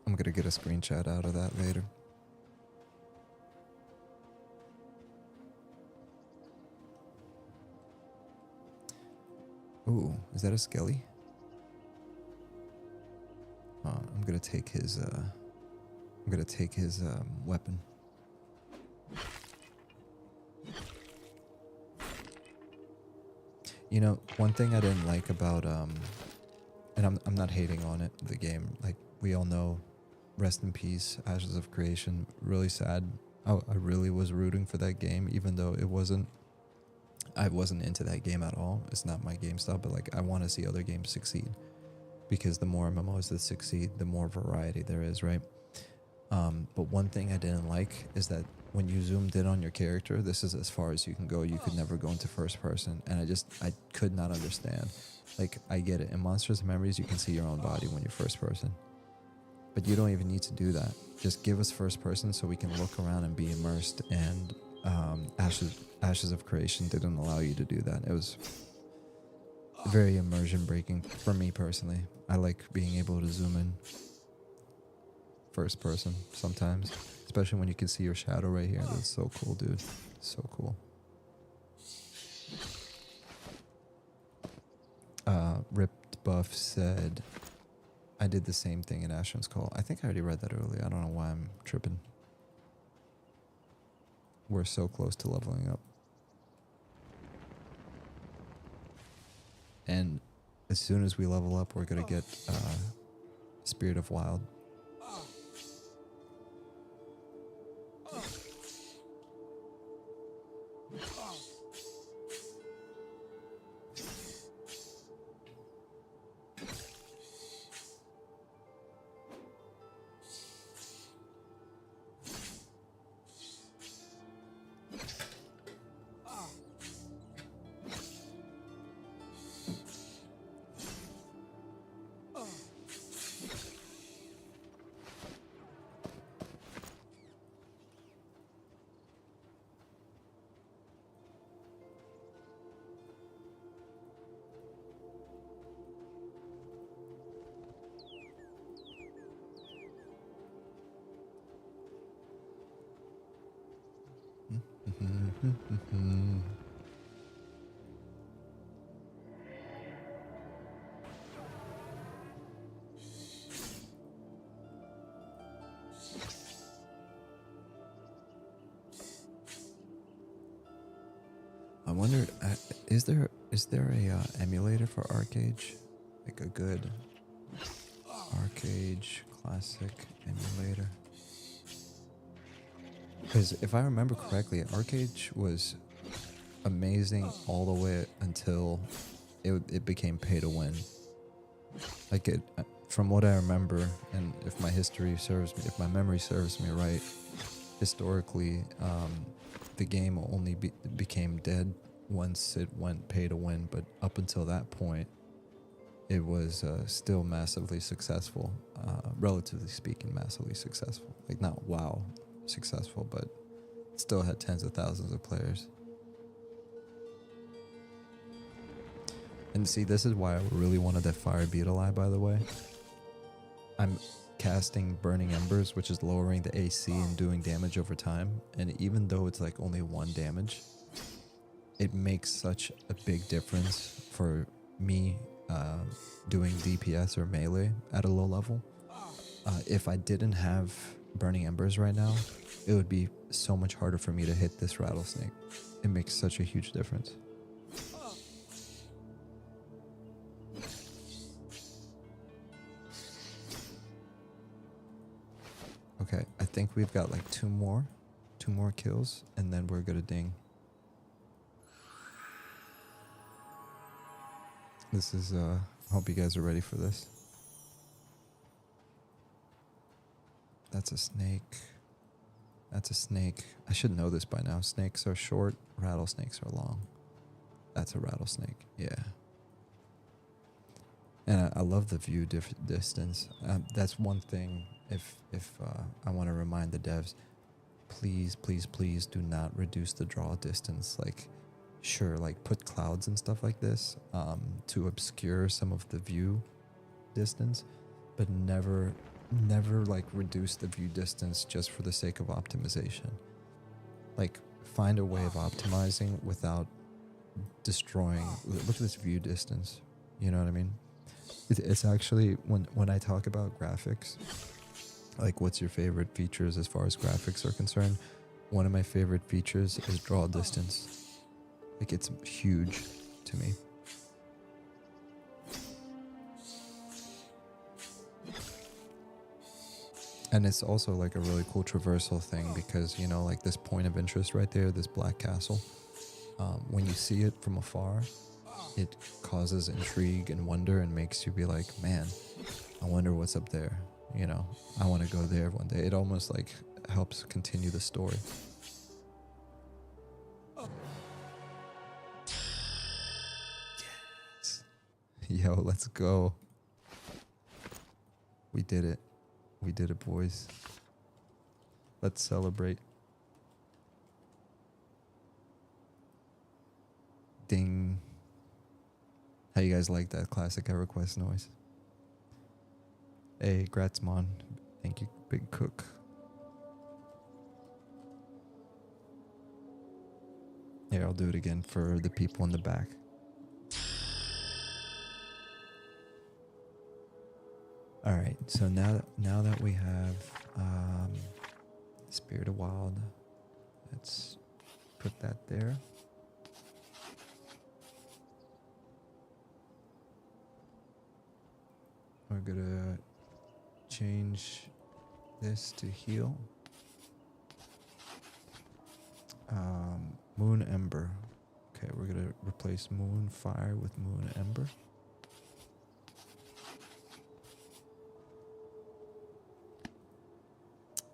I'm gonna get a screenshot out of that later. Ooh, is that a skelly? I'm gonna take his weapon. You know, one thing I didn't like about and I'm not hating on it, the game. Like, we all know, rest in peace, Ashes of Creation. Really sad. I really was rooting for that game, even though I wasn't into that game at all. It's not my game style, but like, I want to see other games succeed, because the more MMOs that succeed, the more variety there is, right? But one thing I didn't like is that when you zoomed in on your character, this is as far as you can go. You could never go into first person, and I could not understand. Like, I get it. In Monsters and Memories, you can see your own body when you're first person, but you don't even need to do that. Just give us first person so we can look around and be immersed. And Ashes of Creation didn't allow you to do that. It was very immersion breaking for me personally. I like being able to zoom in first person sometimes, especially when you can see your shadow right here. That's so cool, dude. So cool. Ripped Buff said, I did the same thing in Ashen's Call. I think I already read that earlier. I don't know why I'm tripping. We're so close to leveling up. And as soon as we level up, we're going to get Spirit of Wild. wonder, is there a emulator for Arcage? Like a good Arcage classic emulator? Because if I remember correctly, Arcage was amazing all the way until it became pay to win. Like it, from what I remember, and if my memory serves me right, historically, the game only became dead once it went pay to win. But up until that point, it was still massively successful, relatively speaking, massively successful. Like not wow successful, but still had tens of thousands of players. And see, this is why I really wanted that Fire Beetle Eye, by the way. I'm casting Burning Embers, which is lowering the AC and doing damage over time. And even though it's like only 1 damage, it makes such a big difference for me doing DPS or melee at a low level. If I didn't have Burning Embers right now, it would be so much harder for me to hit this rattlesnake. It makes such a huge difference. Okay, I think we've got like two more kills, and then we're gonna ding. This is, I hope you guys are ready for this. That's a snake. That's a snake. I should know this by now. Snakes are short, rattlesnakes are long. That's a rattlesnake, yeah. And I love the view distance. That's one thing. If I want to remind the devs, please do not reduce the draw distance. Like, sure, like put clouds and stuff like this to obscure some of the view distance, but never like reduce the view distance just for the sake of optimization. Like, find a way of optimizing without destroying. Look at this view distance. You know what I mean? It's actually, when I talk about graphics, like what's your favorite features as far as graphics are concerned, one of my favorite features is draw distance. Like, it's huge to me. And it's also like a really cool traversal thing because, you know, like this point of interest right there, this black castle, when you see it from afar, it causes intrigue and wonder and makes you be like, man, I wonder what's up there. You know, I want to go there one day. It almost like helps continue the story. Yes. Yo, let's go. We did it. We did it, boys. Let's celebrate. Ding. How you guys like that classic EverQuest noise? Hey, Gratzmon. Thank you, Big Cook. Here, I'll do it again for the people in the back. All right, so now that we have Spirit of Wild, let's put that there. We're gonna change this to heal. Moon Ember. Okay, we're gonna replace Moon Fire with Moon Ember.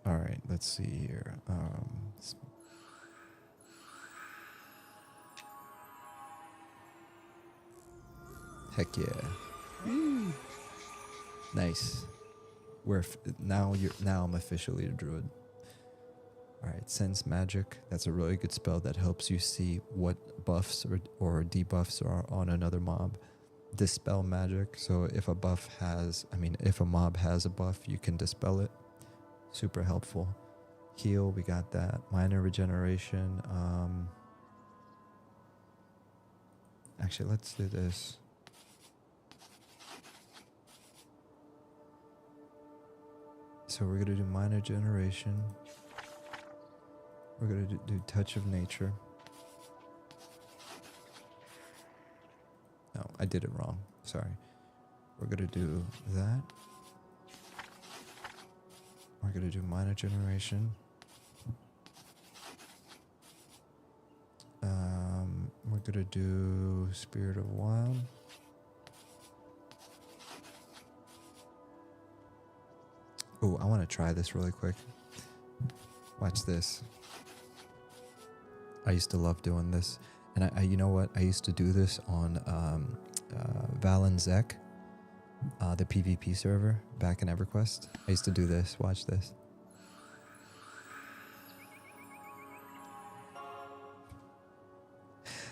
All right, let's see here. Heck yeah. Nice. Now I'm officially a druid. Alright, Sense Magic. That's a really good spell that helps you see what buffs or debuffs are on another mob. Dispel Magic. So if a mob has a buff, you can dispel it. Super helpful. Heal, we got that. Minor Regeneration. Actually, let's do this. So we're going to do Minor Regeneration. We're going to do Touch of Nature. I did it wrong. Sorry. We're gonna do that. We're gonna do minor generation. We're gonna do Spirit of Wild. Oh, I want to try this really quick. Watch this. I used to love doing this, and I you know what? I used to do this on Valen's the PvP server back in EverQuest. I used to do this. Watch this.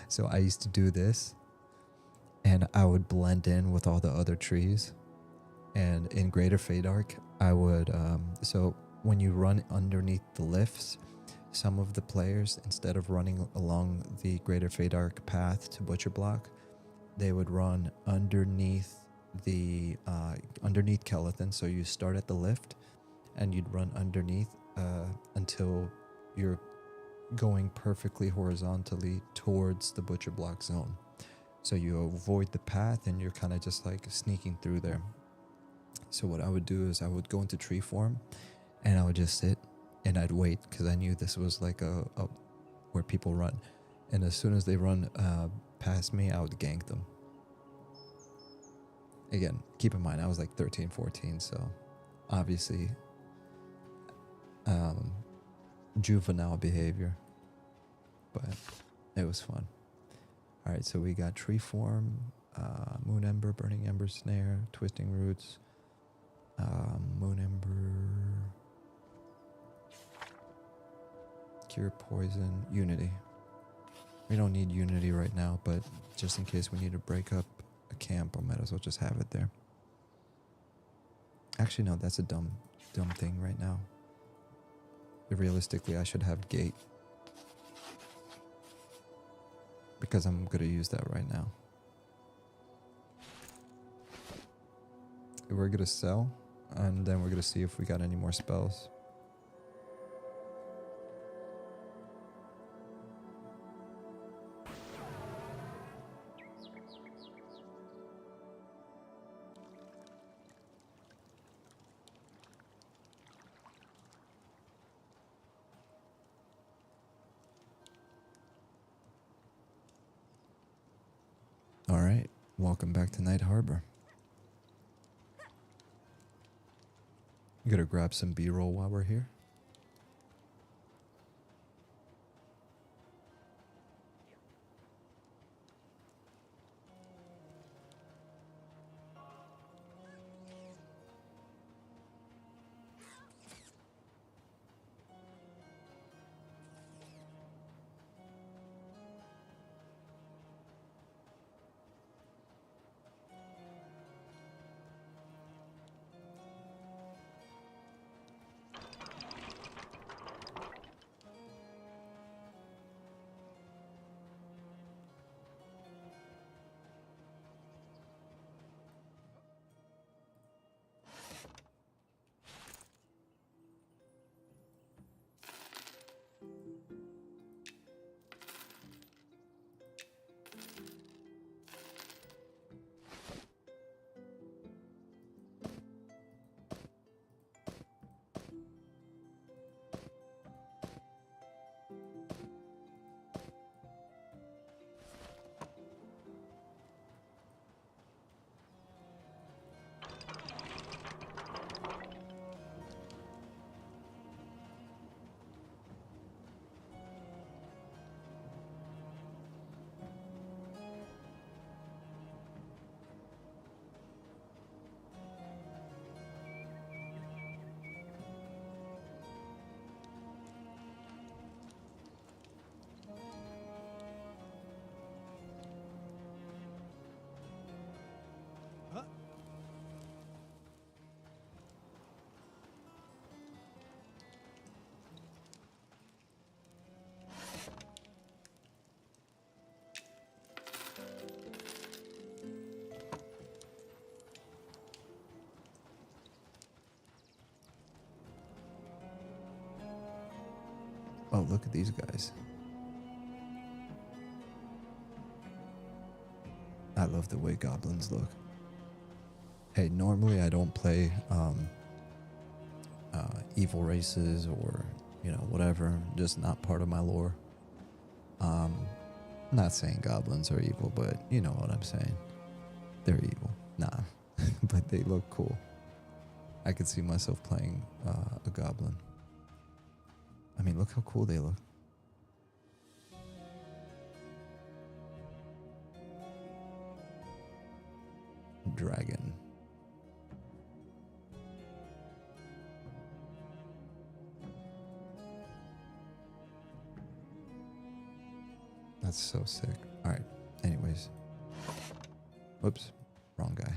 So I used to do this, and I would blend in with all the other trees. And in Greater Fadark, I would, so when you run underneath the lifts, some of the players, instead of running along the Greater Fadark path to Butcher Block, they would run underneath the, underneath Kelethan. So you start at the lift, and you'd run underneath until you're going perfectly horizontally towards the Butcher Block zone. So you avoid the path, and you're kind of just like sneaking through there. So what I would do is I would go into tree form, and I would just sit and I'd wait, because I knew this was like a where people run. And as soon as they run past me, I would gank them. Again, keep in mind, I was like 13, 14, so obviously juvenile behavior, but it was fun. All right, so we got tree form, moon ember, burning ember, snare, twisting roots, moon ember, cure poison, unity. We don't need unity right now, but just in case we need to break up a camp, I might as well just have it there. Actually, no, that's a dumb thing right now. Realistically, I should have gate, because I'm gonna use that right now. We're gonna sell, and then we're gonna see if we got any more spells. All right, welcome back to Night Harbor. I'm gonna grab some B-roll while we're here. Oh, look at these guys. I love love the way goblins look. Hey, normally I don't play evil races or, you know, whatever. Just not part of my lore. Not saying goblins are evil, but you know what I'm saying. They're evil. Nah, but they look cool. I could see myself playing a goblin. I mean, look how cool they look. Dragon. That's so sick. All right. Anyways. Whoops. Wrong guy.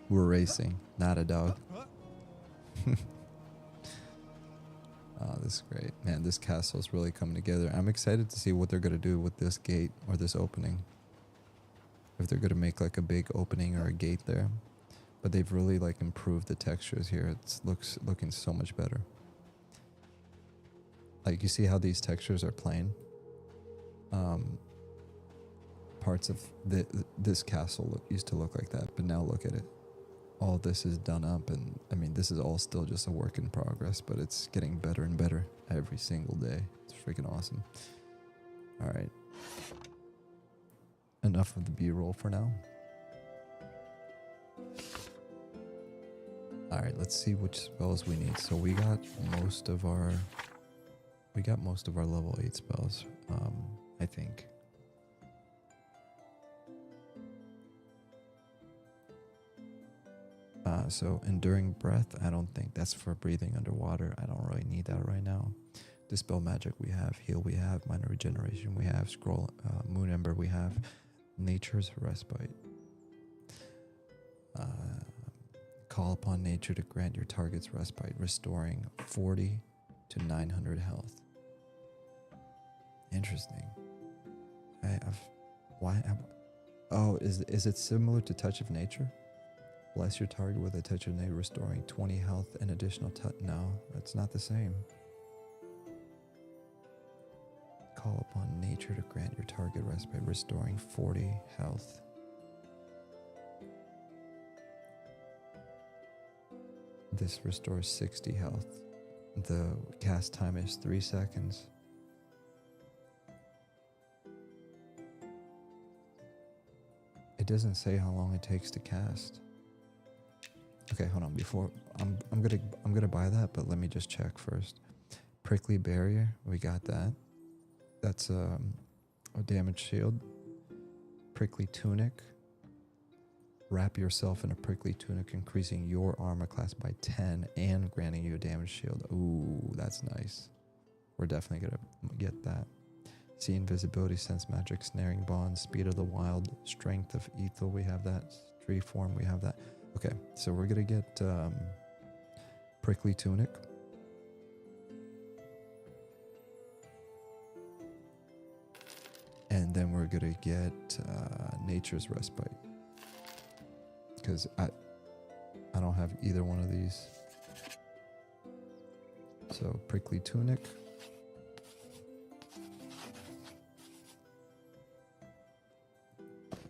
We're racing, not a dog. Oh, this is great. Man, this castle is really coming together. I'm excited to see what they're going to do with this gate or this opening. If they're going to make like a big opening or a gate there. But they've really like improved the textures here. It's looking so much better. Like you see how these textures are plain? Parts of this castle used to look like that, but now look at it. All this is done up, and I mean, this is all still just a work in progress, but it's getting better and better every single day. It's freaking awesome. All right. Enough of the B-roll for now. All right, let's see which spells we need. So we got most of our level 8 spells, I think. So Enduring Breath, I don't think that's for breathing underwater. I don't really need that right now. Dispel Magic we have, Heal we have, Minor Regeneration we have, Scroll, Moon Ember we have, Nature's Respite. Call upon nature to grant your target's respite, restoring 40 to 900 health. Interesting. Is it similar to Touch of Nature? Bless your target with a touch of nature, restoring 20 health and additional touch. No, that's not the same. Call upon nature to grant your target respite, restoring 40 health. This restores 60 health. The cast time is 3 seconds. It doesn't say how long it takes to cast. Okay, hold on. Before I'm gonna buy that, but let me just check first. Prickly Barrier, we got that. That's a damage shield. Prickly Tunic. Wrap yourself in a prickly tunic, increasing your armor class by 10 and granting you a damage shield. Ooh, that's nice. We're definitely gonna get that. See Invisibility, Sense Magic, Snaring Bond, Speed of the Wild, Strength of Ethel, we have that. Tree Form, we have that. Okay, so we're gonna get Prickly Tunic. And then we're gonna get Nature's Respite. Because I don't have either one of these. So Prickly Tunic.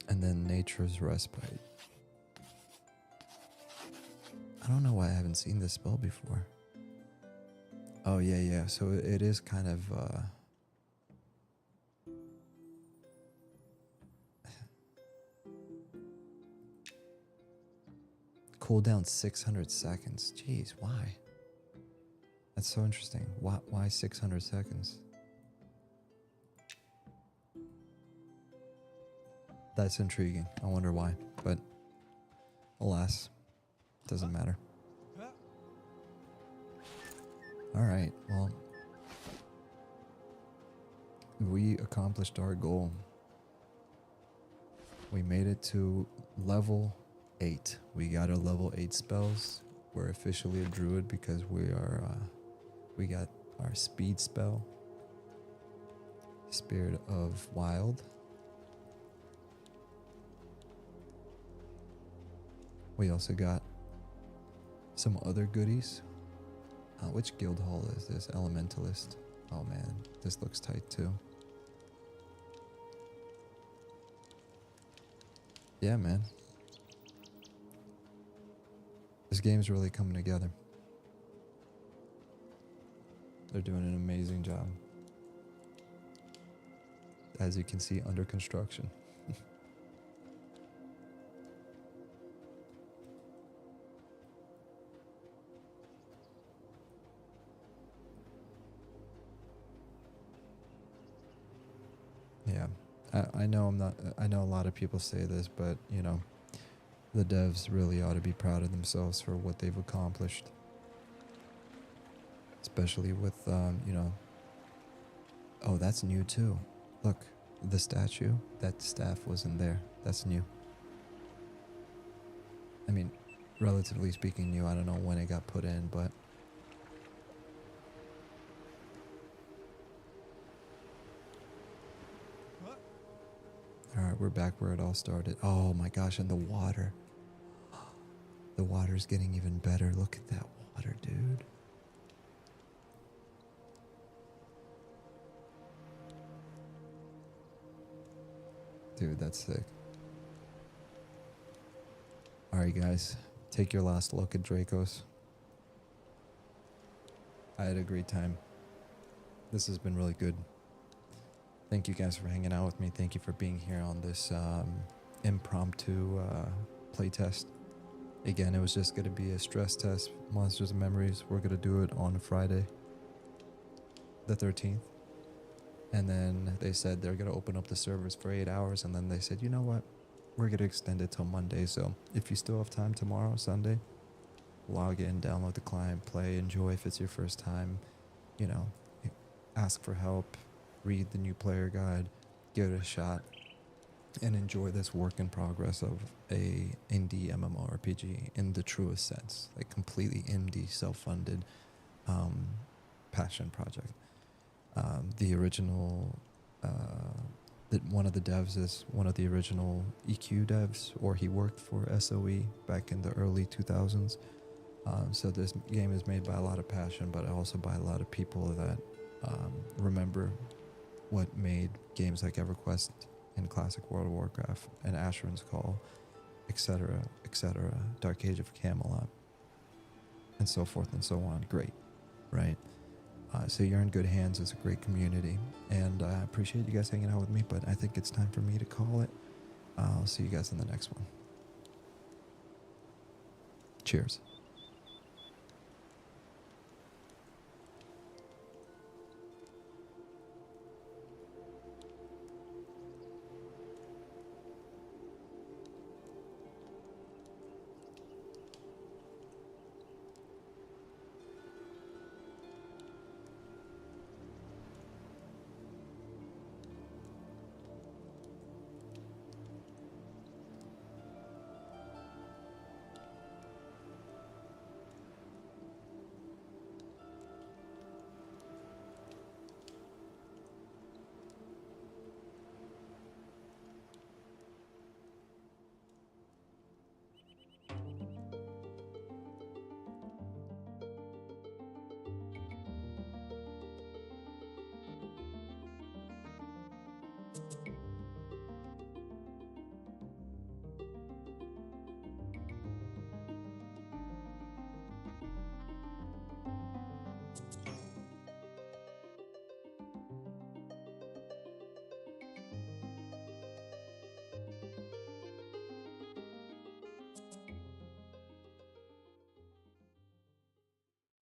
And then Nature's Respite. I don't know why I haven't seen this spell before. Oh, yeah. So it is kind of... Cooldown 600 seconds. Jeez, why? That's so interesting. Why 600 seconds? That's intriguing. I wonder why, but alas, doesn't matter. All right, well, we accomplished our goal. We made it to level 8. We got our level 8 spells. We're officially a druid because we got our speed spell, Spirit of Wild. We also got some other goodies. Which guild hall is this? Elementalist. Oh man, this looks tight too. Yeah, man. This game's really coming together. They're doing an amazing job. As you can see, under construction. Yeah, I know I know a lot of people say this, but you know, the devs really ought to be proud of themselves for what they've accomplished. Especially with, you know, oh, that's new too. Look, the statue, that staff wasn't there. That's new. I mean, relatively speaking new. I don't know when it got put in, but alright, we're back where it all started. Oh my gosh, and the water. The water's getting even better. Look at that water, dude. Dude, that's sick. Alright guys, take your last look at Dracos. I had a great time. This has been really good. Thank you guys for hanging out with me. Thank you for being here on this impromptu playtest. Again, it was just going to be a stress test, Monsters and Memories. We're going to do it on Friday, the 13th. And then they said they're going to open up the servers for 8 hours. And then they said, you know what? We're going to extend it till Monday. So if you still have time tomorrow, Sunday, log in, download the client, play, enjoy if it's your first time. You know, ask for help, read the new player guide, give it a shot, and enjoy this work in progress of a indie MMORPG in the truest sense. Like completely indie, self-funded passion project. The original, one of the devs is one of the original EQ devs, or he worked for SOE back in the early 2000s. So this game is made by a lot of passion, but also by a lot of people that remember what made games like EverQuest and classic World of Warcraft and Asheron's Call, etc., etc., Dark Age of Camelot, and so forth and so on. Great, right? So you're in good hands. It's a great community, and I appreciate you guys hanging out with me, but I think it's time for me to call it. I'll see you guys in the next one. Cheers.